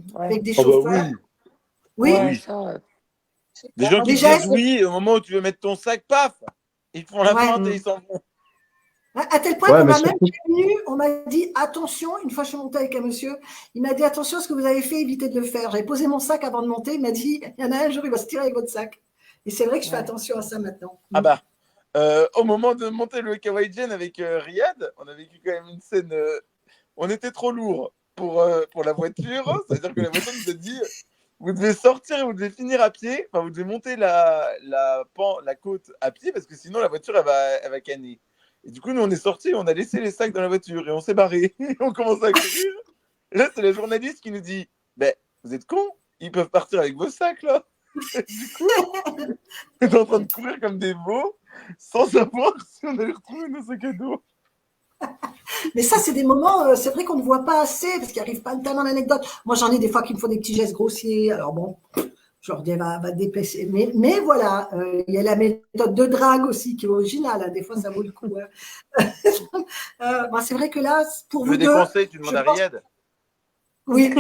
[SPEAKER 1] chauffeurs?
[SPEAKER 3] Oui.
[SPEAKER 1] Oui.
[SPEAKER 3] Ça, des gens qui disent oui, au moment où tu veux mettre ton sac, paf, ils font la feinte et ils s'en vont.
[SPEAKER 1] À tel point qu'on m'a même prévenu, on m'a dit attention, une fois je suis montée avec un monsieur, il m'a dit attention à ce que vous avez fait, évitez de le faire. J'avais posé mon sac avant de monter, il m'a dit il y en a un jour, il va se tirer avec votre sac. Et c'est vrai que je fais attention à ça maintenant.
[SPEAKER 3] Ah bah, au moment de monter le Kawaii Gen avec Riyad, on a vécu quand même une scène. On était trop lourd pour la voiture. C'est-à-dire que la voiture nous a dit vous devez sortir et vous devez finir à pied. Enfin, vous devez monter la côte à pied parce que sinon la voiture elle va canner. Et du coup, nous on est sortis, on a laissé les sacs dans la voiture et on s'est barré. On commence à courir. Là, c'est la journaliste qui nous dit vous êtes cons, ils peuvent partir avec vos sacs là. Du coup, on est en train de courir comme des veaux sans savoir si on allait retrouver nos sacs à dos.
[SPEAKER 1] Mais ça, c'est des moments, c'est vrai qu'on ne voit pas assez parce qu'il n'arrive pas tellement d'anecdotes. Moi, j'en ai des fois qui me font des petits gestes grossiers. Alors bon, je leur dis, va dépêcher. Mais voilà, il y a la méthode de drague aussi qui est originale. Hein. Des fois, ça vaut le coup. Hein. Bon, c'est vrai que là, pour vous deux…
[SPEAKER 3] Tu veux des conseils, tu demandes à Riyad.
[SPEAKER 1] Oui.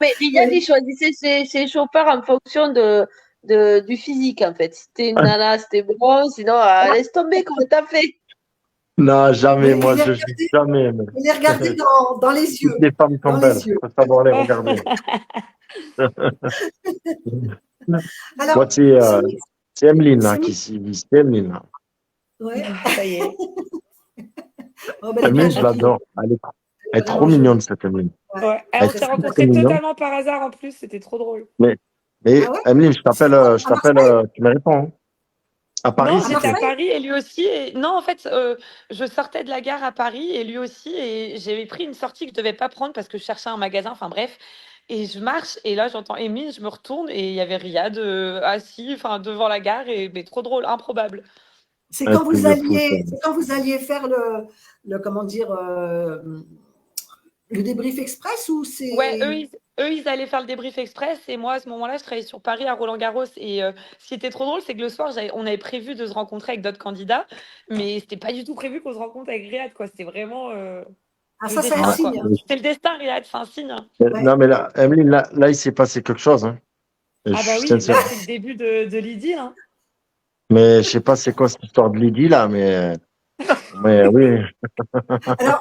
[SPEAKER 8] Mais Riyad, il choisissait ses chauffeurs en fonction du physique, en fait. Si t'es une nana, c'était bon. Sinon, laisse tomber, comment t'as fait?
[SPEAKER 2] Non, jamais. Moi, je joue jamais.
[SPEAKER 1] Il les regardait dans les yeux.
[SPEAKER 2] Les femmes sont belles. Il faut savoir les regarder.
[SPEAKER 1] Alors,
[SPEAKER 2] moi, c'est Emeline là, qui s'y vit. C'est Emeline. Là.
[SPEAKER 1] Ouais.
[SPEAKER 7] Ça y est.
[SPEAKER 1] Oh, ben,
[SPEAKER 2] Emeline, je l'adore. Elle est trop mignonne, cette Emeline.
[SPEAKER 7] Ouais. On s'est rencontrés totalement par hasard en plus. C'était trop drôle.
[SPEAKER 2] Mais Emeline, je t'appelle, tu me réponds. Hein. À Paris,
[SPEAKER 7] non, j'étais à Paris et lui aussi. Et… Non, en fait, je sortais de la gare à Paris et lui aussi. Et j'avais pris une sortie que je ne devais pas prendre parce que je cherchais un magasin. Enfin bref. Et je marche et là, j'entends Émile, je me retourne et il y avait Riyad assis devant la gare. Mais trop drôle, improbable.
[SPEAKER 1] C'est quand vous alliez faire le comment dire, le débrief express ou c'est…
[SPEAKER 7] Ouais, eux, ils allaient faire le débrief express et moi, à ce moment-là, je travaillais sur Paris à Roland-Garros. Et ce qui était trop drôle, c'est que le soir, on avait prévu de se rencontrer avec d'autres candidats, mais c'était pas du tout prévu qu'on se rencontre avec Riyad, quoi. C'était vraiment…
[SPEAKER 1] ça, c'est un signe.
[SPEAKER 7] C'est le destin, Riyad, c'est un signe. Hein.
[SPEAKER 2] Non, mais là, Emeline, là, il s'est passé quelque chose. Hein.
[SPEAKER 7] Ah bah oui, c'est le début de l'idylle. Hein.
[SPEAKER 2] Mais je sais pas c'est quoi cette histoire de l'idylle, là, mais oui.
[SPEAKER 1] Alors,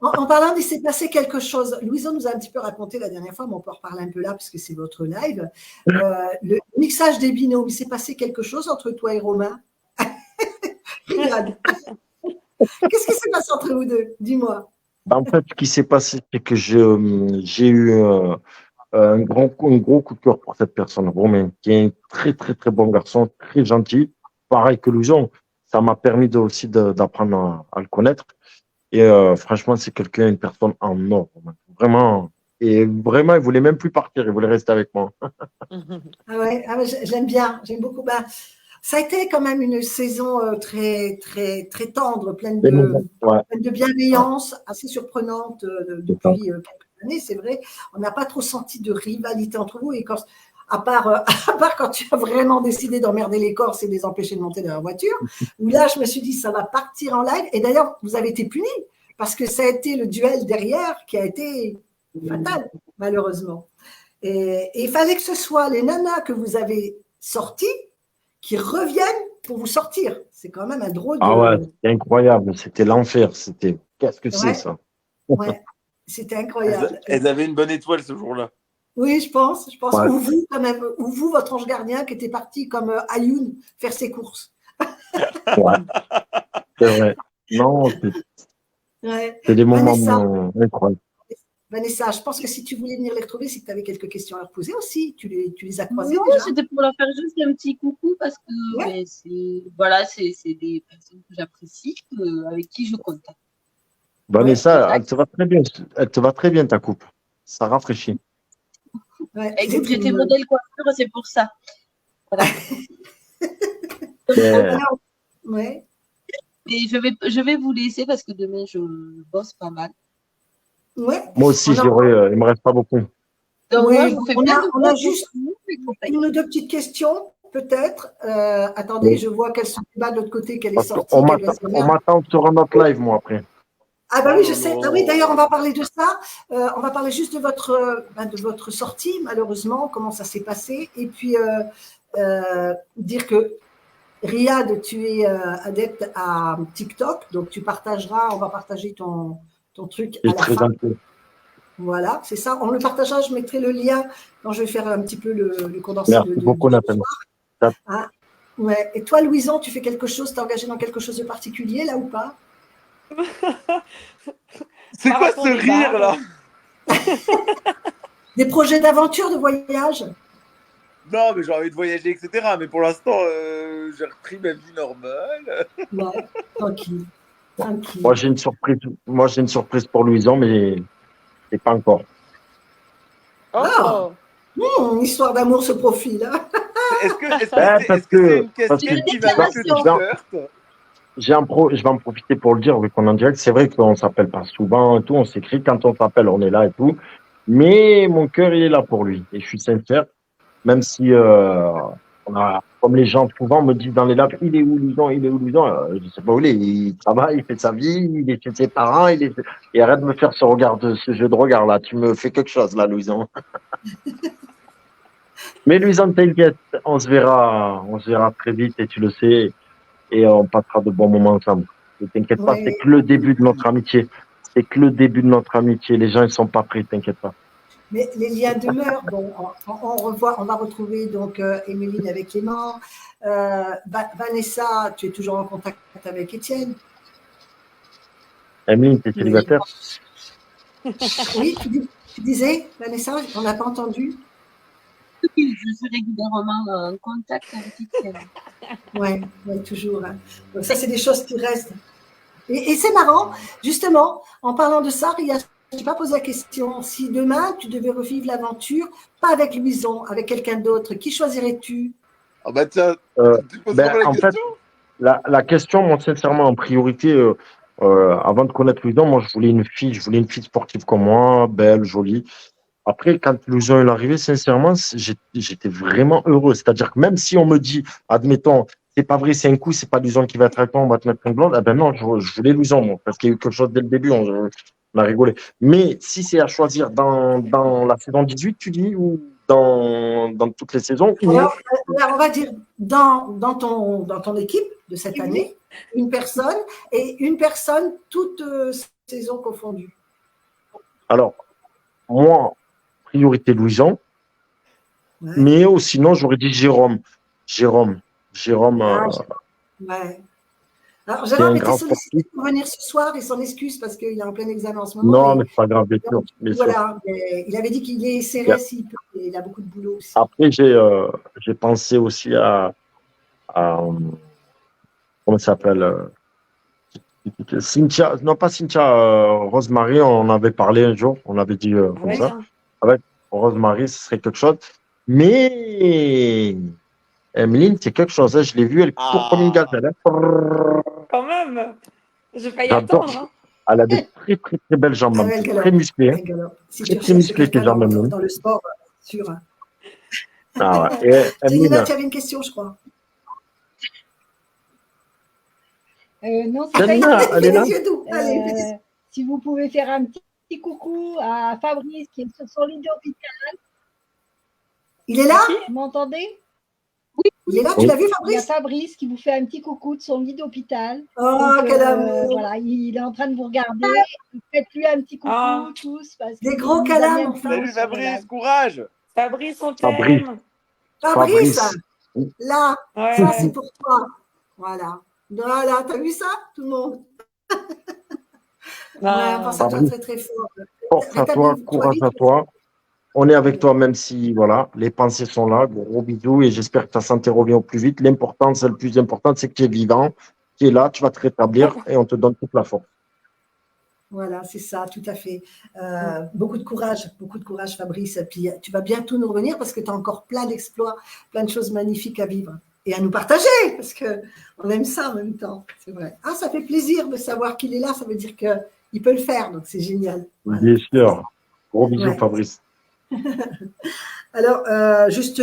[SPEAKER 1] en parlant, il s'est passé quelque chose. Louison nous a un petit peu raconté la dernière fois, mais on peut en reparler un peu là, parce que c'est votre live. Le mixage des binômes, il s'est passé quelque chose entre toi et Romain? Qu'est-ce qui s'est passé entre vous deux? Dis-moi.
[SPEAKER 2] En fait, ce qui s'est passé, c'est que j'ai eu un gros coup de cœur pour cette personne, Romain, qui est un très, très, très bon garçon, très gentil. Pareil que Louison, ça m'a permis aussi d'apprendre à le connaître. Et franchement, c'est quelqu'un, une personne en or. Vraiment. Et vraiment, il voulait même plus partir. Il voulait rester avec moi.
[SPEAKER 1] Ah ouais, j'aime bien, j'aime beaucoup. Ben, ça a été quand même une saison très, très, très tendre,
[SPEAKER 2] Ouais,
[SPEAKER 1] pleine de bienveillance, assez surprenante
[SPEAKER 2] c'est ça.
[SPEAKER 1] depuis quelques années, c'est vrai. On n'a pas trop senti de rivalité entre vous. Et à part, à part quand tu as vraiment décidé d'emmerder les Corses et de les empêcher de monter dans la voiture, où là, je me suis dit, ça va partir en live. Et d'ailleurs, vous avez été punis parce que ça a été le duel derrière qui a été fatal, malheureusement. Et il fallait que ce soit les nanas que vous avez sorties qui reviennent pour vous sortir. C'est quand même un drôle de.
[SPEAKER 2] Ah ouais, c'était incroyable. C'était l'enfer. C'était, qu'est-ce que c'est
[SPEAKER 1] Ouais,
[SPEAKER 2] ça?
[SPEAKER 1] ouais, c'était incroyable.
[SPEAKER 3] Elles avaient une bonne étoile ce jour-là.
[SPEAKER 1] Oui, je pense.
[SPEAKER 2] Ouais.
[SPEAKER 1] Ou vous, quand même, ou vous, votre ange gardien qui était parti comme Ayoun faire ses courses.
[SPEAKER 2] Ouais, c'est vrai. Non,
[SPEAKER 1] Ouais.
[SPEAKER 2] c'est des moments incroyables.
[SPEAKER 1] Vanessa, je pense que si tu voulais venir les retrouver, c'est que tu avais quelques questions à leur poser aussi. Tu les as croisées
[SPEAKER 8] Non,
[SPEAKER 1] déjà.
[SPEAKER 8] c'était pour leur faire juste un petit coucou parce que
[SPEAKER 1] Ouais.
[SPEAKER 8] c'est des personnes que j'apprécie, avec qui je contacte.
[SPEAKER 2] Vanessa,
[SPEAKER 8] Ouais,
[SPEAKER 2] elle te va très bien. Elle te va très bien, ta coupe. Ça rafraîchit.
[SPEAKER 1] Ouais.
[SPEAKER 8] Et vu que j'étais modèle coiffure, c'est pour ça. Voilà.
[SPEAKER 2] Mais,
[SPEAKER 1] Alors, ouais.
[SPEAKER 8] Et je vais vous laisser parce que demain, je bosse pas mal.
[SPEAKER 1] Ouais.
[SPEAKER 2] moi aussi, il me reste pas beaucoup.
[SPEAKER 8] Donc,
[SPEAKER 1] Oui,
[SPEAKER 8] moi, je vous fais plein de
[SPEAKER 1] on a
[SPEAKER 8] gros
[SPEAKER 1] juste
[SPEAKER 8] bisous.
[SPEAKER 1] une ou deux petites questions, peut-être. Attendez,
[SPEAKER 2] Oui.
[SPEAKER 1] je vois qu'elle se bat de l'autre côté, qu'elle est
[SPEAKER 2] Parce
[SPEAKER 1] sortie.
[SPEAKER 2] qu'on
[SPEAKER 1] qu'elle doit se
[SPEAKER 2] on
[SPEAKER 1] remettre.
[SPEAKER 2] m'attend sur notre live, moi, après.
[SPEAKER 1] Ah bah oui, je
[SPEAKER 3] Oh
[SPEAKER 1] sais.
[SPEAKER 3] non.
[SPEAKER 1] Ah oui, d'ailleurs, on va parler de ça. On va parler juste de votre sortie, malheureusement, comment ça s'est passé. Et puis, dire que Riyad, tu es adepte à TikTok, donc on va partager ton truc à
[SPEAKER 2] C'est
[SPEAKER 1] la
[SPEAKER 2] très
[SPEAKER 1] fin.
[SPEAKER 2] gentil.
[SPEAKER 1] Voilà, c'est ça. On le partagera, je mettrai le lien quand je vais faire un petit peu le condensé
[SPEAKER 2] Merci beaucoup,
[SPEAKER 1] de ce
[SPEAKER 2] Nathalie.
[SPEAKER 1] soir. Ah, ouais. Et toi, Louison, tu fais quelque chose, t'es engagé dans quelque chose de particulier, là ou pas?
[SPEAKER 3] C'est quoi ce rire là?
[SPEAKER 1] Des projets d'aventure, de voyage?
[SPEAKER 3] Non, mais j'ai envie de voyager, etc. Mais pour l'instant, j'ai repris ma vie normale.
[SPEAKER 1] Ouais, tranquille. Tranquille.
[SPEAKER 2] Moi, j'ai une surprise pour Louison, mais c'est pas encore.
[SPEAKER 1] Ah, une histoire d'amour se profile. Hein.
[SPEAKER 3] Est-ce que c'est une
[SPEAKER 2] parce que
[SPEAKER 3] casquette qui va avec le t-shirt?
[SPEAKER 2] je vais en profiter pour le dire, vu qu'on est en direct. C'est vrai qu'on s'appelle pas souvent et tout, on s'écrit. Quand on s'appelle, on est là et tout. Mais mon cœur, il est là pour lui. Et je suis sincère, même si comme les gens souvent me disent dans les lives, il est où Louison, il est où Louison? Je sais pas où il est. Il travaille, il fait sa vie, il est chez ses parents, et arrête de me faire ce jeu de regard là. Tu me fais quelque chose là, Louison. Mais Louison, t'inquiète, on se verra très vite et tu le sais, et on passera de bons moments ensemble. Ne t'inquiète pas, c'est que le début de notre amitié. C'est que le début de notre amitié. Les gens, ils sont pas prêts, t'inquiète pas.
[SPEAKER 1] Mais les liens demeurent. Bon, on va retrouver donc Émeline avec Clément. Vanessa, tu es toujours en contact avec Étienne.
[SPEAKER 2] Emeline, t'es célibataire?
[SPEAKER 1] Oui, tu disais, Vanessa, on n'a pas entendu.
[SPEAKER 8] Oui, je suis régulièrement en contact avec Étienne.
[SPEAKER 1] Oui, toujours. Hein. Donc ça, c'est des choses qui restent. Et c'est marrant, justement, en parlant de ça, je n'ai pas posé la question. Si demain, tu devais revivre l'aventure, pas avec Louison, avec quelqu'un d'autre, qui choisirais-tu?
[SPEAKER 3] Ah bah tiens, tu poses la
[SPEAKER 2] en
[SPEAKER 3] question?
[SPEAKER 2] fait, la question, moi, sincèrement, en priorité, avant de connaître Louison, moi, je voulais une fille sportive comme moi, belle, jolie. Après, quand Louison est arrivé, sincèrement, j'étais vraiment heureux. C'est-à-dire que même si on me dit, admettons, c'est pas vrai, c'est un coup, c'est pas Louison qui va être avec toi, on va te mettre une blonde, eh ben non, je voulais Louison, moi, parce qu'il y a eu quelque chose dès le début, on a rigolé. Mais si c'est à choisir dans la saison 18, tu dis, ou dans toutes les saisons,
[SPEAKER 1] Alors, on va dire dans ton équipe de cette année, une personne toutes saisons confondues.
[SPEAKER 2] Alors, moi, priorité Louison, mais sinon, j'aurais dit Jérôme. Jérôme.
[SPEAKER 1] Ouais. Alors, Jérôme était sollicité pour venir ce soir et s'en excuse parce qu'il est en plein examen en ce moment.
[SPEAKER 2] Non, mais c'est pas grave, bien sûr.
[SPEAKER 1] Voilà, il avait dit qu'il est serré s'il peut, et il a beaucoup de boulot aussi.
[SPEAKER 2] Après, j'ai pensé aussi à comment ça s'appelle Cynthia, non pas Cynthia, Rosemary, on en avait parlé un jour, on avait dit
[SPEAKER 7] Ah
[SPEAKER 2] comme
[SPEAKER 7] ouais,
[SPEAKER 2] ça.
[SPEAKER 7] bien.
[SPEAKER 2] Avec Rosemary, ce serait quelque chose. Mais Emeline, c'est quelque chose, hein, je l'ai vue, elle court comme une
[SPEAKER 3] Ah,
[SPEAKER 2] gazelle, hein.
[SPEAKER 7] Quand même, j'ai failli
[SPEAKER 2] J'adore.
[SPEAKER 7] attendre. Hein.
[SPEAKER 2] Elle a des très, très, très belles jambes,
[SPEAKER 1] Ah
[SPEAKER 2] même.
[SPEAKER 1] ouais, elle
[SPEAKER 2] C'est très
[SPEAKER 1] galope.
[SPEAKER 2] musclé, hein.
[SPEAKER 1] Elle galope. Si
[SPEAKER 2] Très,
[SPEAKER 1] tu
[SPEAKER 2] très
[SPEAKER 1] recherches
[SPEAKER 2] musclé, tes
[SPEAKER 1] quelqu'un
[SPEAKER 2] jambes, Emeline.
[SPEAKER 1] dans le sport, sûr.
[SPEAKER 2] Ah ouais. Et
[SPEAKER 1] Janina,
[SPEAKER 2] Emeline,
[SPEAKER 1] tu avais une question, je crois.
[SPEAKER 4] Non,
[SPEAKER 1] Ah,
[SPEAKER 4] c'est
[SPEAKER 1] il
[SPEAKER 2] Janina, elle
[SPEAKER 1] fait
[SPEAKER 2] est là?
[SPEAKER 1] les yeux doux. Allez, vas-y.
[SPEAKER 4] si vous pouvez faire un petit coucou à Fabrice qui est sur son lit d'hôpital.
[SPEAKER 1] Il est
[SPEAKER 7] C'est
[SPEAKER 1] là?
[SPEAKER 7] qui?
[SPEAKER 4] Vous m'entendez?
[SPEAKER 1] Il est là, tu
[SPEAKER 2] Oui.
[SPEAKER 1] l'as vu,
[SPEAKER 4] Il y a
[SPEAKER 1] Fabrice?
[SPEAKER 4] Fabrice qui vous fait un petit coucou de son lit d'hôpital.
[SPEAKER 1] Oh,
[SPEAKER 4] Donc,
[SPEAKER 1] quel amour.
[SPEAKER 4] voilà, il est en train de vous regarder. Faites-lui un petit coucou
[SPEAKER 7] Ah,
[SPEAKER 4] tous parce
[SPEAKER 1] Des
[SPEAKER 4] qu'il
[SPEAKER 1] gros
[SPEAKER 4] nous a mis
[SPEAKER 1] câlins,
[SPEAKER 4] un
[SPEAKER 1] mon
[SPEAKER 4] petit mot
[SPEAKER 3] salut
[SPEAKER 4] sur le live.
[SPEAKER 3] Fabrice, courage.
[SPEAKER 7] Fabrice, on
[SPEAKER 2] Fabrice,
[SPEAKER 7] t'aime.
[SPEAKER 1] Fabrice,
[SPEAKER 2] Fabrice.
[SPEAKER 1] là, ça
[SPEAKER 7] Ouais.
[SPEAKER 1] c'est pour toi. Voilà. Voilà, t'as vu ça, tout le monde? Ouais, on pense à toi
[SPEAKER 2] Fabrice,
[SPEAKER 1] très très fort.
[SPEAKER 2] force à toi,
[SPEAKER 1] Rétablis-toi
[SPEAKER 2] courage
[SPEAKER 1] vite.
[SPEAKER 2] à toi. On est avec toi, même si, voilà, les pensées sont là. Gros bisous et j'espère que ta santé revient au plus vite. L'important, c'est le plus important, c'est que tu es vivant, tu es là, tu vas te rétablir et on te donne toute la force.
[SPEAKER 1] Voilà, c'est ça, tout à fait. Beaucoup de courage, Fabrice. Et puis, tu vas bientôt nous revenir parce que tu as encore plein d'exploits, plein de choses magnifiques à vivre et à nous partager parce qu'on aime ça en même temps. C'est vrai. Ah, ça fait plaisir de savoir qu'il est là. Ça veut dire qu'il peut le faire, donc c'est génial. Voilà.
[SPEAKER 2] Bien sûr. Gros bisous,
[SPEAKER 1] Ouais.
[SPEAKER 2] Fabrice.
[SPEAKER 1] Alors, juste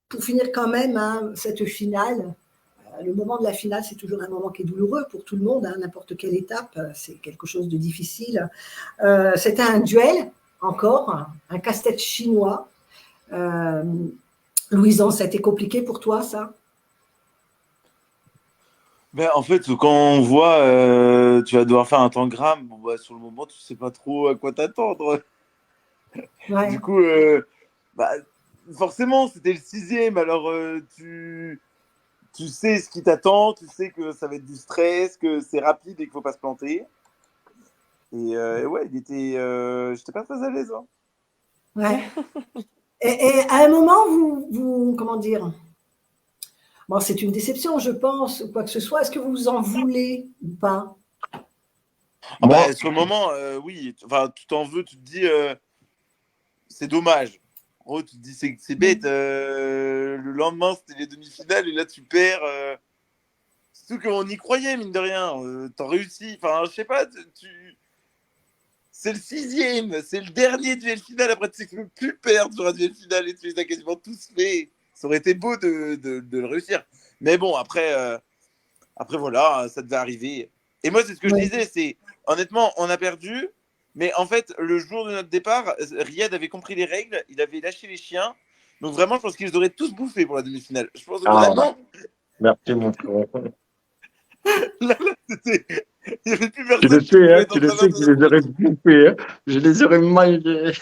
[SPEAKER 1] pour finir quand même, hein, cette finale, le moment de la finale, c'est toujours un moment qui est douloureux pour tout le monde, hein, n'importe quelle étape, c'est quelque chose de difficile. C'était un duel, encore, un casse-tête chinois. Louison, ça a été compliqué pour toi, ça?
[SPEAKER 3] Ben, en fait, quand on voit, tu vas devoir faire un tangram, bon, bah, sur le moment, tu sais pas trop à quoi t'attendre.
[SPEAKER 1] Ouais.
[SPEAKER 3] Du coup, bah, forcément, c'était le 6e, alors tu sais ce qui t'attend, tu sais que ça va être du stress, que c'est rapide et qu'il faut pas se planter. Et ouais, j'étais pas très à l'aise. Hein.
[SPEAKER 1] Ouais. Et à un moment, vous comment dire? Bon, c'est une déception, je pense, ou quoi que ce soit. Est-ce que vous vous en voulez ou pas?
[SPEAKER 3] Ah
[SPEAKER 2] Moi,
[SPEAKER 3] bah, sur le moment, oui. Enfin, tu t'en veux, tu te dis, c'est dommage. En gros, tu te dis, c'est bête. Le lendemain, c'était les demi-finales et là, tu perds. Surtout qu'on y croyait, mine de rien. T'en réussis. Enfin, je sais pas, c'est le 6e, c'est le dernier duel final. Après, tu sais que tu ne peux plus perdre sur un duel final et tu les as quasiment tous fait. Ça aurait été beau de le réussir. Mais bon, après voilà, ça devait arriver. Et moi, c'est ce que je
[SPEAKER 1] Oui.
[SPEAKER 3] disais, c'est honnêtement, on a perdu. Mais en fait, le jour de notre départ, Riyad avait compris les règles, il avait lâché les chiens. Donc vraiment, je pense qu'ils auraient tous bouffé pour la demi-finale. Je pense vraiment,
[SPEAKER 2] merci, mon frère.
[SPEAKER 3] là, c'était... il n'y avait plus
[SPEAKER 2] Tu le
[SPEAKER 3] personne qui
[SPEAKER 2] sais,
[SPEAKER 3] pouvait
[SPEAKER 2] hein,
[SPEAKER 3] être
[SPEAKER 2] tu
[SPEAKER 3] en
[SPEAKER 2] le
[SPEAKER 3] travers
[SPEAKER 2] sais
[SPEAKER 3] de
[SPEAKER 2] que je
[SPEAKER 3] notre
[SPEAKER 2] les aurais
[SPEAKER 3] route.
[SPEAKER 2] bouffés, hein. Je les aurais mangés.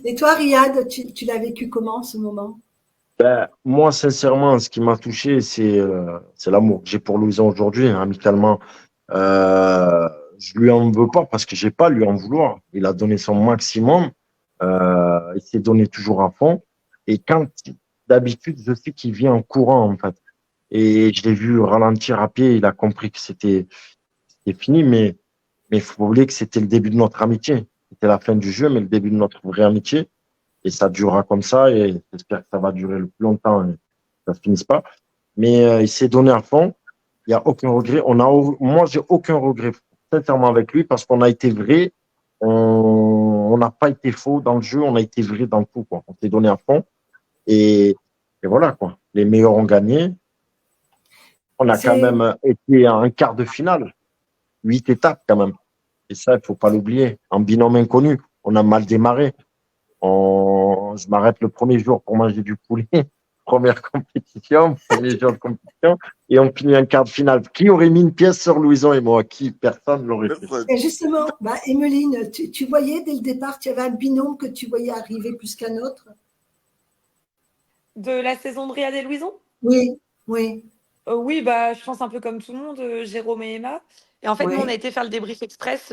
[SPEAKER 1] Et toi, Riyad, tu l'as vécu comment, ce moment?
[SPEAKER 2] Ben, moi, sincèrement, ce qui m'a touché, c'est l'amour que j'ai pour Louison aujourd'hui, hein, amicalement. Je lui en veux pas parce que j'ai pas à lui en vouloir. Il a donné son maximum. Il s'est donné toujours à fond. Et quand, d'habitude, je sais qu'il vient en courant, en fait. Et je l'ai vu ralentir à pied. Il a compris que c'était fini, mais il faut pas oublier que c'était le début de notre amitié. C'était la fin du jeu, mais le début de notre vraie amitié. Et ça durera comme ça. Et j'espère que ça va durer le plus longtemps et que ça ne finisse pas. Mais il s'est donné à fond. Il n'y a aucun regret. Moi, j'ai aucun regret, sincèrement, avec lui, parce qu'on a été vrai. On n'a pas été faux dans le jeu. On a été vrai dans tout, quoi. On s'est donné à fond. Et voilà, quoi. Les meilleurs ont gagné. On a quand
[SPEAKER 1] C'est
[SPEAKER 2] même été à un quart de finale. 8 étapes, quand même. Et ça, il ne faut pas l'oublier. En binôme inconnu, on a mal démarré. Je m'arrête le premier jour pour manger du poulet. Première compétition, premier jour de compétition. Et on finit un quart de finale. Qui aurait mis une pièce sur Louison et moi? Qui? Personne ne l'aurait fait.
[SPEAKER 3] Personne.
[SPEAKER 1] Et justement, Emeline, tu voyais dès le départ, tu avais un binôme que tu voyais arriver plus qu'un autre?
[SPEAKER 7] De la saison de Riyad et Louison?
[SPEAKER 1] Oui, oui,
[SPEAKER 7] Oui, bah, je pense un peu comme tout le monde, Jérôme et Emma. Et en fait, nous, on a
[SPEAKER 1] oui.
[SPEAKER 7] été faire le débrief express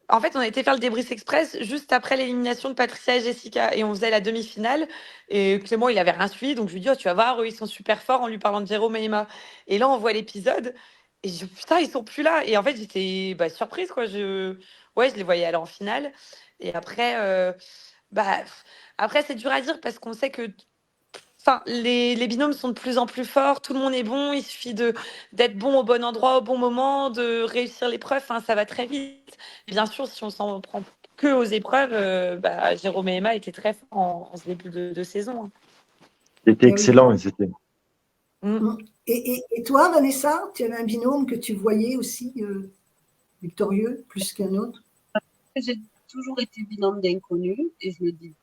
[SPEAKER 7] En fait, on a été faire le débrief express juste après l'élimination de Patricia et Jessica. Et on faisait la demi-finale. Et Clément, il avait rien suivi. Donc, je lui dis, oh, tu vas voir, eux, ils sont super forts en lui parlant de Jérôme et Emma. Et là, on voit l'épisode. Et je dis, putain, ils sont plus là. Et en fait, j'étais surprise, quoi. Ouais, je les voyais aller en finale. Et après, bah, après c'est dur à dire parce qu'on sait que les binômes sont de plus en plus forts. Tout le monde est bon. Il suffit d'être bon au bon endroit, au bon moment, de réussir l'épreuve. Enfin, ça va très vite. Bien sûr, si on s'en prend que aux épreuves, Jérôme et Emma étaient très forts en ce début de saison.
[SPEAKER 2] C'était
[SPEAKER 1] Eh oui.
[SPEAKER 2] excellent, ils étaient.
[SPEAKER 1] Et toi, Vanessa, tu avais un binôme que tu voyais aussi victorieux, plus qu'un autre?
[SPEAKER 8] J'ai toujours été binôme d'inconnus, et je le dis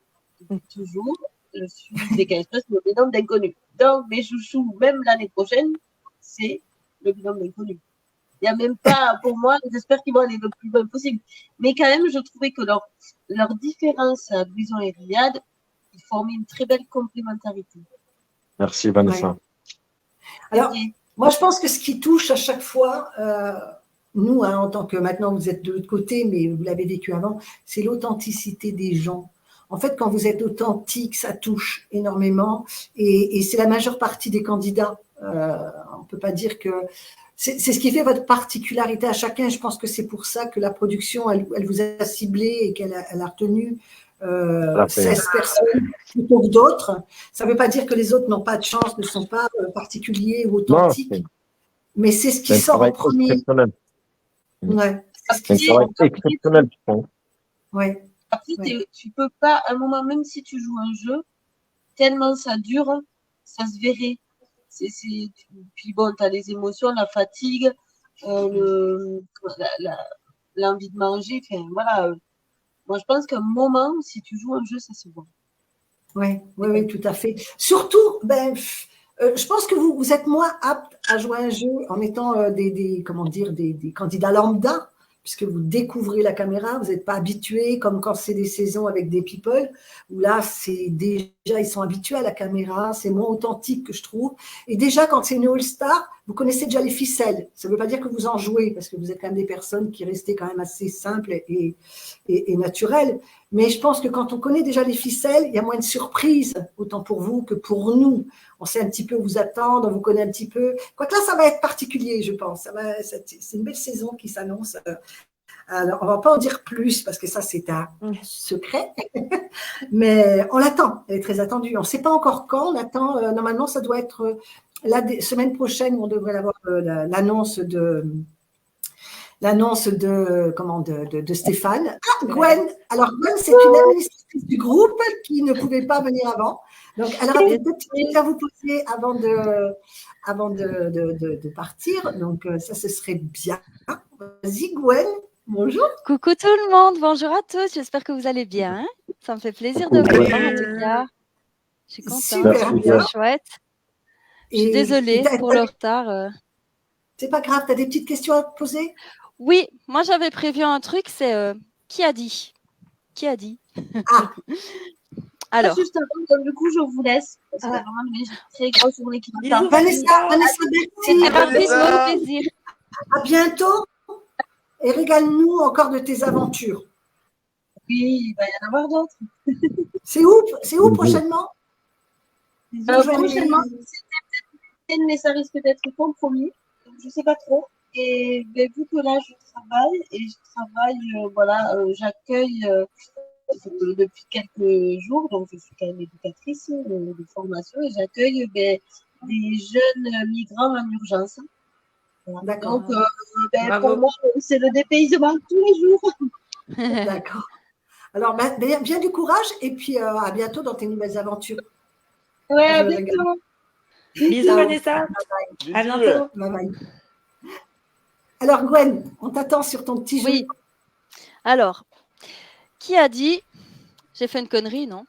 [SPEAKER 8] toujours, je suis Pékin Express, mon binôme d'inconnus. Donc, mes chouchous, même l'année prochaine, c'est le binôme d'inconnus. Il n'y a même pas, pour moi, j'espère qu'ils vont aller le plus loin possible. Mais quand même, je trouvais que leur différence à Louison et Riyad, ils formaient une très belle complémentarité.
[SPEAKER 2] Merci, Vanessa.
[SPEAKER 1] Ouais. Alors, moi, je pense que ce qui touche à chaque fois, nous, en tant que maintenant, vous êtes de l'autre côté, mais vous l'avez vécu avant, c'est l'authenticité des gens. En fait, quand vous êtes authentique, ça touche énormément et c'est la majeure partie des candidats. On ne peut pas dire que… C'est ce qui fait votre particularité à chacun. Je pense que c'est pour ça que la production, elle vous a ciblé et qu'elle a retenu 16 personnes plutôt que d'autres. Ça ne veut pas dire que les autres n'ont pas de chance, ne sont pas particuliers ou authentiques, non, mais c'est ce qui sort en premier.
[SPEAKER 2] Exceptionnel.
[SPEAKER 1] Ouais,
[SPEAKER 2] c'est un travail exceptionnel, je pense.
[SPEAKER 1] Ouais.
[SPEAKER 8] Après, tu peux pas, à un moment, même si tu joues un jeu, tellement ça dure, ça se verrait. Puis bon, tu as les émotions, la fatigue, l'envie de manger. Enfin, voilà. Moi, je pense qu'à un moment, si tu joues un jeu, ça se voit.
[SPEAKER 1] Oui, tout à fait. Surtout, je pense que vous êtes moins apte à jouer un jeu en étant des candidats lambda, puisque vous découvrez la caméra, vous n'êtes pas habitué, comme quand c'est des saisons avec des people, où là, c'est déjà, ils sont habitués à la caméra, c'est moins authentique que je trouve. Et déjà, quand c'est une All-Star, vous connaissez déjà les ficelles. Ça ne veut pas dire que vous en jouez, parce que vous êtes quand même des personnes qui restaient quand même assez simples et naturelles. Mais je pense que quand on connaît déjà les ficelles, il y a moins de surprises, autant pour vous que pour nous. On sait un petit peu où vous attendre, on vous connaît un petit peu. Quoique là, ça va être particulier, je pense. C'est une belle saison qui s'annonce. Alors, on ne va pas en dire plus, parce que ça, c'est un secret. Mais on l'attend, elle est très attendue. On ne sait pas encore quand, on attend. Normalement, ça doit être la semaine prochaine où on devrait avoir l'annonce de Stéphane. Ah, Gwen. Alors, Gwen, c'est une administratrice du groupe qui ne pouvait pas venir avant. Donc, elle aura peut-être deux petites questions à vous poser avant de partir. Donc, ça, ce serait bien. Vas-y, Gwen. Bonjour.
[SPEAKER 9] Coucou tout le monde. Bonjour à tous. J'espère que vous allez bien. Ça me fait plaisir de vous voir, en tout cas. Je suis contente.
[SPEAKER 1] Super bien.
[SPEAKER 9] C'est chouette. Je suis désolée pour le retard.
[SPEAKER 1] C'est pas grave. Tu as des petites questions à te poser?
[SPEAKER 9] Oui, moi j'avais prévu un truc, c'est qui a dit? Qui a dit?
[SPEAKER 8] Alors. Juste avant, donc, du coup, je vous laisse. Parce que vraiment, une très grosse journée qui m'attend.
[SPEAKER 1] Vanessa, merci.
[SPEAKER 9] Avec plaisir.
[SPEAKER 1] À bientôt. Et régale-nous encore de tes aventures.
[SPEAKER 8] Oui, il va y en avoir d'autres.
[SPEAKER 1] C'est où prochainement?
[SPEAKER 8] Prochainement, c'était mais ça risque d'être compromis. Je ne sais pas trop. Et vu que là, je travaille, j'accueille depuis quelques jours, donc je suis quand même éducatrice de formation et j'accueille des jeunes migrants en urgence. Voilà. D'accord. Donc, pour moi, c'est le dépaysement tous les jours.
[SPEAKER 1] D'accord. Alors, bien du courage et puis à bientôt dans tes nouvelles aventures.
[SPEAKER 8] Ouais, à bientôt.
[SPEAKER 7] Bisous, Vanessa. À bientôt.
[SPEAKER 1] Bye bye. Alors, Gwen, on t'attend sur ton petit jeu.
[SPEAKER 9] Oui. Alors, qui a dit j'ai fait une connerie, non?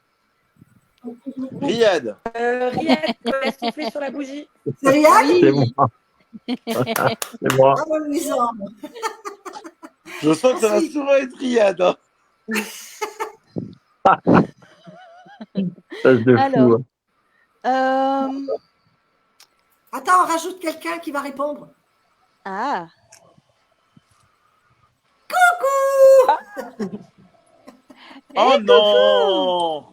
[SPEAKER 3] Riyad.
[SPEAKER 7] Riyad, tu as soufflé sur la bougie.
[SPEAKER 1] C'est Riyad?
[SPEAKER 2] C'est moi. C'est moi.
[SPEAKER 1] Bravo, Louison.
[SPEAKER 3] Je sens que ça va souvent être Riyad. Hein.
[SPEAKER 9] Alors,
[SPEAKER 1] attends, on rajoute quelqu'un qui va répondre.
[SPEAKER 9] Ah.
[SPEAKER 1] Coucou.
[SPEAKER 3] Oh non!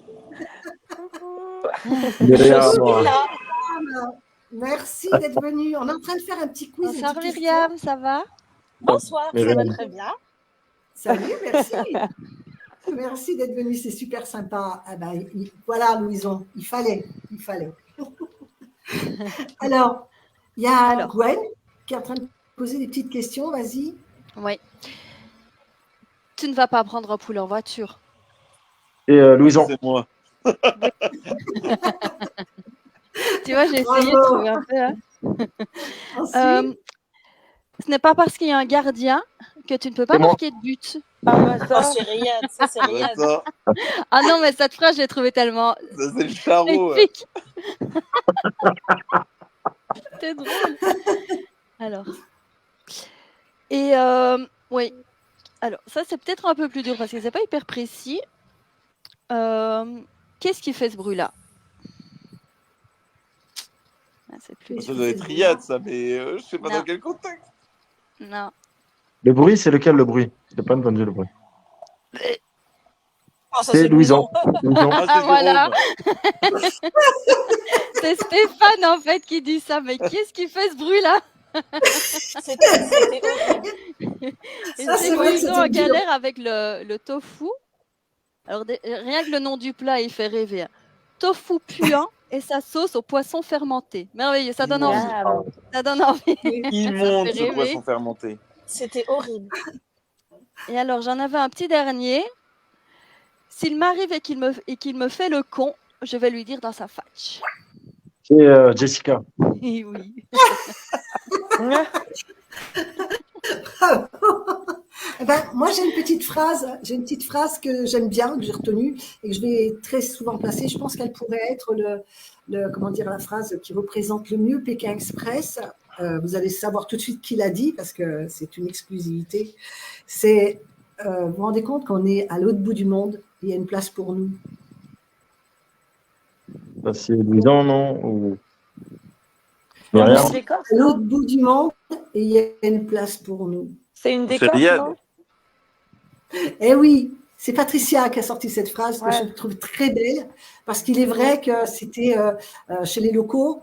[SPEAKER 2] Myriam,
[SPEAKER 5] Là,
[SPEAKER 1] Merci d'être venu. On est en train de faire un petit quiz.
[SPEAKER 9] Bonsoir
[SPEAKER 1] une petite
[SPEAKER 9] Myriam, ça va?
[SPEAKER 5] bonsoir, ça va
[SPEAKER 2] Myriam.
[SPEAKER 5] très bien.
[SPEAKER 1] question. Salut, merci. Merci d'être venu, c'est super sympa. Ah ben, voilà, Louison, il fallait. Alors, il y a
[SPEAKER 9] Alors.
[SPEAKER 1] Gwen qui est en train de poser des petites questions. Vas-y.
[SPEAKER 9] Oui. Tu ne vas pas prendre un poulet en voiture.
[SPEAKER 2] Et Louison.
[SPEAKER 3] C'est moi.
[SPEAKER 9] Tu vois, j'ai essayé de
[SPEAKER 1] Bravo.
[SPEAKER 9] trouver un peu. Hein.
[SPEAKER 1] Ensuite,
[SPEAKER 9] Ce n'est pas parce qu'il y a un gardien que tu ne peux pas
[SPEAKER 2] C'est moi.
[SPEAKER 9] marquer de but.
[SPEAKER 7] Ah bah
[SPEAKER 5] Oh,
[SPEAKER 7] ça.
[SPEAKER 5] c'est Riyad, ça c'est Riyad.
[SPEAKER 3] Ça,
[SPEAKER 9] Ah non, mais cette phrase, je l'ai trouvée tellement
[SPEAKER 3] c'est le charreau.
[SPEAKER 9] magnifique. C'était drôle. Alors. Et oui. Alors, ça, c'est peut-être un peu plus dur parce que c'est pas hyper précis. Qu'est-ce qui fait ce bruit-là? Ah, c'est plus.
[SPEAKER 3] Ça doit être Riyad, ça, mais je sais pas
[SPEAKER 9] Non.
[SPEAKER 3] dans quel contexte.
[SPEAKER 9] Non.
[SPEAKER 2] Le bruit, c'est lequel le bruit? Je n'ai pas entendu le bruit.
[SPEAKER 5] Oh, ça
[SPEAKER 2] C'est Louison. Louison.
[SPEAKER 3] Ah,
[SPEAKER 9] Ah,
[SPEAKER 3] c'est
[SPEAKER 9] voilà.
[SPEAKER 3] Jérôme.
[SPEAKER 9] C'est Stéphane en fait qui dit ça. Mais qu'est-ce qui fait ce bruit-là?
[SPEAKER 5] C'était horrible.
[SPEAKER 9] Et
[SPEAKER 1] Ça,
[SPEAKER 9] c'est
[SPEAKER 1] c'est vrai que
[SPEAKER 9] qu'ils sont
[SPEAKER 1] c'était
[SPEAKER 9] en
[SPEAKER 1] dur.
[SPEAKER 9] galère avec le tofu. Alors, rien que le nom du plat, il fait rêver. Hein. Tofu puant et sa sauce au poisson fermenté. Merveilleux, ça donne envie.
[SPEAKER 7] Miam.
[SPEAKER 9] Ça donne envie.
[SPEAKER 3] Il
[SPEAKER 9] Ça
[SPEAKER 3] monte
[SPEAKER 9] fait
[SPEAKER 3] ce
[SPEAKER 9] rêver.
[SPEAKER 3] poisson fermenté.
[SPEAKER 5] C'était horrible.
[SPEAKER 9] Et alors, j'en avais un petit dernier. S'il m'arrive et qu'il me fait le con, je vais lui dire dans sa fatch.
[SPEAKER 2] C'est Jessica.
[SPEAKER 9] Et oui.
[SPEAKER 1] Eh ben, moi, j'ai une petite phrase que j'aime bien, que j'ai retenue et que je vais très souvent placer. Je pense qu'elle pourrait être comment dire, la phrase qui représente le mieux Pékin Express. Vous allez savoir tout de suite qui l'a dit parce que c'est une exclusivité. C'est, vous vous rendez compte qu'on est à l'autre bout du monde et il y a une place pour nous.
[SPEAKER 2] Ça, c'est Louison, non? Ou...
[SPEAKER 7] C'est
[SPEAKER 2] Myriam.
[SPEAKER 7] une décote,
[SPEAKER 1] À
[SPEAKER 7] non?
[SPEAKER 1] l'autre bout du monde et il y a une place pour nous.
[SPEAKER 7] C'est une
[SPEAKER 3] C'est
[SPEAKER 7] décote,
[SPEAKER 3] Riyad.
[SPEAKER 7] non?
[SPEAKER 1] Eh oui, c'est Patricia qui a sorti cette phrase que
[SPEAKER 7] Ouais.
[SPEAKER 1] je trouve très belle parce qu'il est vrai que c'était chez les locaux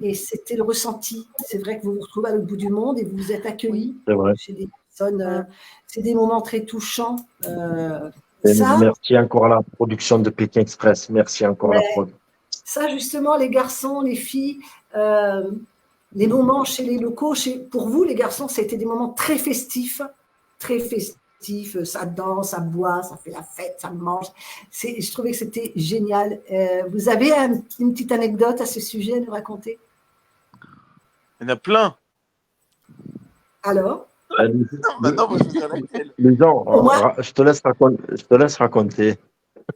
[SPEAKER 1] et c'était le ressenti. C'est vrai que vous vous retrouvez à l'autre bout du monde et vous vous êtes accueillis
[SPEAKER 2] C'est vrai.
[SPEAKER 1] chez des personnes. C'est des moments très touchants.
[SPEAKER 2] Et
[SPEAKER 1] Ça,
[SPEAKER 2] merci encore à la production de Pékin Express. Merci encore à la prod.
[SPEAKER 1] ça, justement, les garçons, les filles, les moments chez les locaux, pour vous, les garçons, c'était des moments très festifs, très festifs. Ça danse, ça boit, ça fait la fête, ça mange. Je trouvais que c'était génial. Vous avez une petite anecdote à ce sujet à nous raconter?
[SPEAKER 3] Il y en a plein.
[SPEAKER 1] Alors,
[SPEAKER 2] Allez,
[SPEAKER 3] Maintenant, moi, je me dis laquelle.
[SPEAKER 2] Louison,
[SPEAKER 1] Moi-
[SPEAKER 2] je te laisse raconter.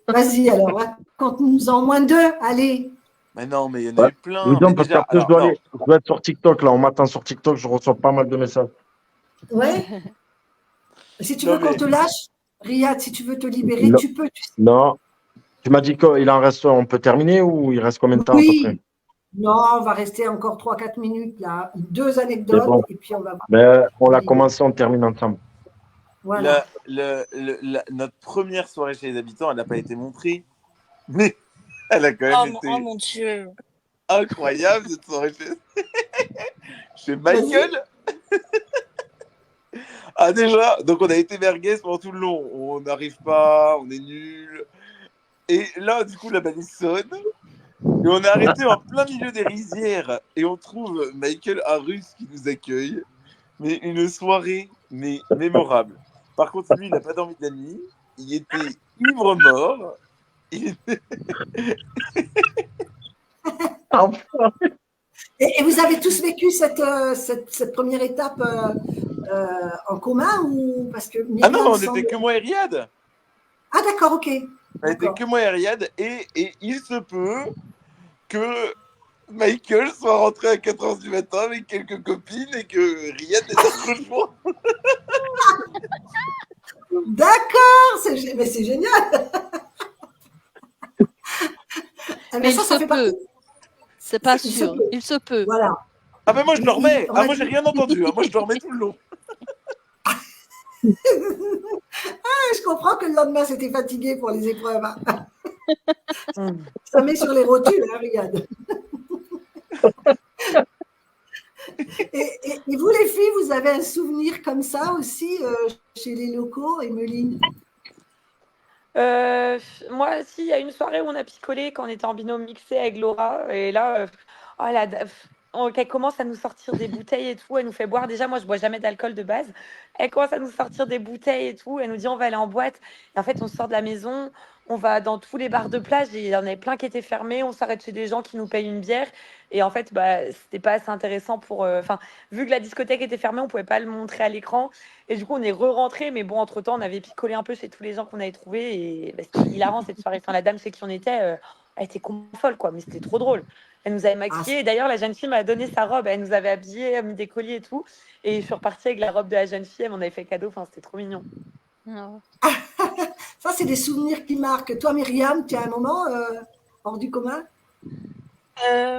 [SPEAKER 1] vas-y, alors, raconte-nous en moins deux, allez.
[SPEAKER 3] Mais non, mais il y en a eu plein.
[SPEAKER 2] Louison,
[SPEAKER 3] Mais
[SPEAKER 2] parce
[SPEAKER 3] déjà,
[SPEAKER 2] qu'après,
[SPEAKER 3] alors,
[SPEAKER 2] je dois être sur TikTok. Là, on m'attend sur TikTok. Je reçois pas mal de messages.
[SPEAKER 1] Ouais. Si tu
[SPEAKER 3] Non,
[SPEAKER 1] veux qu'on
[SPEAKER 3] mais-
[SPEAKER 1] te lâche, Riyad, si tu veux te libérer,
[SPEAKER 2] Non.
[SPEAKER 1] tu peux. Tu sais.
[SPEAKER 2] Non. Tu m'as dit qu'il en reste, on peut terminer ou il reste combien de temps à peu près?
[SPEAKER 1] Oui. Non, on va rester encore 3-4 minutes là. 2 anecdotes
[SPEAKER 2] C'est bon.
[SPEAKER 1] et puis on va voir.
[SPEAKER 2] Mais on l'a commencé, on termine ensemble.
[SPEAKER 1] Voilà.
[SPEAKER 3] Notre première soirée chez les habitants, elle n'a pas été montrée, mais elle a quand même été
[SPEAKER 5] Mon Dieu.
[SPEAKER 3] incroyable cette soirée chez Michael. Ah déjà, donc on a été merguez pendant tout le long. On n'arrive pas, on est nul. Et là, du coup, la balise sonne. Et on est arrêté en plein milieu des rizières. Et on trouve Michael Arus qui nous accueille. Mais une soirée mémorable. Par contre, lui, il n'a pas dormi de la nuit. Il était ivre-mort. Il était...
[SPEAKER 1] Et vous avez tous vécu cette première étape en commun ou parce que
[SPEAKER 3] Ah non,
[SPEAKER 1] Myriam
[SPEAKER 3] on
[SPEAKER 1] semble-
[SPEAKER 3] n'était que moi et Riyad.
[SPEAKER 1] Ah d'accord, ok.
[SPEAKER 3] On n'était
[SPEAKER 1] D'accord.
[SPEAKER 3] que moi et Riyad. Et il se peut que Michael soit rentré à 4h du matin avec quelques copines et que Riyad les a rejoints.
[SPEAKER 1] D'accord, mais c'est génial. Ah,
[SPEAKER 9] Mais il
[SPEAKER 1] ça
[SPEAKER 9] se
[SPEAKER 1] fait
[SPEAKER 9] peut.
[SPEAKER 1] partie.
[SPEAKER 9] C'est pas
[SPEAKER 1] Il se
[SPEAKER 9] sûr.
[SPEAKER 1] peut.
[SPEAKER 9] Il se peut.
[SPEAKER 1] Voilà.
[SPEAKER 3] Ah ben moi je dormais.
[SPEAKER 1] On
[SPEAKER 3] Ah
[SPEAKER 1] a
[SPEAKER 3] moi
[SPEAKER 1] dit-
[SPEAKER 3] j'ai rien entendu. Moi je dormais tout le long.
[SPEAKER 1] je comprends que le lendemain, c'était fatigué pour les épreuves. Ça met sur les rotules, hein, regarde. Et vous, les filles, vous avez un souvenir comme ça aussi chez les locaux, Emeline?
[SPEAKER 7] Moi aussi, il y a une soirée où on a picolé quand on était en binôme mixé avec Laura. Et là, elle commence à nous sortir des bouteilles et tout. Elle nous fait boire. Déjà, moi, je bois jamais d'alcool de base. Elle commence à nous sortir des bouteilles et tout. Elle nous dit, on va aller en boîte. Et en fait, on sort de la maison. On va dans tous les bars de plage. Et il y en avait plein qui étaient fermés. On s'arrête chez des gens qui nous payent une bière. Et en fait, c'était pas assez intéressant pour. Vu que la discothèque était fermée, on pouvait pas le montrer à l'écran. Et du coup, on est re-rentré. Mais bon, entre-temps, on avait picolé un peu chez tous les gens qu'on avait trouvés. Et c'était hilarant cette soirée. Enfin, la dame chez qui on était, elle était complètement folle, quoi. Mais c'était trop drôle. Elle nous avait maquillés. Et d'ailleurs, la jeune fille m'a donné sa robe. Elle nous avait habillés, a mis des colliers et tout. Et je suis repartie avec la robe de la jeune fille. Elle m'en avait fait cadeau. Enfin, c'était trop mignon.
[SPEAKER 1] Ça, c'est des souvenirs qui marquent. Toi, Myriam, tu as un moment hors du commun?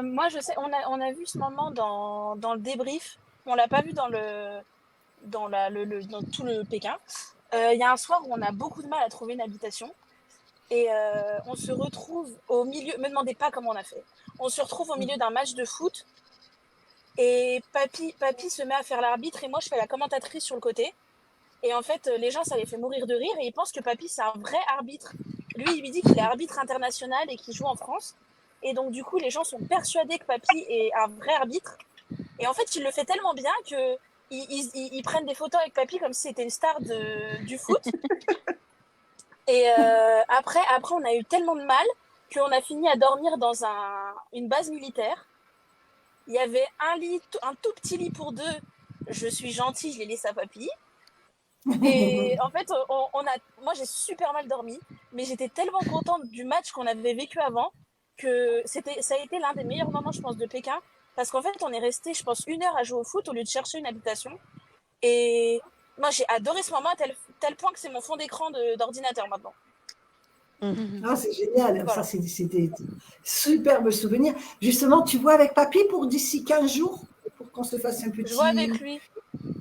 [SPEAKER 10] Moi, je sais, on a vu ce moment dans le débrief. On l'a pas vu dans tout le Pékin. Il y a un soir où on a beaucoup de mal à trouver une habitation. Et on se retrouve au milieu, me demandez pas comment on a fait. On se retrouve au milieu d'un match de foot et papy se met à faire l'arbitre et moi je fais la commentatrice sur le côté. Et en fait, les gens, ça les fait mourir de rire et ils pensent que papy, c'est un vrai arbitre. Lui, il lui dit qu'il est arbitre international et qu'il joue en France. Et donc, du coup, les gens sont persuadés que papy est un vrai arbitre. Et en fait, il le fait tellement bien qu'ils prennent des photos avec papy comme si c'était une star du foot. Et après, on a eu tellement de mal qu'on a fini à dormir dans une base militaire. Il y avait un tout petit lit pour deux. Je suis gentille, je l'ai laissé à papy. Et en fait, moi j'ai super mal dormi, mais j'étais tellement contente du match qu'on avait vécu avant que ça a été l'un des meilleurs moments, je pense, de Pékin. Parce qu'en fait, on est resté, je pense, 1 heure à jouer au foot au lieu de chercher une habitation. Et moi, j'ai adoré ce moment à tel point que c'est mon fond d'écran d'ordinateur maintenant.
[SPEAKER 1] Ah, c'est génial.
[SPEAKER 10] Voilà.
[SPEAKER 1] Ça, c'est des superbes souvenirs. Justement, tu vois avec papy pour d'ici 15 jours, pour qu'on se fasse un petit.
[SPEAKER 10] Je vois avec lui.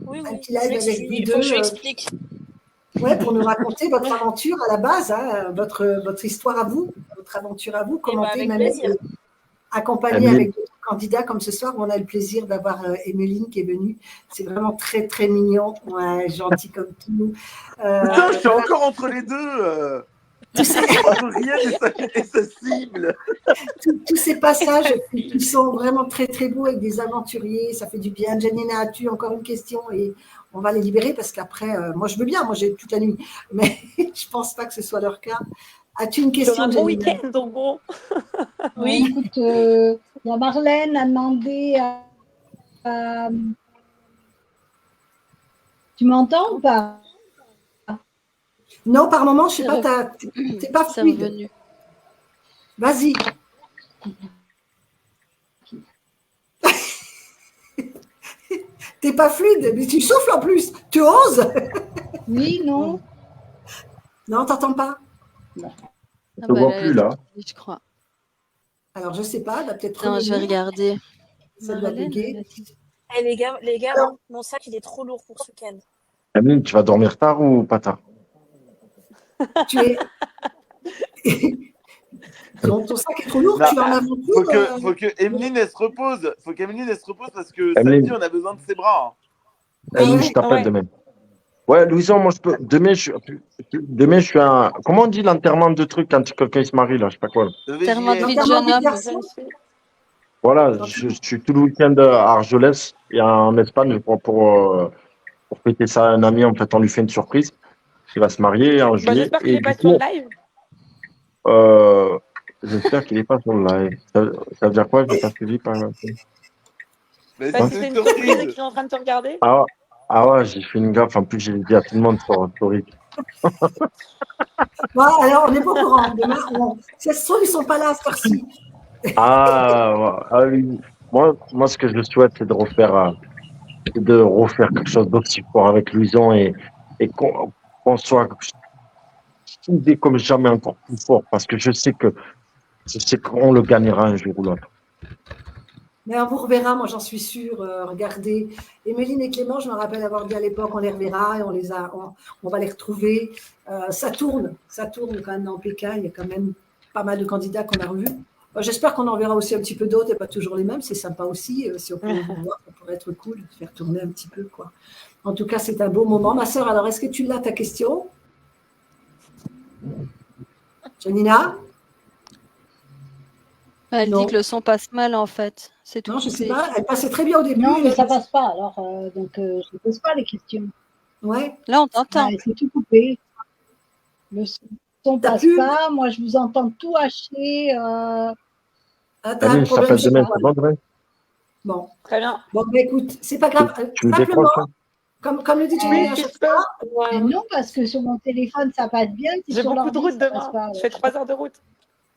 [SPEAKER 10] Oui.
[SPEAKER 1] Un petit live avec vous
[SPEAKER 10] Il
[SPEAKER 1] deux.
[SPEAKER 10] faut que je lui explique.
[SPEAKER 1] Ouais, pour nous raconter votre aventure à la base, hein, votre histoire à vous, votre aventure à vous, commenter,
[SPEAKER 10] avec
[SPEAKER 1] même
[SPEAKER 10] plaisir.
[SPEAKER 1] accompagner avec d'autres candidats comme ce soir où on a le plaisir d'avoir Emeline qui est venue. C'est vraiment très, très mignon, ouais, gentil comme tout.
[SPEAKER 3] Putain, je suis encore entre les deux. Rien et sa cible.
[SPEAKER 1] Tous ces passages qui sont vraiment très, très beaux avec des aventuriers, ça fait du bien. Janina, as-tu encore une question? Et on va les libérer parce qu'après, moi je veux bien, moi j'ai toute la nuit, mais je pense pas que ce soit leur cas. As-tu une question?
[SPEAKER 7] Un bon week-end, donc bon.
[SPEAKER 4] Oui, écoute, il y a Marlène a demandé à... Tu m'entends ou pas?
[SPEAKER 1] Non, par moment, je sais pas, t'es pas fluide. Vas-y. T'es pas fluide, mais tu souffles en plus. Tu oses?
[SPEAKER 4] Oui, non.
[SPEAKER 1] Non, t'entends pas?
[SPEAKER 2] Non. Je ne vois plus là.
[SPEAKER 9] Je crois.
[SPEAKER 1] Alors, je sais pas, elle a peut-être.
[SPEAKER 9] Non, je vais regarder.
[SPEAKER 1] Ça doit bugger.
[SPEAKER 10] Eh, les gars, mon sac il est trop lourd pour ce week-end.
[SPEAKER 2] Emeline, tu vas dormir tard ou pas tard?
[SPEAKER 1] Tu es. Ton sac est trop lourd, tu es en aventure.
[SPEAKER 3] Faut que Emeline elle se repose. Faut qu'Emeline elle se repose parce que samedi on a besoin de ses bras.
[SPEAKER 2] Emeline, je t'appelle demain. Ouais, Louison, moi je peux. Demain, je suis un. Comment on dit l'enterrement de trucs quand quelqu'un se marie là? Je sais pas quoi.
[SPEAKER 9] Enterrement de vie de jeune homme.
[SPEAKER 2] Voilà, je suis tout le week-end à Argelès et en Espagne pour fêter ça à un ami. En fait, on lui fait une surprise. Il va se marier en juillet.
[SPEAKER 7] J'espère qu'il n'est pas sur le live.
[SPEAKER 2] J'espère qu'il n'est pas sur le live. Ça veut dire quoi? Je n'ai pas suivi par.
[SPEAKER 7] Parce que c'est une surprise et qu'il est en train de te regarder.
[SPEAKER 2] Ah ouais, j'ai fait une gaffe. En plus, j'ai dit à tout le monde sur Story.
[SPEAKER 1] Bon, alors, on n'est pas au courant. Demain, ça se trouve, ils ne sont pas là à cette heure-ci.
[SPEAKER 2] Oui. Moi, ce que je souhaite, c'est de refaire quelque chose d'aussi fort avec Louison et qu'on soit soudés comme jamais, encore plus fort, parce que je sais qu'on le gagnera un jour ou l'autre.
[SPEAKER 1] Mais on vous reverra, moi j'en suis sûre. Regardez, Emeline et Clément, je me rappelle avoir dit à l'époque, on les reverra et on va les retrouver. Ça tourne quand même dans Pékin. Il y a quand même pas mal de candidats qu'on a revus. J'espère qu'on en verra aussi un petit peu d'autres et pas toujours les mêmes. C'est sympa aussi. Si on pouvait vous voir, ça pourrait être cool de faire tourner un petit peu, quoi. En tout cas, c'est un beau moment. Ma sœur, alors est-ce que tu l'as ta question? Janina?
[SPEAKER 9] Elle
[SPEAKER 1] Non.
[SPEAKER 9] dit que le son passe mal en fait. C'est tout.
[SPEAKER 1] Non, je ne sais pas. Elle passait très bien au début.
[SPEAKER 4] Non, mais ça passe pas. Alors, donc, je ne pose pas les questions.
[SPEAKER 1] Ouais.
[SPEAKER 9] Là, on t'entend.
[SPEAKER 4] C'est tout coupé. Le son passe pas. Moi, je vous entends tout haché.
[SPEAKER 1] Ah, t'as un
[SPEAKER 2] Camille, ça
[SPEAKER 1] problème
[SPEAKER 2] passe
[SPEAKER 1] chez
[SPEAKER 2] demain,
[SPEAKER 1] toi.
[SPEAKER 2] c'est bon demain?
[SPEAKER 1] Bon.
[SPEAKER 7] Très bien.
[SPEAKER 1] Bon, bah, écoute, c'est pas grave.
[SPEAKER 2] Tu me
[SPEAKER 1] Simplement,
[SPEAKER 2] décroches, hein?
[SPEAKER 1] comme le dit Janina à
[SPEAKER 7] Oui,
[SPEAKER 1] chaque
[SPEAKER 7] tu peux.
[SPEAKER 1] fois,
[SPEAKER 4] Mais non, parce que sur mon téléphone, ça passe bien. Si
[SPEAKER 7] J'ai
[SPEAKER 4] sur
[SPEAKER 7] beaucoup de
[SPEAKER 4] l'ordi,
[SPEAKER 7] route
[SPEAKER 4] ça passe
[SPEAKER 7] demain.
[SPEAKER 4] pas.
[SPEAKER 7] Je fais 3 heures de route.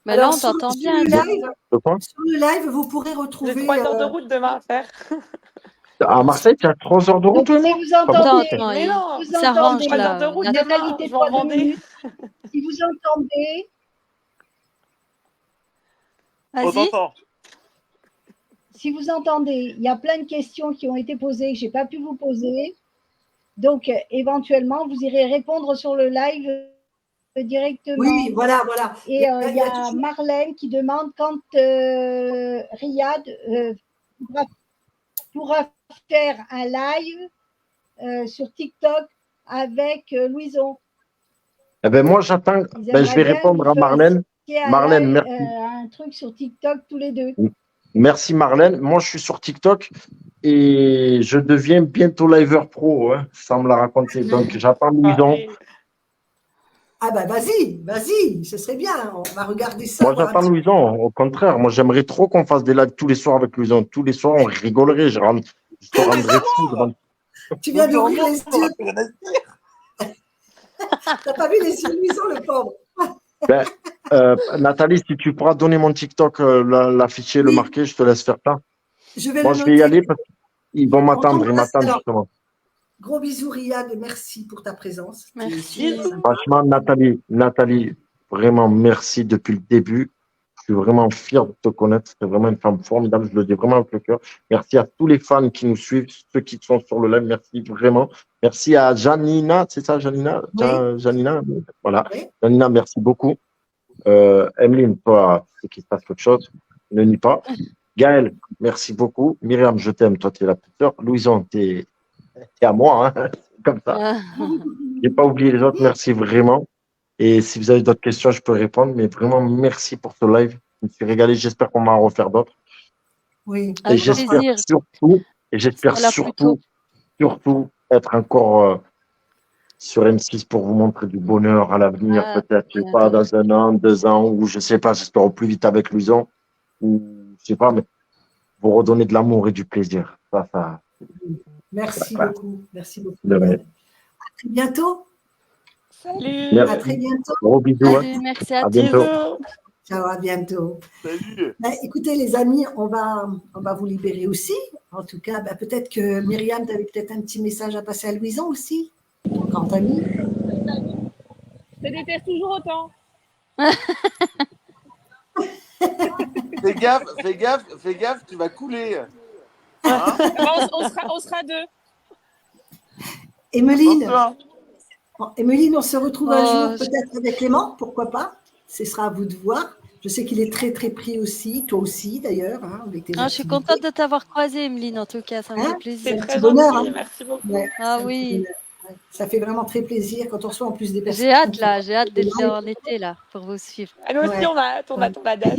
[SPEAKER 9] Mais là,
[SPEAKER 1] alors,
[SPEAKER 9] on t'entend
[SPEAKER 1] sur
[SPEAKER 9] bien.
[SPEAKER 1] le
[SPEAKER 9] Camille.
[SPEAKER 1] live,
[SPEAKER 2] De quoi?
[SPEAKER 1] sur le live, vous pourrez
[SPEAKER 7] J'ai
[SPEAKER 1] retrouver.
[SPEAKER 7] 3 heures de route demain à faire.
[SPEAKER 2] À Marseille, tu as 3 heures de route,
[SPEAKER 4] Donc,
[SPEAKER 2] toi,
[SPEAKER 4] si
[SPEAKER 2] moi?
[SPEAKER 4] vous
[SPEAKER 2] Pas beaucoup.
[SPEAKER 4] entendez,
[SPEAKER 9] Attends,
[SPEAKER 7] Mais non,
[SPEAKER 4] vous
[SPEAKER 9] il s'arrange
[SPEAKER 4] entendez,
[SPEAKER 7] 3 heures
[SPEAKER 9] là.
[SPEAKER 7] de route
[SPEAKER 4] Nathalie,
[SPEAKER 7] demain. Je vais
[SPEAKER 4] tais-toi
[SPEAKER 7] en
[SPEAKER 4] 2
[SPEAKER 7] Vendée.
[SPEAKER 4] minutes. Si vous entendez,
[SPEAKER 3] On
[SPEAKER 9] Vas-y.
[SPEAKER 3] t'entend.
[SPEAKER 4] si vous entendez, il y a plein de questions qui ont été posées que je n'ai pas pu vous poser. Donc, éventuellement, vous irez répondre sur le live directement.
[SPEAKER 1] Oui, voilà.
[SPEAKER 4] Et il y a Marlène qui demande quand Riyad pourra faire un live sur TikTok avec Louison.
[SPEAKER 2] Eh ben, moi, j'attends.
[SPEAKER 4] Ils
[SPEAKER 2] Ben, je
[SPEAKER 4] aimeraient
[SPEAKER 2] vais
[SPEAKER 4] bien
[SPEAKER 2] répondre
[SPEAKER 4] que
[SPEAKER 2] à
[SPEAKER 4] vous
[SPEAKER 2] Marlène.
[SPEAKER 4] fassiez un
[SPEAKER 2] Marlène,
[SPEAKER 4] live,
[SPEAKER 2] merci.
[SPEAKER 4] un truc sur TikTok tous les deux.
[SPEAKER 2] Merci, Marlène. Moi, je suis sur TikTok et je deviens bientôt liver pro, hein, sans me la raconter. Donc, j'attends Louison.
[SPEAKER 1] Ah bah vas-y, ce serait bien. On va regarder ça.
[SPEAKER 2] Moi,
[SPEAKER 1] voir un
[SPEAKER 2] j'attends
[SPEAKER 1] petit-
[SPEAKER 2] Louison. Au contraire, moi, j'aimerais trop qu'on fasse des lives tous les soirs avec Louison. Tous les soirs, on rigolerait. Je te rendrais fou.
[SPEAKER 1] Tu viens d'ouvrir les yeux. T'as pas vu les yeux de Louison, le pauvre.
[SPEAKER 2] Ben, Nathalie, si tu pourras donner mon TikTok, l'afficher, le marquer, je te laisse faire ça.
[SPEAKER 1] Je vais
[SPEAKER 2] Moi,
[SPEAKER 1] le
[SPEAKER 2] je vais y
[SPEAKER 1] noter.
[SPEAKER 2] aller parce qu'ils vont m'attendre. Ils
[SPEAKER 1] t'embrasse,
[SPEAKER 2] m'attendent
[SPEAKER 1] alors.
[SPEAKER 2] justement.
[SPEAKER 1] Gros bisous, Riyad. Merci pour ta présence.
[SPEAKER 9] Merci.
[SPEAKER 2] Franchement, Nathalie, vraiment merci depuis le début. Je suis vraiment fier de te connaître. C'est vraiment une femme formidable. Je le dis vraiment avec le cœur. Merci à tous les fans qui nous suivent, ceux qui sont sur le live. Merci vraiment. Merci à Janina. C'est ça, Janina?
[SPEAKER 1] Oui.
[SPEAKER 2] Janina, voilà.
[SPEAKER 1] Oui.
[SPEAKER 2] Janina, merci beaucoup. Emeline, toi, c'est qu'il se passe quelque chose. Ne nie pas. Gaël, merci beaucoup. Myriam, je t'aime. Toi, tu es la petite sœur. Louison, tu es à moi. Hein. Comme ça. J'ai pas oublié les autres. Merci vraiment. Et si vous avez d'autres questions, je peux répondre. Mais vraiment, merci pour ce live. Je me suis régalé. J'espère qu'on va en refaire d'autres.
[SPEAKER 1] Oui.
[SPEAKER 2] Et j'espère surtout être encore sur M6 pour vous montrer du bonheur à l'avenir. Peut-être, je sais pas, dans 1 an, 2 ans, ou je sais pas, j'espère au plus vite avec Louison. Ou je sais pas, mais vous redonner de l'amour et du plaisir. Ça.
[SPEAKER 1] Merci
[SPEAKER 2] Voilà.
[SPEAKER 1] beaucoup. Merci beaucoup.
[SPEAKER 2] De rien.
[SPEAKER 1] À très bientôt.
[SPEAKER 7] Salut.
[SPEAKER 2] Merci.
[SPEAKER 1] À très bientôt.
[SPEAKER 2] Gros bisous.
[SPEAKER 9] Salut, merci à
[SPEAKER 2] bientôt.
[SPEAKER 1] Ciao, à bientôt.
[SPEAKER 3] Salut.
[SPEAKER 1] Ben, écoutez, les amis, on va vous libérer aussi. En tout cas, ben, peut-être que Myriam, tu avais peut-être un petit message à passer à Louison aussi, ton grand ami.
[SPEAKER 10] Je te déteste toujours autant.
[SPEAKER 3] Fais gaffe, tu vas couler. Hein?
[SPEAKER 10] On sera deux.
[SPEAKER 1] Emeline,
[SPEAKER 3] Attention.
[SPEAKER 1] Emeline, on se retrouve un
[SPEAKER 9] Oh,
[SPEAKER 1] jour peut-être avec Clément, pourquoi pas? Ce sera à vous de voir. Je sais qu'il est très très pris aussi, toi aussi d'ailleurs. Hein, avec tes
[SPEAKER 9] je suis
[SPEAKER 1] activités.
[SPEAKER 9] contente de t'avoir croisée, Emeline, en tout cas. Ça me fait
[SPEAKER 1] Hein?
[SPEAKER 9] plaisir.
[SPEAKER 1] C'est un
[SPEAKER 7] C'est
[SPEAKER 1] petit
[SPEAKER 7] très
[SPEAKER 1] bonheur.
[SPEAKER 7] gentil.
[SPEAKER 1] Hein.
[SPEAKER 7] Merci beaucoup.
[SPEAKER 1] Ouais,
[SPEAKER 9] Ah
[SPEAKER 1] c'est un petit
[SPEAKER 9] oui.
[SPEAKER 1] bonheur. Ouais. Ça fait vraiment très plaisir quand on reçoit en plus des personnes.
[SPEAKER 9] J'ai hâte, là.
[SPEAKER 1] qui-
[SPEAKER 9] J'ai hâte d'être là en été, là, pour vous suivre.
[SPEAKER 7] Ah, nous aussi,
[SPEAKER 1] Ouais.
[SPEAKER 7] on a hâte. On attend la date.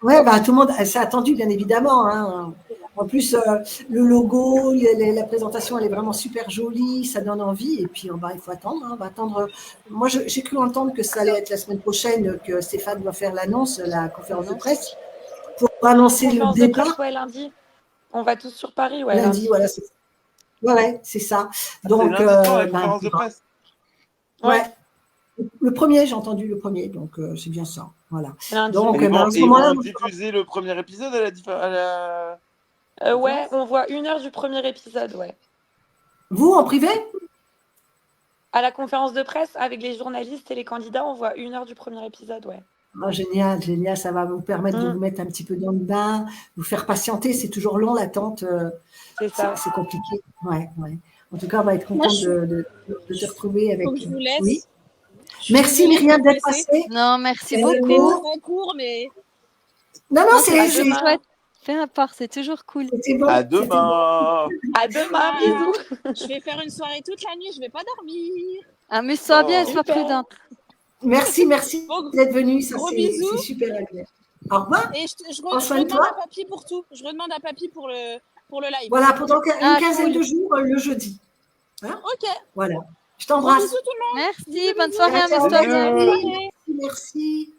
[SPEAKER 1] Ouais, bah, tout le monde s'est attendu, bien évidemment. Hein. En plus, le logo, la présentation, elle est vraiment super jolie, ça donne envie. Et puis, il faut attendre. Hein, on va attendre. Moi, j'ai cru entendre que ça allait être la semaine prochaine, que Stéphane doit faire l'annonce, la conférence de presse, pour annoncer le
[SPEAKER 7] Conférence de
[SPEAKER 1] départ.
[SPEAKER 7] presse, ouais, lundi. On va tous sur Paris, ouais.
[SPEAKER 1] Lundi, voilà. C'est ça. Donc,
[SPEAKER 3] C'est lundi soir, la conférence de presse.
[SPEAKER 1] Ouais. Le premier, j'ai entendu le premier, donc c'est bien ça. Voilà.
[SPEAKER 7] Lundi.
[SPEAKER 1] Donc,
[SPEAKER 3] Et
[SPEAKER 1] à ce
[SPEAKER 3] ils
[SPEAKER 1] moment-là,
[SPEAKER 3] vont diffuser le premier épisode à la...
[SPEAKER 7] Ouais, on voit 1 heure du premier épisode, ouais.
[SPEAKER 1] vous, en privé?
[SPEAKER 7] À la conférence de presse, avec les journalistes et les candidats, on voit 1 heure du premier épisode, ouais.
[SPEAKER 1] Oh, génial, génial. Ça va vous permettre de vous mettre un petit peu dans le bain, vous faire patienter. C'est toujours long l'attente.
[SPEAKER 7] C'est ça.
[SPEAKER 1] C'est compliqué. Ouais, ouais. En tout cas, on va être
[SPEAKER 10] Moi,
[SPEAKER 1] content
[SPEAKER 10] je-
[SPEAKER 1] de te retrouver avec.
[SPEAKER 10] Faut que je vous laisse.
[SPEAKER 1] Oui.
[SPEAKER 10] Je suis
[SPEAKER 1] Merci
[SPEAKER 10] désolée de
[SPEAKER 1] Myriam
[SPEAKER 10] vous
[SPEAKER 1] d'être
[SPEAKER 10] laisser.
[SPEAKER 1] passée.
[SPEAKER 9] Non, merci
[SPEAKER 1] Et
[SPEAKER 9] beaucoup.
[SPEAKER 10] C'était très court, mais
[SPEAKER 1] Non, non,
[SPEAKER 9] Non,
[SPEAKER 1] c'est
[SPEAKER 9] c'était
[SPEAKER 7] demain.
[SPEAKER 9] chouette. Fais un part, c'est toujours cool.
[SPEAKER 1] c'était bon.
[SPEAKER 3] À
[SPEAKER 1] C'était bon.
[SPEAKER 3] demain.
[SPEAKER 7] À demain, bisous.
[SPEAKER 10] je vais faire une soirée toute la nuit, je vais pas dormir.
[SPEAKER 9] Amuse-toi bien et sois
[SPEAKER 7] Super.
[SPEAKER 9] prudente.
[SPEAKER 1] Merci, merci
[SPEAKER 10] Bon,
[SPEAKER 1] d'être venu. Ça,
[SPEAKER 10] gros
[SPEAKER 1] c'est
[SPEAKER 10] bisous.
[SPEAKER 1] super agréable. Au revoir.
[SPEAKER 10] Et je
[SPEAKER 1] Prends soin de
[SPEAKER 10] redemande
[SPEAKER 1] toi.
[SPEAKER 10] à Papy pour tout. Je redemande à Papy pour le live.
[SPEAKER 1] Voilà, pendant une
[SPEAKER 9] Ah,
[SPEAKER 1] quinzaine
[SPEAKER 9] cool.
[SPEAKER 1] de jours, le jeudi.
[SPEAKER 10] Ok.
[SPEAKER 1] Voilà. Je
[SPEAKER 10] Gros
[SPEAKER 1] t'embrasse.
[SPEAKER 10] bisous tout le monde.
[SPEAKER 9] Merci, bonne soirée,
[SPEAKER 1] Ciao,
[SPEAKER 9] amuse-toi
[SPEAKER 1] ciao.
[SPEAKER 9] bien.
[SPEAKER 1] Merci, merci.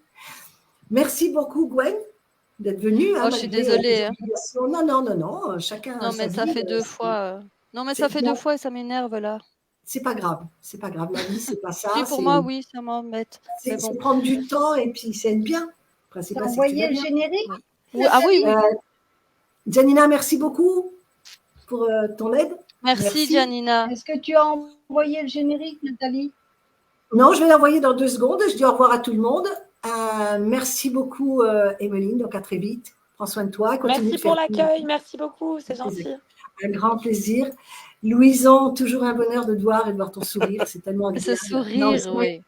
[SPEAKER 1] Merci beaucoup, Gwen, d'être venue.
[SPEAKER 9] Oh, je suis désolée, hein.
[SPEAKER 1] Non, non, non, non. Chacun
[SPEAKER 9] Non,
[SPEAKER 1] a sa
[SPEAKER 9] mais ça
[SPEAKER 1] vie,
[SPEAKER 9] fait deux fois. Non, mais
[SPEAKER 1] c'est
[SPEAKER 9] ça fait
[SPEAKER 1] bien.
[SPEAKER 9] 2 fois et ça m'énerve là.
[SPEAKER 1] C'est pas grave. C'est pas grave. La vie, c'est pas ça.
[SPEAKER 9] Si, pour
[SPEAKER 1] c'est-
[SPEAKER 9] moi, oui, ça m'embête. Mais
[SPEAKER 1] C'est
[SPEAKER 9] bon.
[SPEAKER 1] prendre du temps et puis c'est être bien. Le
[SPEAKER 4] T'as
[SPEAKER 1] principal, c'est que tu
[SPEAKER 4] envoyé
[SPEAKER 1] vas
[SPEAKER 4] le
[SPEAKER 1] bien.
[SPEAKER 4] générique
[SPEAKER 9] Oui, ah oui, oui.
[SPEAKER 1] Janina, merci beaucoup pour ton aide.
[SPEAKER 9] Merci, Janina.
[SPEAKER 4] Est-ce que tu as envoyé le générique, Nathalie?
[SPEAKER 1] Non, je vais l'envoyer dans 2 secondes. Je dis au revoir à tout le monde. Merci beaucoup, Emeline. Donc, à très vite. Prends soin de toi. Continue
[SPEAKER 7] Merci
[SPEAKER 1] de
[SPEAKER 7] pour
[SPEAKER 1] faire
[SPEAKER 7] l'accueil. Merci beaucoup. C'est gentil.
[SPEAKER 1] un grand plaisir. Louison, toujours un bonheur de te voir et de voir ton sourire. C'est tellement
[SPEAKER 9] Ce
[SPEAKER 1] agréable.
[SPEAKER 9] sourire,
[SPEAKER 1] Non, c'est vrai.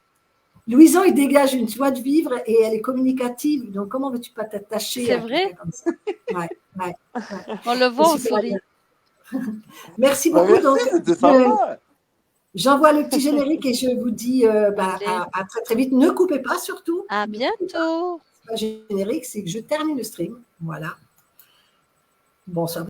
[SPEAKER 9] oui.
[SPEAKER 1] Louison, il dégage une joie de vivre et elle est communicative. Donc, comment veux-tu pas t'attacher
[SPEAKER 9] C'est
[SPEAKER 1] à
[SPEAKER 9] vrai?
[SPEAKER 1] quelqu'un comme ça? Ouais, ouais, ouais.
[SPEAKER 9] On le voit, on
[SPEAKER 1] C'est super
[SPEAKER 9] sourit.
[SPEAKER 1] bien. Merci
[SPEAKER 3] Bah,
[SPEAKER 1] beaucoup.
[SPEAKER 3] merci,
[SPEAKER 1] Donc,
[SPEAKER 3] c'était sympa.
[SPEAKER 1] j'envoie le petit générique et je vous dis
[SPEAKER 9] Allez.
[SPEAKER 1] à très très vite. Ne coupez pas surtout.
[SPEAKER 9] À bientôt.
[SPEAKER 1] C'est pas générique, c'est que je termine le stream. Voilà. Bonsoir.